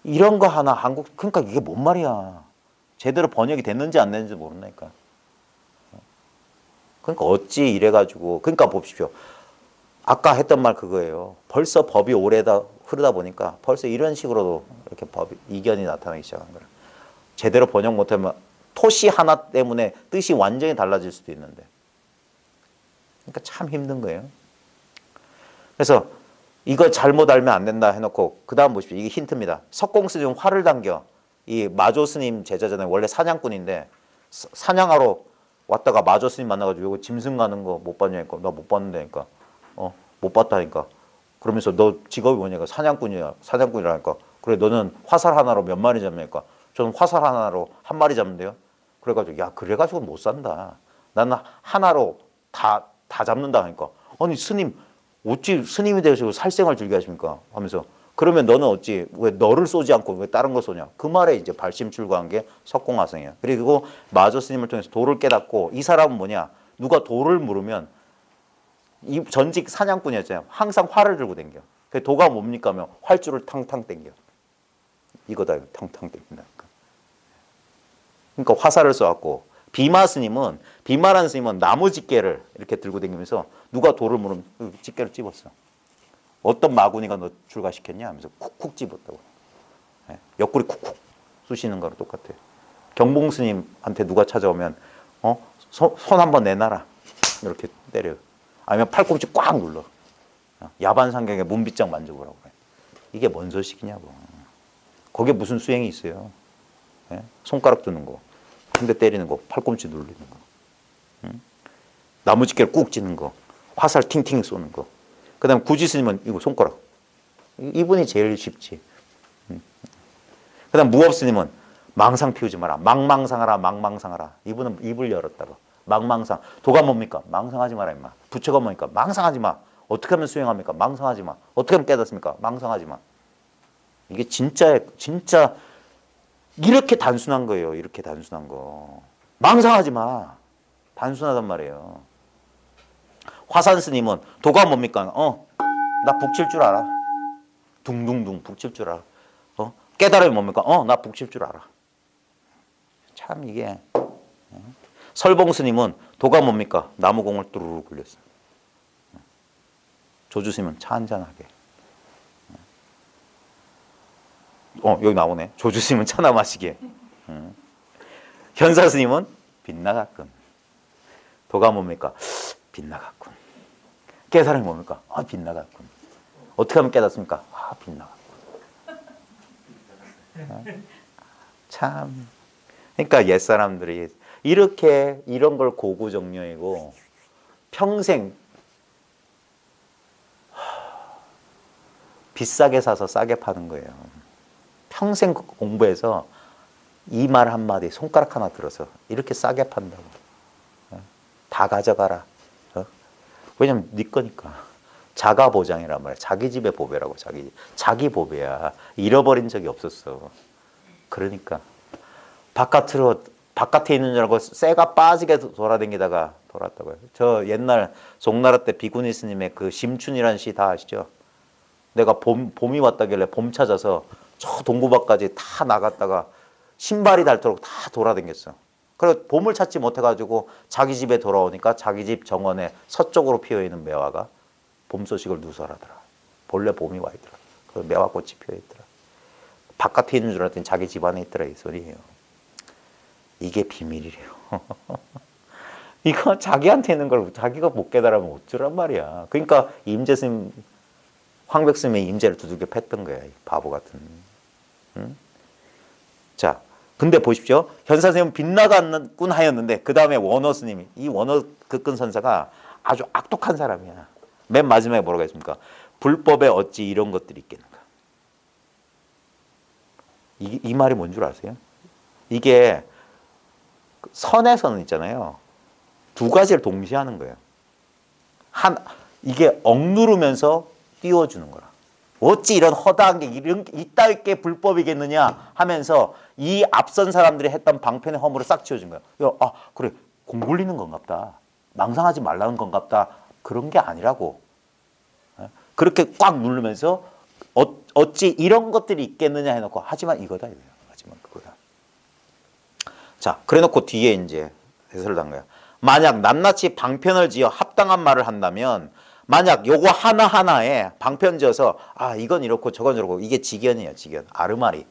이런 거 하나 그러니까 이게 뭔 말이야. 제대로 번역이 됐는지 안 됐는지 모른다니까. 그러니까 어찌 이래가지고 그러니까 봅시오. 아까 했던 말 그거예요. 벌써 법이 흐르다 보니까 벌써 이런 식으로도 이렇게 이견이 나타나기 시작한 거예요. 제대로 번역 못하면 토시 하나 때문에 뜻이 완전히 달라질 수도 있는데. 그러니까 참 힘든 거예요. 그래서 이거 잘못 알면 안 된다 해놓고 그 다음 보십시오. 이게 힌트입니다. 석공 스님 활을 당겨. 이 마조 스님 제자잖아요. 원래 사냥꾼인데 사냥하러 왔다가 마조 스님 만나가지고 이거 짐승 가는 거 못 봤냐니까. 나 못 봤는데니까. 못 봤다니까. 그러면서 너 직업이 뭐냐니까. 사냥꾼이야. 사냥꾼이라니까. 그래 너는 화살 하나로 몇 마리 잡냐니까. 저는 화살 하나로 한 마리 잡는데요. 그래가지고 야 그래가지고 못 산다. 나는 하나로 다 잡는다 하니까. 아니 스님 어찌 스님이 되시고 살생을 즐겨 하십니까? 하면서 그러면 너는 어찌 왜 너를 쏘지 않고 왜 다른 거 쏘냐? 그 말에 이제 발심출구한 게 석공화성이야. 그리고 마조 스님을 통해서 도를 깨닫고 이 사람은 뭐냐? 누가 도를 물으면 이 전직 사냥꾼이었잖아요. 항상 활을 들고 댕겨. 그 도가 뭡니까? 하면 활줄을 탕탕 땡겨. 이거다. 탕탕 땡긴다니까. 그러니까 화살을 쏘았고 비마라는 스님은 나무 집게를 이렇게 들고 다니면서 누가 돌을 물으면 집게를 집었어. 어떤 마구니가 너 출가시켰냐 하면서 쿡쿡 집었다고. 옆구리 쿡쿡 쑤시는 거랑 똑같아요. 경봉 스님한테 누가 찾아오면 손 한번 내놔라. 이렇게 때려요. 아니면 팔꿈치 꽉 눌러. 야반상경에 문빗장 만져보라고 그래. 이게 뭔 소식이냐고. 거기에 무슨 수행이 있어요. 손가락 드는 거. 한 대 때리는 거. 팔꿈치 누르는 거. 나무집게를 꾹 찌는 거. 화살 팅팅 쏘는 거. 그 다음에 구지 스님은 이거 손가락. 이분이 제일 쉽지. 그 다음 무업 스님은 망상 피우지 마라. 망망상하라. 망망상하라. 이분은 입을 열었다가. 망망상. 도가 뭡니까? 망상하지 마라 임마. 부처가 뭡니까? 망상하지 마. 어떻게 하면 수행합니까? 망상하지 마. 어떻게 하면 깨닫습니까? 망상하지 마. 이게 진짜 이렇게 단순한 거예요. 이렇게 단순한 거. 망상하지 마. 단순하단 말이에요. 화산 스님은 도가 뭡니까? 나 북칠 줄 알아. 둥둥둥 북칠 줄 알아. 깨달음이 뭡니까? 나 북칠 줄 알아. 참 이게. 설봉 스님은 도가 뭡니까? 나무공을 뚜루루 굴렸어. 조주 스님은 차 한잔하게. 여기 나오네. 조주 스님은 차나 마시게. 현사 스님은 빗나갔군. 도가 뭡니까? 빗나갔군. 깨달음이 뭡니까? 빗나갔군. 어떻게 하면 깨닫습니까? 빗나갔군. 참. 그러니까 옛사람들이 이렇게 이런 걸 고구정령이고 평생 비싸게 사서 싸게 파는 거예요. 평생 공부해서 이 말 한마디 손가락 하나 들어서 이렇게 싸게 판다고. 다 가져가라. 왜냐면 네 거니까. 자가 보장이란 말이야. 자기 집의 보배라고. 자기 보배야. 잃어버린 적이 없었어. 그러니까 바깥에 있는 줄 알고 쇠가 빠지게 돌아다니다가 돌았다고요. 저 옛날 송나라 때 비구니 스님의 그 심춘이라는 시 다 아시죠? 내가 봄이 왔다길래 봄 찾아서 저 동구밭까지 다 나갔다가 신발이 닳도록 다 돌아다녔어. 그래서 봄을 찾지 못해가지고 자기 집에 돌아오니까 자기 집 정원에 서쪽으로 피어있는 매화가 봄 소식을 누설하더라. 본래 봄이 와 있더라. 그 매화꽃이 피어있더라. 바깥에 있는 줄 알았더니 자기 집 안에 있더라 이 소리예요. 이게 비밀이래요. 이거 자기한테 있는 걸 자기가 못 깨달으면 어쩌란 말이야. 그러니까 임재스님, 황백스님의 임재를 두들겨 팼던 거야. 이 바보 같은. 응? 자, 근데 보십시오. 현사스님은 빗나갔군 하였는데 그 다음에 원어스님이, 이 원어극근 선사가 아주 악독한 사람이야. 맨 마지막에 뭐라고 했습니까? 불법에 어찌 이런 것들이 있겠는가. 이 말이 뭔 줄 아세요? 이게 선에서는 있잖아요. 두 가지를 동시에 하는 거예요. 이게 억누르면서 띄워주는 거라. 어찌 이런 허다한 게 이따위 게 불법이겠느냐 하면서 이 앞선 사람들이 했던 방편의 허물을 싹 치워준 거예요. 그래 공 굴리는 건갑다. 망상하지 말라는 건갑다. 그런 게 아니라고. 그렇게 꽉 누르면서 어찌 이런 것들이 있겠느냐 해놓고 하지만 이거다. 하지만 그거다. 자, 그래놓고 뒤에 이제 해설을 한 거야. 만약 낱낱이 방편을 지어 합당한 말을 한다면 만약 요거 하나하나에 방편 지어서 이건 이렇고 저건 이렇고 이게 직연이에요. 직연. 아르마리.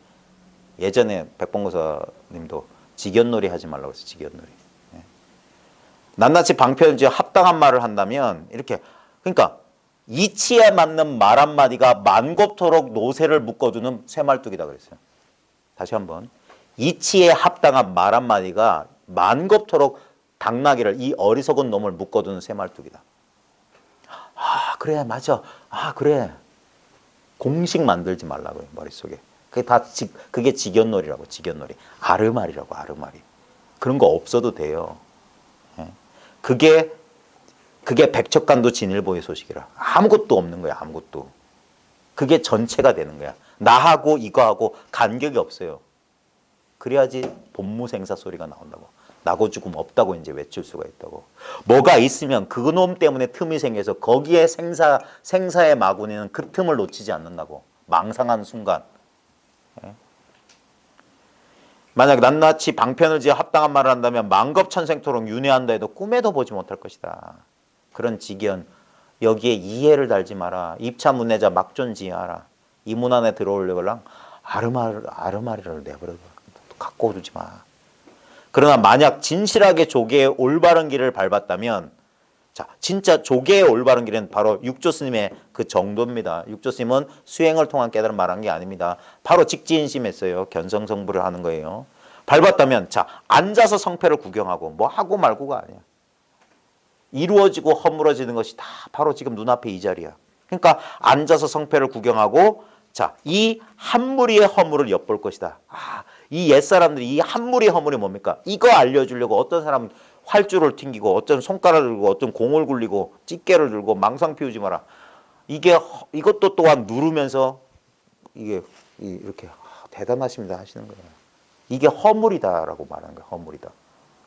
예전에 백봉거사님도 직연놀이 하지 말라고 했어요. 직연놀이. 예. 낱낱이 방편지 합당한 말을 한다면 이렇게 그러니까 이치에 맞는 말 한마디가 만곱토록 노새를 묶어주는 쇠말뚝이다 그랬어요. 다시 한번 이치에 합당한 말 한마디가 만곱토록 당나귀를 이 어리석은 놈을 묶어두는 쇠말뚝이다. 아 그래 맞아. 아 그래. 공식 만들지 말라고요. 머릿속에. 그게 직연놀이라고. 직연놀이. 아르말이라고. 아르말이. 그런 거 없어도 돼요. 예. 그게 백척간도 진일보의 소식이라. 아무것도 없는 거야. 아무것도. 그게 전체가 되는 거야. 나하고 이거하고 간격이 없어요. 그래야지 본무생사 소리가 나온다고. 나고 죽음 없다고 이제 외칠 수가 있다고. 뭐가 있으면 그놈 때문에 틈이 생겨서 거기에 생사의 마구니는 그 틈을 놓치지 않는다고. 망상한 순간. 만약 낱낱이 방편을 지어 합당한 말을 한다면 만겁천생토록 윤회한다 해도 꿈에도 보지 못할 것이다. 그런 직연. 여기에 이해를 달지 마라. 입차문내자 막존지하라. 이 문 안에 들어오려면 아르마리를 내버려 갖고 두지 마. 그러나 만약 진실하게 조계의 올바른 길을 밟았다면 자 진짜 조계의 올바른 길은 바로 육조스님의 그 정도입니다. 육조스님은 수행을 통한 깨달음 말한 게 아닙니다. 바로 직지인심했어요. 견성성불을 하는 거예요. 밟았다면 자 앉아서 성패를 구경하고 뭐 하고 말고가 아니야. 이루어지고 허물어지는 것이 다 바로 지금 눈앞에 이 자리야. 그러니까 앉아서 성패를 구경하고 자, 이 한 무리의 허물을 엿볼 것이다. 이 옛사람들이 이 한 무리의 허물이 뭡니까? 이거 알려주려고 어떤 사람은 활주를 튕기고 어떤 손가락을 들고 어떤 공을 굴리고 집게를 들고 망상 피우지 마라. 이것도 또한 누르면서 이게 이렇게 대단하십니다 하시는 거예요. 이게 허물이다라고 말하는 거예요. 허물이다.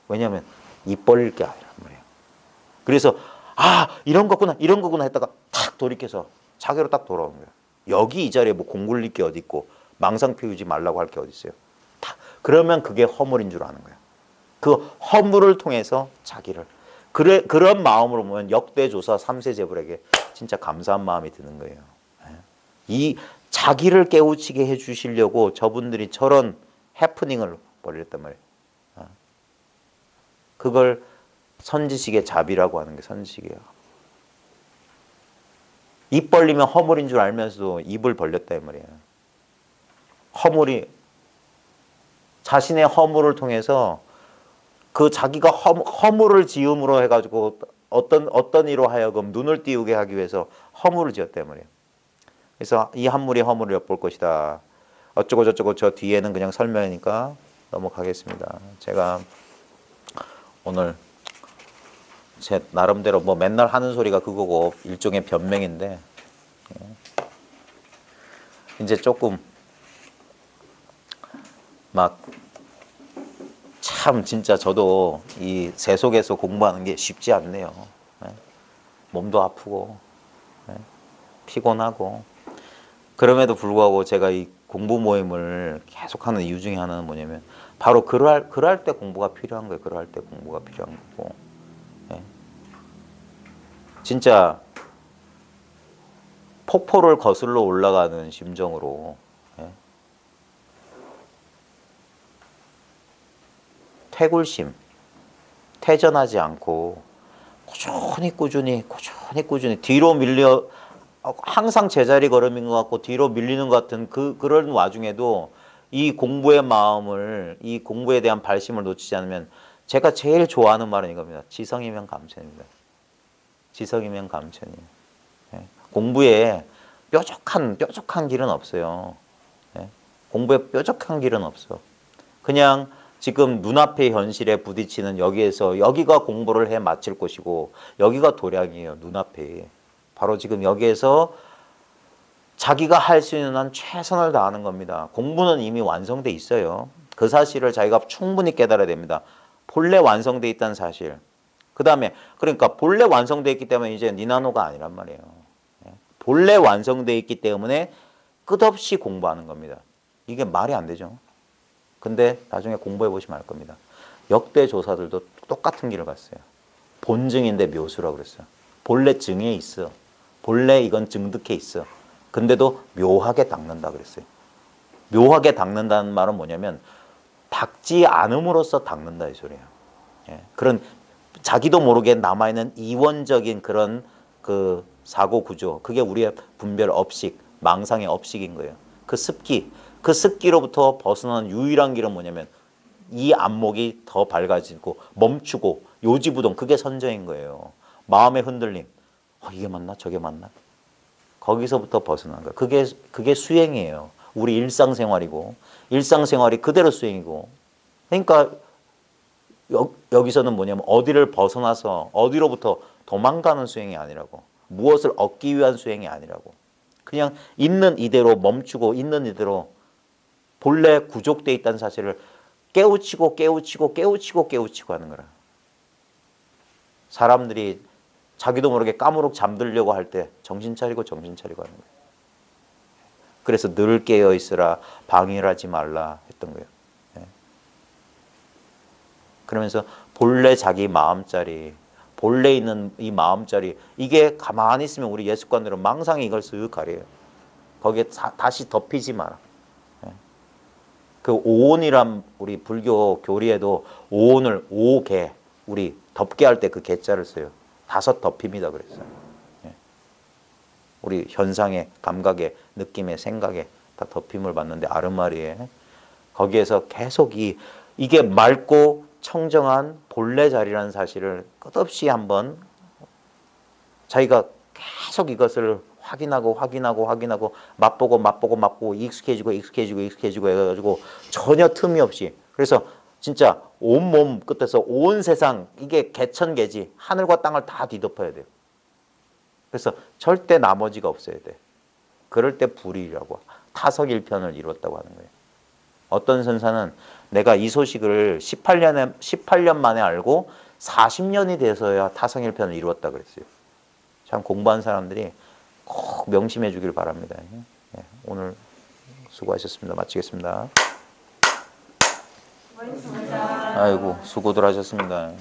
왜냐하면 입 벌릴 게 아니란 말이에요. 그래서 이런 거구나 했다가 탁 돌이켜서 자기로 딱 돌아오는 거예요. 여기 이 자리에 뭐 공굴릴 게 어디 있고 망상 피우지 말라고 할 게 어디 있어요. 그러면 그게 허물인 줄 아는 거예요. 그 허물을 통해서 자기를 그런 마음으로 보면 역대조사 3세 제불에게 진짜 감사한 마음이 드는 거예요. 이 자기를 깨우치게 해주시려고 저분들이 저런 해프닝을 벌였단 말이에요. 그걸 선지식의 자비라고 하는 게 선지식이에요. 입 벌리면 허물인 줄 알면서도 입을 벌렸다 이 말이에요. 허물이 자신의 허물을 통해서 그 자기가 허물을 지음으로 해가지고 어떤 이로 하여금 눈을 띄우게 하기 위해서 허물을 지었다 이 말이에요. 그래서 이 한 무리의 허물을 엿볼 것이다. 어쩌고 저쩌고 저 뒤에는 그냥 설명이니까 넘어가겠습니다. 제가 오늘 제 나름대로 뭐 맨날 하는 소리가 그거고 일종의 변명인데 이제 조금 막 참 진짜 저도 이 세속에서 공부하는 게 쉽지 않네요. 몸도 아프고 피곤하고 그럼에도 불구하고 제가 이 공부 모임을 계속하는 이유 중에 하나는 뭐냐면 바로 그럴 때 공부가 필요한 거예요. 그럴 때 공부가 필요한 거고 진짜 폭포를 거슬러 올라가는 심정으로 퇴굴심, 퇴전하지 않고 꾸준히 뒤로 밀려 항상 제자리 걸음인 것 같고 뒤로 밀리는 것 같은 그런 와중에도 이 공부의 마음을 이 공부에 대한 발심을 놓치지 않으면 제가 제일 좋아하는 말은 이겁니다. 지성이면 감천입니다. 지성이면 감천이에요. 공부에 뾰족한 길은 없어요. 공부에 뾰족한 길은 없어. 그냥 지금 눈앞의 현실에 부딪히는 여기가 공부를 해 마칠 곳이고 여기가 도량이에요. 눈앞에. 바로 지금 여기에서 자기가 할 수 있는 한 최선을 다하는 겁니다. 공부는 이미 완성돼 있어요. 그 사실을 자기가 충분히 깨달아야 됩니다. 본래 완성돼 있다는 사실. 그 다음에 그러니까 본래 완성돼 있기 때문에 이제 니나노가 아니란 말이에요. 본래 완성돼 있기 때문에 끝없이 공부하는 겁니다. 이게 말이 안 되죠. 근데 나중에 공부해 보시면 알 겁니다. 역대 조사들도 똑같은 길을 갔어요. 본증인데 묘수라고 그랬어요. 본래 증에 있어. 본래 이건 증득해 있어. 근데도 묘하게 닦는다 그랬어요. 묘하게 닦는다는 말은 뭐냐면 닦지 않음으로써 닦는다 이 소리예요. 예. 그런 자기도 모르게 남아있는 이원적인 그런 그 사고 구조, 그게 우리의 분별 업식, 망상의 업식인 거예요. 그 습기로부터 벗어나는 유일한 길은 뭐냐면 이 안목이 더 밝아지고 멈추고 요지부동, 그게 선정인 거예요. 마음의 흔들림, 이게 맞나 저게 맞나, 거기서부터 벗어나는 거예요. 그게 수행이에요. 우리 일상생활이고, 일상생활이 그대로 수행이고. 그러니까 여기서는 뭐냐면 어디를 벗어나서 어디로부터 도망가는 수행이 아니라고, 무엇을 얻기 위한 수행이 아니라고, 그냥 있는 이대로 멈추고 있는 이대로 본래 구족되어 있다는 사실을 깨우치고 하는 거라. 사람들이 자기도 모르게 까무룩 잠들려고 할 때 정신 차리고 하는 거예요. 그래서 늘 깨어 있으라, 방해하지 말라 했던 거예요. 그러면서 본래 자기 마음자리, 본래 있는 이 마음자리, 이게 가만히 있으면 우리 예습관들은 망상이 이걸 쓱 가려요. 거기에 다시 덮이지 마라. 그 오온이란 우리 불교 교리에도 오온을 5개, 우리 덮게 할 때 그 개자를 써요. 5 덮입니다 그랬어요. 우리 현상에, 감각에, 느낌에, 생각에 다 덮임을 받는데 아르마리에, 거기에서 계속 이게 맑고 청정한 본래 자리라는 사실을 끝없이 한번 자기가 계속 이것을 확인하고 맛보고 익숙해지고 해가지고 전혀 틈이 없이, 그래서 진짜 온몸 끝에서 온 세상, 이게 개천개지 하늘과 땅을 다 뒤덮어야 돼요. 그래서 절대 나머지가 없어야 돼. 그럴 때 불이라고 타석일편을 이뤘다고 하는 거예요. 어떤 선사는 내가 이 소식을 18년 만에 알고 40년이 돼서야 타성일편을 이루었다 그랬어요. 참 공부한 사람들이 꼭 명심해 주길 바랍니다. 오늘 수고하셨습니다. 마치겠습니다. 아이고 수고들 하셨습니다.